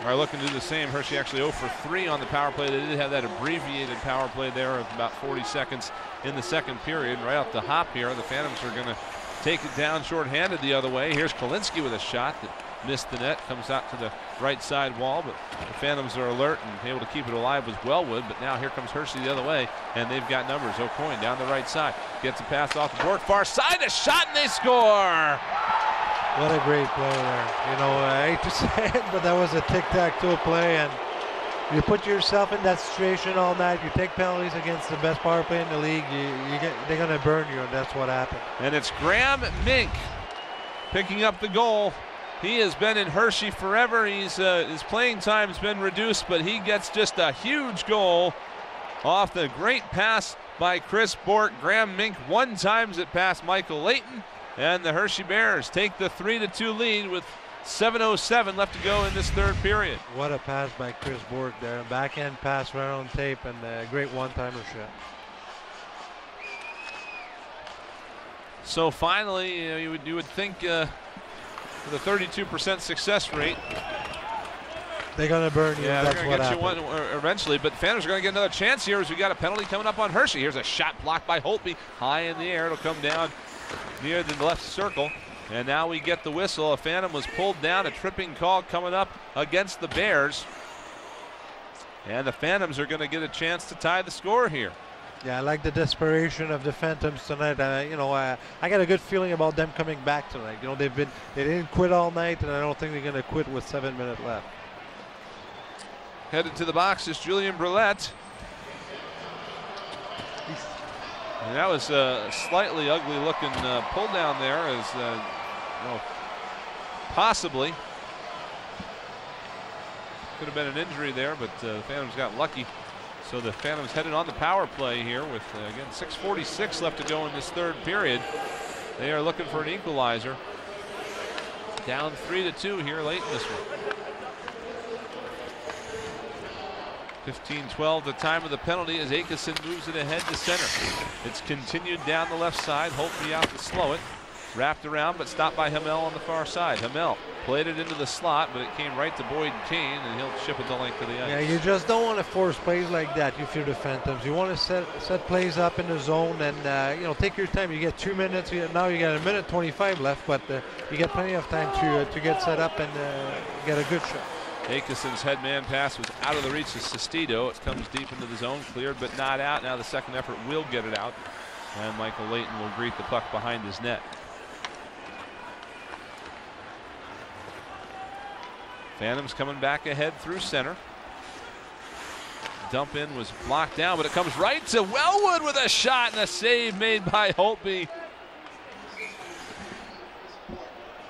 [SPEAKER 2] are looking to do the same. Hershey actually 0 for 3 on the power play. They did have that abbreviated power play there of about 40 seconds in the second period. Right off the hop here, the Phantoms are going to take it down shorthanded the other way. Here's Kalinski with a shot that missed the net, comes out to the right side wall, but the Phantoms are alert and able to keep it alive with Wellwood. But now here comes Hershey the other way, and they've got numbers. O'Coin down the right side, gets a pass off the board, far side, a shot, and they score!
[SPEAKER 4] What a great play there. I hate to say it, but that was a tic-tac-toe play, and you put yourself in that situation all night. You take penalties against the best power play in the league, they're going to burn you, and that's what happened.
[SPEAKER 2] And it's Graham Mink picking up the goal. He has been in Hershey forever. His playing time's been reduced, but he gets just a huge goal off the great pass by Chris Bork. Graham Mink one-times it past Michael Layton. And the Hershey Bears take the 3-2 lead with 7:07 left to go in this third period.
[SPEAKER 4] What a pass by Chris Bork there. Backhand pass right on tape and a great one-timer shot.
[SPEAKER 2] So finally, you would think with a 32% success rate,
[SPEAKER 4] they're going to burn you.
[SPEAKER 2] Yeah,
[SPEAKER 4] that's
[SPEAKER 2] they're going to get
[SPEAKER 4] happened.
[SPEAKER 2] you one eventually, but the Phantoms are going to get another chance here as we got a penalty coming up on Hershey. Here's a shot blocked by Holtby high in the air. It'll come down near the left circle. And now we get the whistle. A Phantom was pulled down. A tripping call coming up against the Bears. And the Phantoms are going to get a chance to tie the score here.
[SPEAKER 4] Yeah, I like the desperation of the Phantoms tonight. I got a good feeling about them coming back tonight. They didn't quit all night, and I don't think they're going to quit with 7 minutes left.
[SPEAKER 2] Headed to the box is Julian Brulette. And that was a slightly ugly looking pull down there as possibly could have been an injury there, but the Phantoms got lucky. So the Phantoms headed on the power play here with, again, 6:46 left to go in this third period. They are looking for an equalizer. Down 3-2 here late in this one. 15-12 the time of the penalty as Akeson moves it ahead to center. It's continued down the left side. Holtby out to slow it. Wrapped around but stopped by Hamel on the far side. Hamel played it into the slot, but it came right to Boyd Kane, and he'll chip it the length of the ice.
[SPEAKER 4] Yeah, you just don't want to force plays like that if you're the Phantoms. You want to set plays up in the zone and take your time. You get 2 minutes. Now you got 1:25 left, but you get plenty of time to get set up and get a good shot.
[SPEAKER 2] Akeson's headman pass was out of the reach of Sestito. It comes deep into the zone, cleared but not out. Now the second effort will get it out, and Michael Layton will greet the puck behind his net. Phantoms coming back ahead through center. Dump in was blocked down, but it comes right to Wellwood with a shot and a save made by Holtby.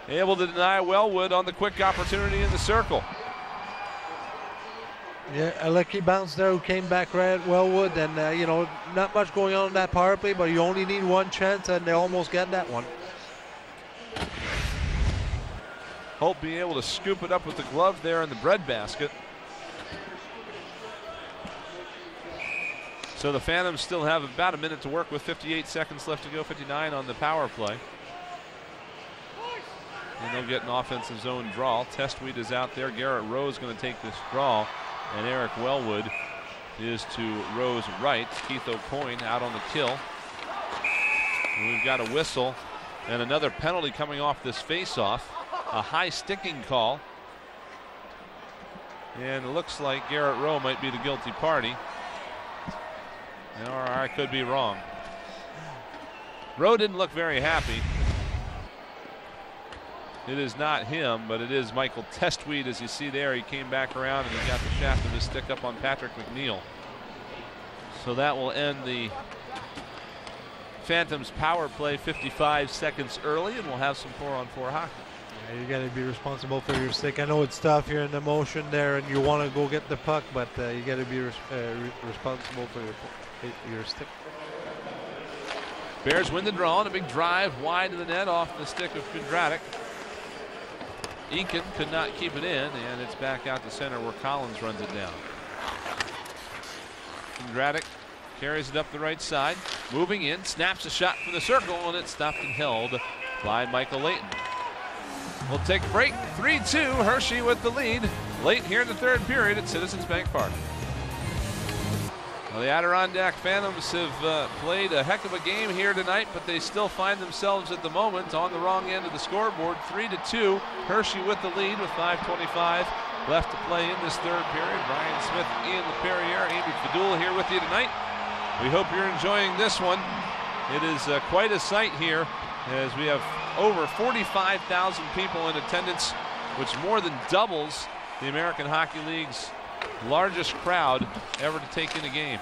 [SPEAKER 2] Able to deny Wellwood on the quick opportunity in the circle.
[SPEAKER 4] Yeah, a lucky bounce there who came back right at Wellwood, and not much going on in that power play, but you only need one chance, and they almost got that one.
[SPEAKER 2] Holt being able to scoop it up with the glove there in the breadbasket. So the Phantoms still have about a minute to work with, 58 seconds left to go, 59 on the power play. And they'll get an offensive zone draw. Testweed is out there. Garrett Rose going to take this draw. And Eric Wellwood is to Rose right. Keith O'Coin out on the kill. And we've got a whistle and another penalty coming off this face-off. A high sticking call. And it looks like Garrett Rowe might be the guilty party. Or I could be wrong. Rowe didn't look very happy. It is not him, but it is Michael Testweed. As you see there, he came back around and he got the shaft of his stick up on Patrick McNeil. So that will end the Phantoms power play 55 seconds early, and we'll have some 4-on-4 hockey.
[SPEAKER 4] Yeah, you got to be responsible for your stick. I know it's tough. You're in the motion there, and you want to go get the puck, but you got to be responsible for your stick.
[SPEAKER 2] Bears win the draw, and a big drive wide of the net off the stick of Kondratek. Eakin could not keep it in, and it's back out to center where Collins runs it down. Kondratek carries it up the right side, moving in, snaps a shot from the circle, and it's stopped and held by Michael Layton. We'll take a break. 3-2, Hershey with the lead. Late here in the third period at Citizens Bank Park. Well, the Adirondack Phantoms have played a heck of a game here tonight, but they still find themselves at the moment on the wrong end of the scoreboard. 3-2, Hershey with the lead with 5:25 left to play in this third period. Brian Smith, Ian LaPerriere, Amy Fadul here with you tonight. We hope you're enjoying this one. It is quite a sight here as we have over 45,000 people in attendance, which more than doubles the American Hockey League's largest crowd ever to take in a game.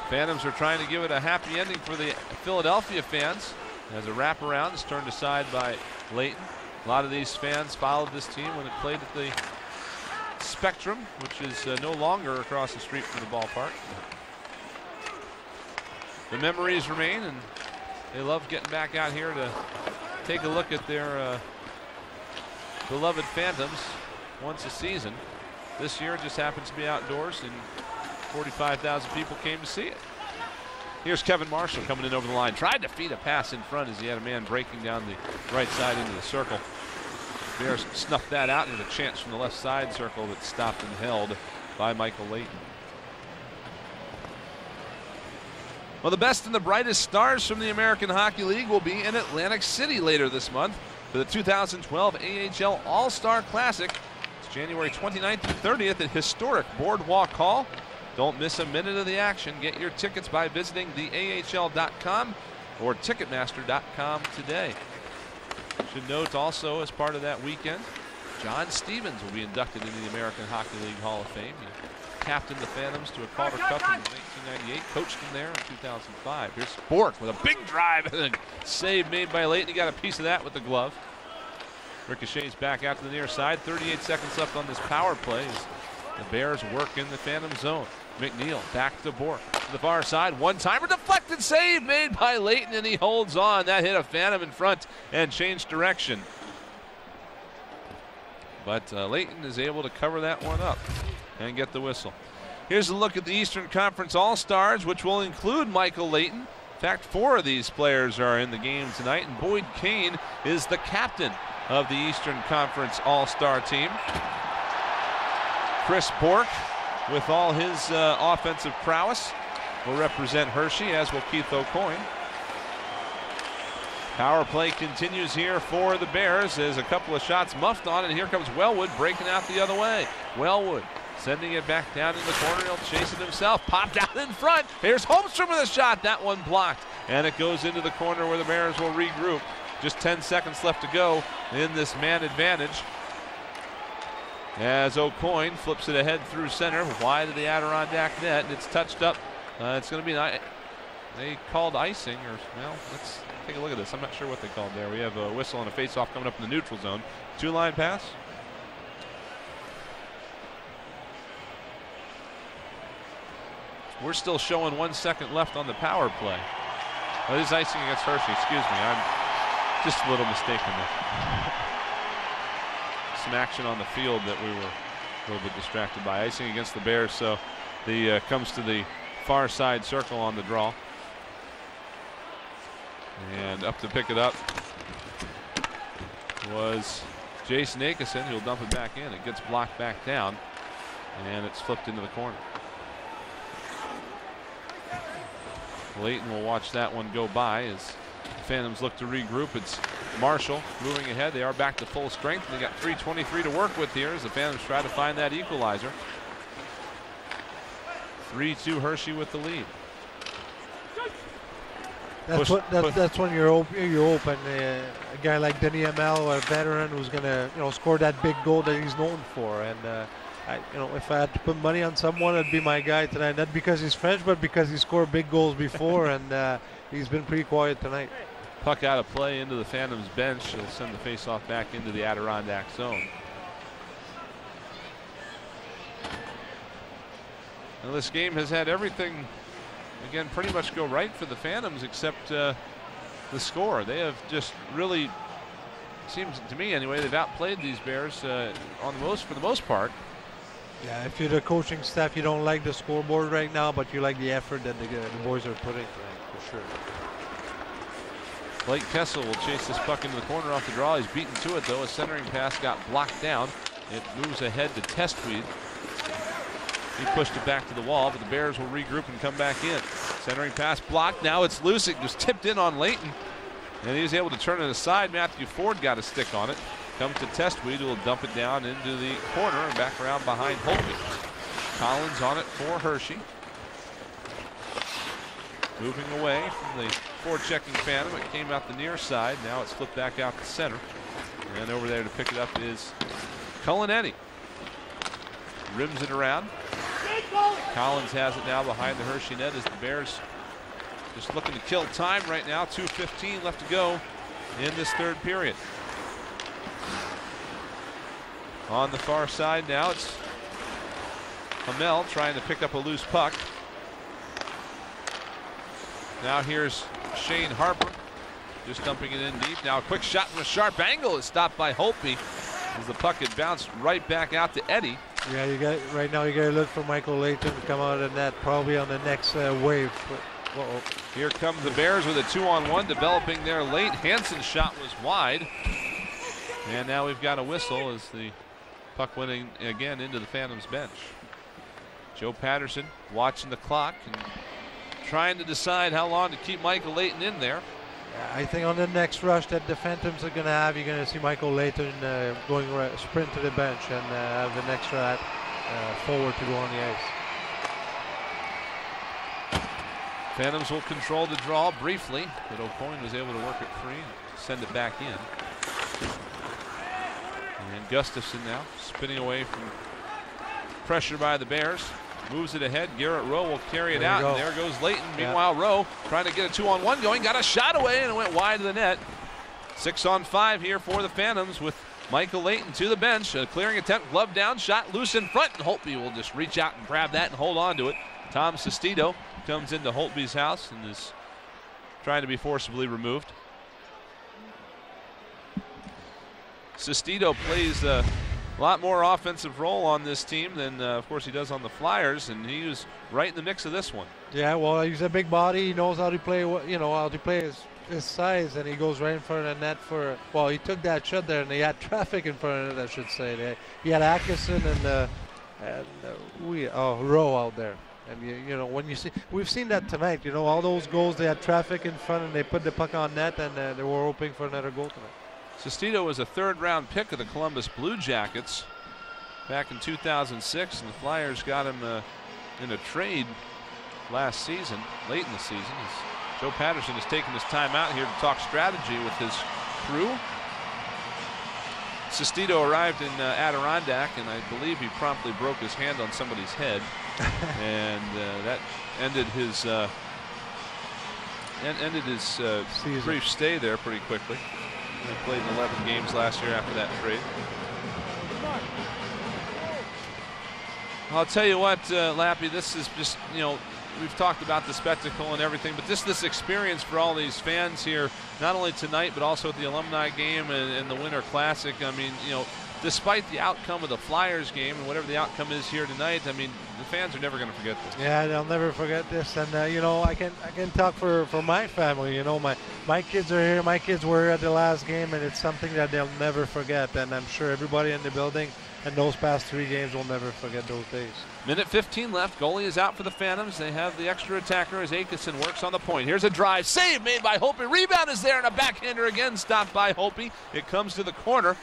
[SPEAKER 2] Phantoms are trying to give it a happy ending for the Philadelphia fans as a wraparound is turned aside by Layton. A lot of these fans followed this team when it played at the Spectrum, which is no longer across the street from the ballpark. The memories remain, and they love getting back out here to take a look at their beloved Phantoms once a season. This year it just happens to be outdoors, and 45,000 people came to see it. Here's Kevin Marshall coming in over the line. Tried to feed a pass in front as he had a man breaking down the right side into the circle. Bears snuffed that out, and a chance from the left side circle that's stopped and held by Michael Layton. Well, the best and the brightest stars from the American Hockey League will be in Atlantic City later this month for the 2012 AHL All-Star Classic. It's January 29th and 30th at historic Boardwalk Hall. Don't miss a minute of the action. Get your tickets by visiting theahl.com or ticketmaster.com today. Should note also, as part of that weekend, John Stevens will be inducted into the American Hockey League Hall of Fame. He captained the Phantoms to a Calder Cup in 1998, coached them there in 2005. Here's Bork with a big drive and a save made by Layton. He got a piece of that with the glove. Ricochets back out to the near side. 38 seconds left on this power play as the Bears work in the Phantom zone. McNeil back to Bork to the far side. One-timer, deflected save made by Layton, and he holds on. That hit a Phantom in front and changed direction. But Layton is able to cover that one up and get the whistle. Here's a look at the Eastern Conference All-Stars, which will include Michael Layton. In fact, 4 of these players are in the game tonight, and Boyd Kane is the captain of the Eastern Conference All-Star team. Chris Bork, with all his offensive prowess, will represent Hershey, as will Keith O'Coin. Power play continues here for the Bears as a couple of shots muffed on, and here comes Wellwood breaking out the other way. Wellwood sending it back down in the corner. He'll chase it himself. Popped out in front. Here's Holmstrom with a shot. That one blocked, and it goes into the corner where the Bears will regroup. Just 10 seconds left to go in this man advantage, as O'Coin flips it ahead through center, wide of the Adirondack net, and it's touched up. It's going to be they called icing, or well, let's take a look at this. I'm not sure what they called there. We have a whistle and a face-off coming up in the neutral zone. 2-line pass. We're still showing 1 second left on the power play. Oh, this is icing against Hershey. Excuse me, I'm just a little mistaken there. Some action on the field that we were a little bit distracted by. Icing against the Bears, so the comes to the far side circle on the draw. And up to pick it up was Jason Akeson, who'll dump it back in. It gets blocked back down, and it's flipped into the corner. Layton will watch that one go by as the Phantoms look to regroup. It's Marshall moving ahead. They are back to full strength. They got 3:23 to work with here as the Phantoms try to find that equalizer. 3-2 Hershey with the lead.
[SPEAKER 4] That's when you're open. A guy like Denis Hamel, a veteran who's gonna score that big goal that he's known for. And if I had to put money on someone, it'd be my guy tonight. Not because he's French, but because he scored big goals before, and he's been pretty quiet tonight.
[SPEAKER 2] Puck out of play into the Phantoms bench. He'll send the faceoff back into the Adirondack zone. Now this game has had everything, again, pretty much go right for the Phantoms except the score. They have just really, seems to me anyway, they've outplayed these Bears for the most part.
[SPEAKER 4] Yeah, if you're the coaching staff, you don't like the scoreboard right now, but you like the effort that the boys are putting tonight, for sure.
[SPEAKER 2] Blake Kessel will chase this puck into the corner off the draw. He's beaten to it, though. A centering pass got blocked down. It moves ahead to Testweed. He pushed it back to the wall, but the Bears will regroup and come back in. Centering pass blocked. Now it's loose. It was tipped in on Layton, and he was able to turn it aside. Matthew Ford got a stick on it. Comes to Testweed, who will dump it down into the corner and back around behind Holtby. Collins on it for Hershey. Moving away from the forechecking Phantom. It came out the near side. Now it's flipped back out to center. And over there to pick it up is Cullinetti. Rims it around. Collins has it now behind the Hershey net as the Bears just looking to kill time right now. 2:15 left to go in this third period. On the far side now, it's Hamel trying to pick up a loose puck. Now here's Shane Harper just dumping it in deep. Now a quick shot from a sharp angle is stopped by Holtby as the puck had bounced right back out to Eddie.
[SPEAKER 4] Yeah, right now you got to look for Michael Layton to come out of that probably on the next wave.
[SPEAKER 2] Here comes the Bears with a 2-on-1 developing there late. Hansen's shot was wide. And now we've got a whistle as the puck went in again into the Phantoms bench. Joe Patterson watching the clock and trying to decide how long to keep Michael Layton in there.
[SPEAKER 4] I think on the next rush that the Phantoms are going to have, you're going to see Michael Layton going sprint to the bench and have an extra forward to go on the ice.
[SPEAKER 2] Phantoms will control the draw briefly, but O'Coin was able to work it free and send it back in. And Gustafson now spinning away from pressure by the Bears. Moves it ahead. Garrett Rowe will carry it out. And there goes Layton. Meanwhile, Rowe trying to get a 2-on-1 going. Got a shot away and it went wide of the net. 6-on-5 here for the Phantoms with Michael Layton to the bench. A clearing attempt. Glove down. Shot loose in front. And Holtby will just reach out and grab that and hold on to it. Tom Sestito comes into Holtby's house and is trying to be forcibly removed. Sestito plays a lot more offensive role on this team than, of course, he does on the Flyers, and he was right in the mix of this one.
[SPEAKER 4] Yeah, well, he's a big body. He knows how to play. How to play his size, and he goes right in front of the net for. Well, he took that shot there, and he had traffic in front of it, I should say. He had Atkinson and Rowe out there, and when you see, we've seen that tonight. All those goals, they had traffic in front, and they put the puck on net, and they were hoping for another goal tonight.
[SPEAKER 2] Sestito was a third-round pick of the Columbus Blue Jackets back in 2006, and the Flyers got him in a trade last season, late in the season. As Joe Patterson has taken his time out here to talk strategy with his crew. Sestito arrived in Adirondack, and I believe he promptly broke his hand on somebody's head, and that ended his brief stay there pretty quickly. He played in 11 games last year after that trade. I'll tell you what, Lappy, this is just, we've talked about the spectacle and everything, but this experience for all these fans here, not only tonight, but also at the alumni game and the Winter Classic. I mean, despite the outcome of the Flyers game and whatever the outcome is here tonight, I mean, the fans are never going to forget this.
[SPEAKER 4] Yeah, they'll never forget this. And you know, I can talk for my family. You know, my kids are here. My kids were at the last game, and it's something that they'll never forget. And I'm sure everybody in the building and those past 3 games will never forget those days.
[SPEAKER 2] Minute 15 left. Goalie is out for the Phantoms. They have the extra attacker as Aikison works on the point. Here's a drive. Save made by Holtby. Rebound is there, and a backhander again stopped by Holtby. It comes to the corner.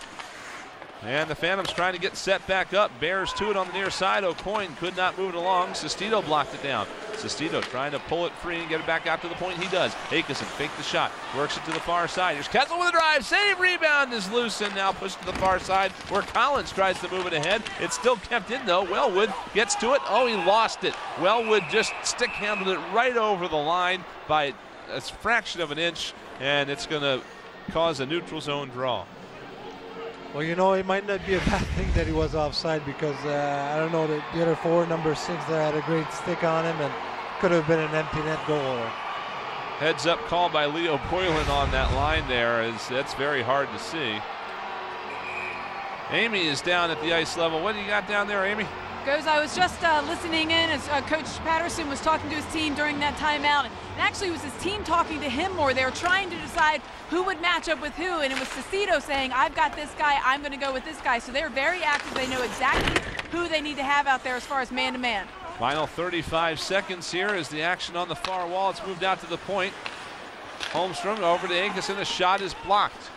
[SPEAKER 2] And the Phantoms trying to get set back up. Bears to it on the near side. O'Coin could not move it along. Sestito blocked it down. Sestito trying to pull it free and get it back out to the point. He does. Aikison faked the shot. Works it to the far side. Here's Kessel with a drive. Save. Rebound is loose and now pushed to the far side where Collins tries to move it ahead. It's still kept in though. Wellwood gets to it. Oh, he lost it. Wellwood just stick handled it right over the line by a fraction of an inch, and it's going to cause a neutral zone draw.
[SPEAKER 4] Well, you know, it might not be a bad thing that he was offside because, I don't know, the other forward, number 6, that had a great stick on him and could have been an empty net goal.
[SPEAKER 2] Heads up call by Leo Boylan on that line there, as that's very hard to see. Amy is down at the ice level. What do you got down there, Amy?
[SPEAKER 6] Goes, I was just listening in as Coach Patterson was talking to his team during that timeout. And actually it was his team talking to him more. They were trying to decide who would match up with who. And it was Sestito saying, I've got this guy, I'm going to go with this guy. So they're very active. They know exactly who they need to have out there as far as man-to-man.
[SPEAKER 2] Final 35 seconds here as the action on the far wall. It's moved out to the point. Holmstrom over to Aikison. The shot is blocked.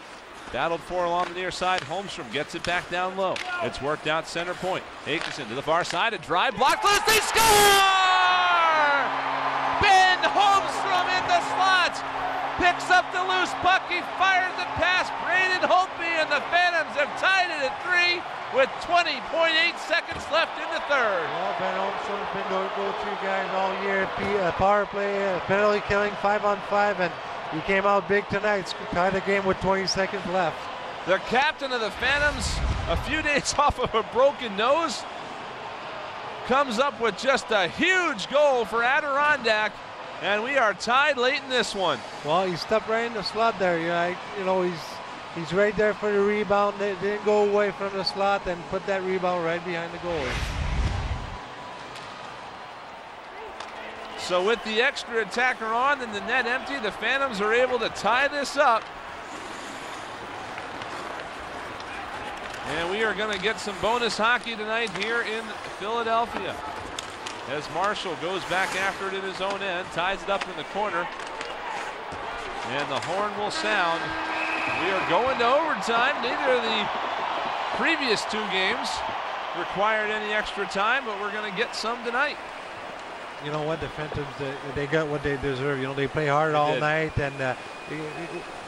[SPEAKER 2] Battled for along the near side. Holmstrom gets it back down low. It's worked out center point. Aikison to the far side. A drive blocked loose. They score! Ben Holmstrom in the slot. Picks up the loose puck. He fires it past Braden Holtby, and the Phantoms have tied it at 3 with 20.8 seconds left in the third.
[SPEAKER 4] Well, Ben Holmstrom's been the go-to guys all year. Power play, penalty killing, 5-on-5, and he came out big tonight, tied the game with 20 seconds left.
[SPEAKER 2] The captain of the Phantoms, a few days off of a broken nose, comes up with just a huge goal for Adirondack, and we are tied late in this one.
[SPEAKER 4] Well, he stepped right in the slot there. You know, he's right there for the rebound. They didn't go away from the slot and put that rebound right behind the goalie.
[SPEAKER 2] So with the extra attacker on and the net empty, the Phantoms are able to tie this up. And we are going to get some bonus hockey tonight here in Philadelphia. As Marshall goes back after it in his own end, ties it up in the corner. And the horn will sound. We are going to overtime. Neither of the previous 2 games required any extra time, but we're going to get some tonight.
[SPEAKER 4] You know what, the Phantoms, they got what they deserve. You know, they play hard all night, and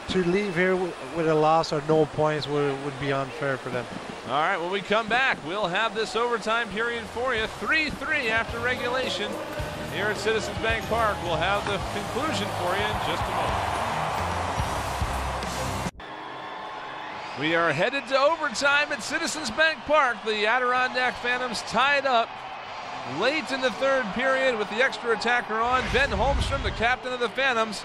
[SPEAKER 4] to leave here with a loss or no points would be unfair for them.
[SPEAKER 2] All right, when we come back, we'll have this overtime period for you. 3-3 after regulation here at Citizens Bank Park. We'll have the conclusion for you in just a moment. We are headed to overtime at Citizens Bank Park. The Adirondack Phantoms tied up late in the third period with the extra attacker on. Ben Holmstrom, the captain of the Phantoms,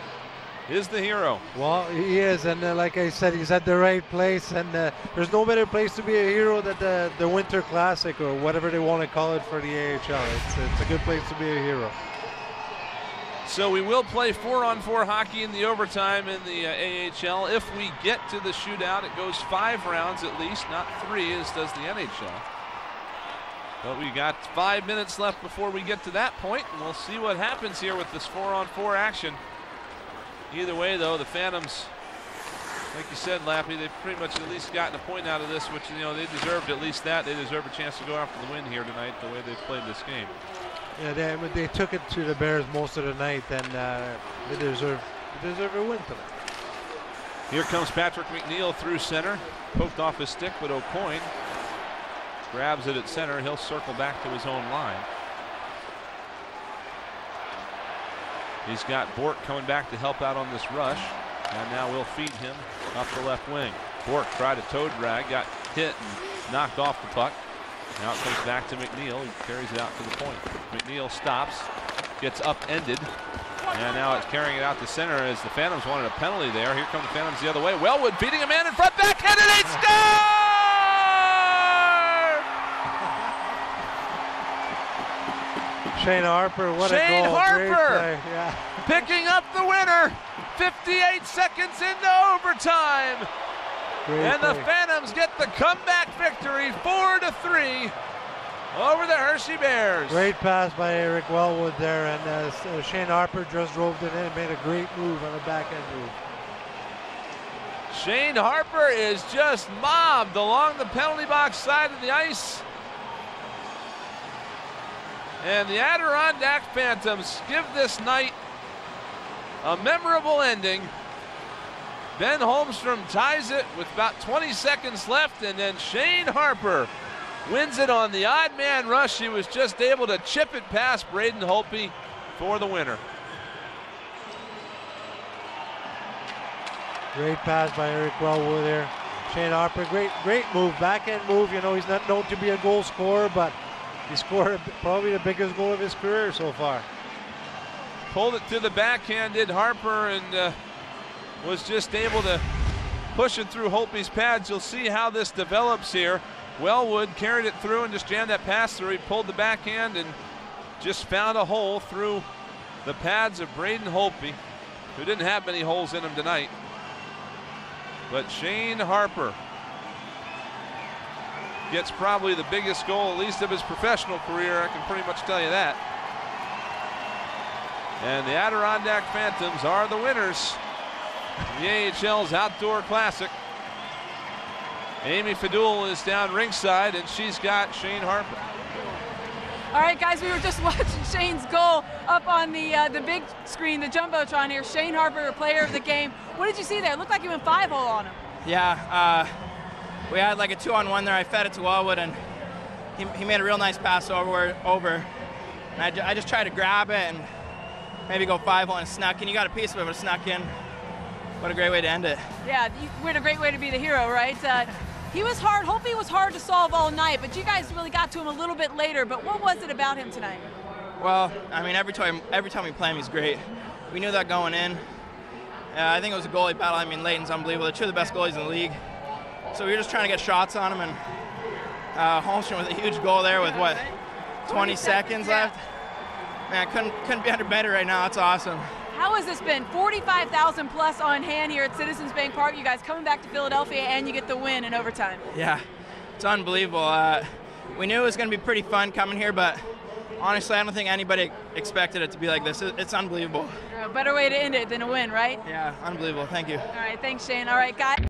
[SPEAKER 2] is the hero.
[SPEAKER 4] Well, he is, and like I said, he's at the right place, and there's no better place to be a hero than the Winter Classic, or whatever they want to call it for the AHL. It's a good place to be a hero.
[SPEAKER 2] So we will play 4-on-4 hockey in the overtime in the AHL. If we get to the shootout, it goes 5 rounds at least, not 3 as does the NHL. But we got 5 minutes left before we get to that point, and we'll see what happens here with this 4-on-4 action. Either way, though, the Phantoms, like you said, Lappy, they've pretty much at least gotten a point out of this, which, you know, they deserved at least that. They deserve a chance to go after the win here tonight, the way they've played this game.
[SPEAKER 4] Yeah, they took it to the Bears most of the night, and they deserve a win tonight.
[SPEAKER 2] Here comes Patrick McNeil through center, poked off his stick, but O'Coin grabs it at center. He'll circle back to his own line. He's got Bork coming back to help out on this rush, and now we'll feed him up the left wing. Bork tried a toe drag, got hit and knocked off the puck. Now it comes back to McNeil. He carries it out to the point. McNeil stops, gets upended, and now it's carrying it out to center as the Phantoms wanted a penalty there. Here come the Phantoms the other way. Wellwood feeding a man in front, backhanded, they score!
[SPEAKER 4] Shane Harper, what a goal.
[SPEAKER 2] Shane Harper
[SPEAKER 4] yeah.
[SPEAKER 2] picking up the winner. 58 seconds into overtime. And the Phantoms get the comeback victory, 4-3 over the Hershey Bears.
[SPEAKER 4] Great pass by Eric Wellwood there, and Shane Harper just drove it in and made a great move on the backhand move.
[SPEAKER 2] Shane Harper is just mobbed along the penalty box side of the ice. And the Adirondack Phantoms give this night a memorable ending. Ben Holmstrom ties it with about 20 seconds left, and then Shane Harper wins it on the odd man rush. He was just able to chip it past Braden Holtby for the winner.
[SPEAKER 4] Great pass by Eric Wellwood there. Shane Harper, great move, backhand move. You know, he's not known to be a goal scorer, but he scored probably the biggest goal of his career so far.
[SPEAKER 2] Pulled it to the backhand, did Harper, and was just able to push it through Holtby's pads. You'll see how this develops here. Wellwood carried it through and just jammed that pass through. He pulled the backhand and just found a hole through the pads of Braden Holtby, who didn't have many holes in him tonight. But Shane Harper gets probably the biggest goal, at least of his professional career. I can pretty much tell you that. And the Adirondack Phantoms are the winners of the AHL's Outdoor Classic. Amy Fadul is down ringside, and she's got Shane Harper.
[SPEAKER 6] All right, guys, we were just watching Shane's goal up on the big screen, the Jumbotron here. Shane Harper, player of the game. What did you see there? It looked like you went 5-hole on him.
[SPEAKER 7] Yeah, we had like a 2-on-1 there. I fed it to Wellwood, and he made a real nice pass over. And I just tried to grab it and maybe go 5-hole, and snuck in. You got a piece of it, but it snuck in. What a great way to end it.
[SPEAKER 6] Yeah, what a great way to be the hero, right? He was hard. Holtby was hard to solve all night, but you guys really got to him a little bit later. But what was it about him tonight?
[SPEAKER 7] Well, I mean, every time we play him, he's great. We knew that going in. I think it was a goalie battle. I mean, Leighton's unbelievable. They're two of the best goalies in the league. So we were just trying to get shots on him, and Holmstrom with a huge goal there with, what, 20 seconds left? Man, couldn't be under better right now. That's awesome.
[SPEAKER 6] How has this been? 45,000 plus on hand here at Citizens Bank Park. You guys coming back to Philadelphia, and you get the win in overtime.
[SPEAKER 7] Yeah, it's unbelievable. We knew it was going to be pretty fun coming here, but honestly, I don't think anybody expected it to be like this. It's unbelievable.
[SPEAKER 6] A better way to end it than a win, right?
[SPEAKER 7] Yeah, unbelievable. Thank you.
[SPEAKER 6] All right, thanks, Shane. All right, guys.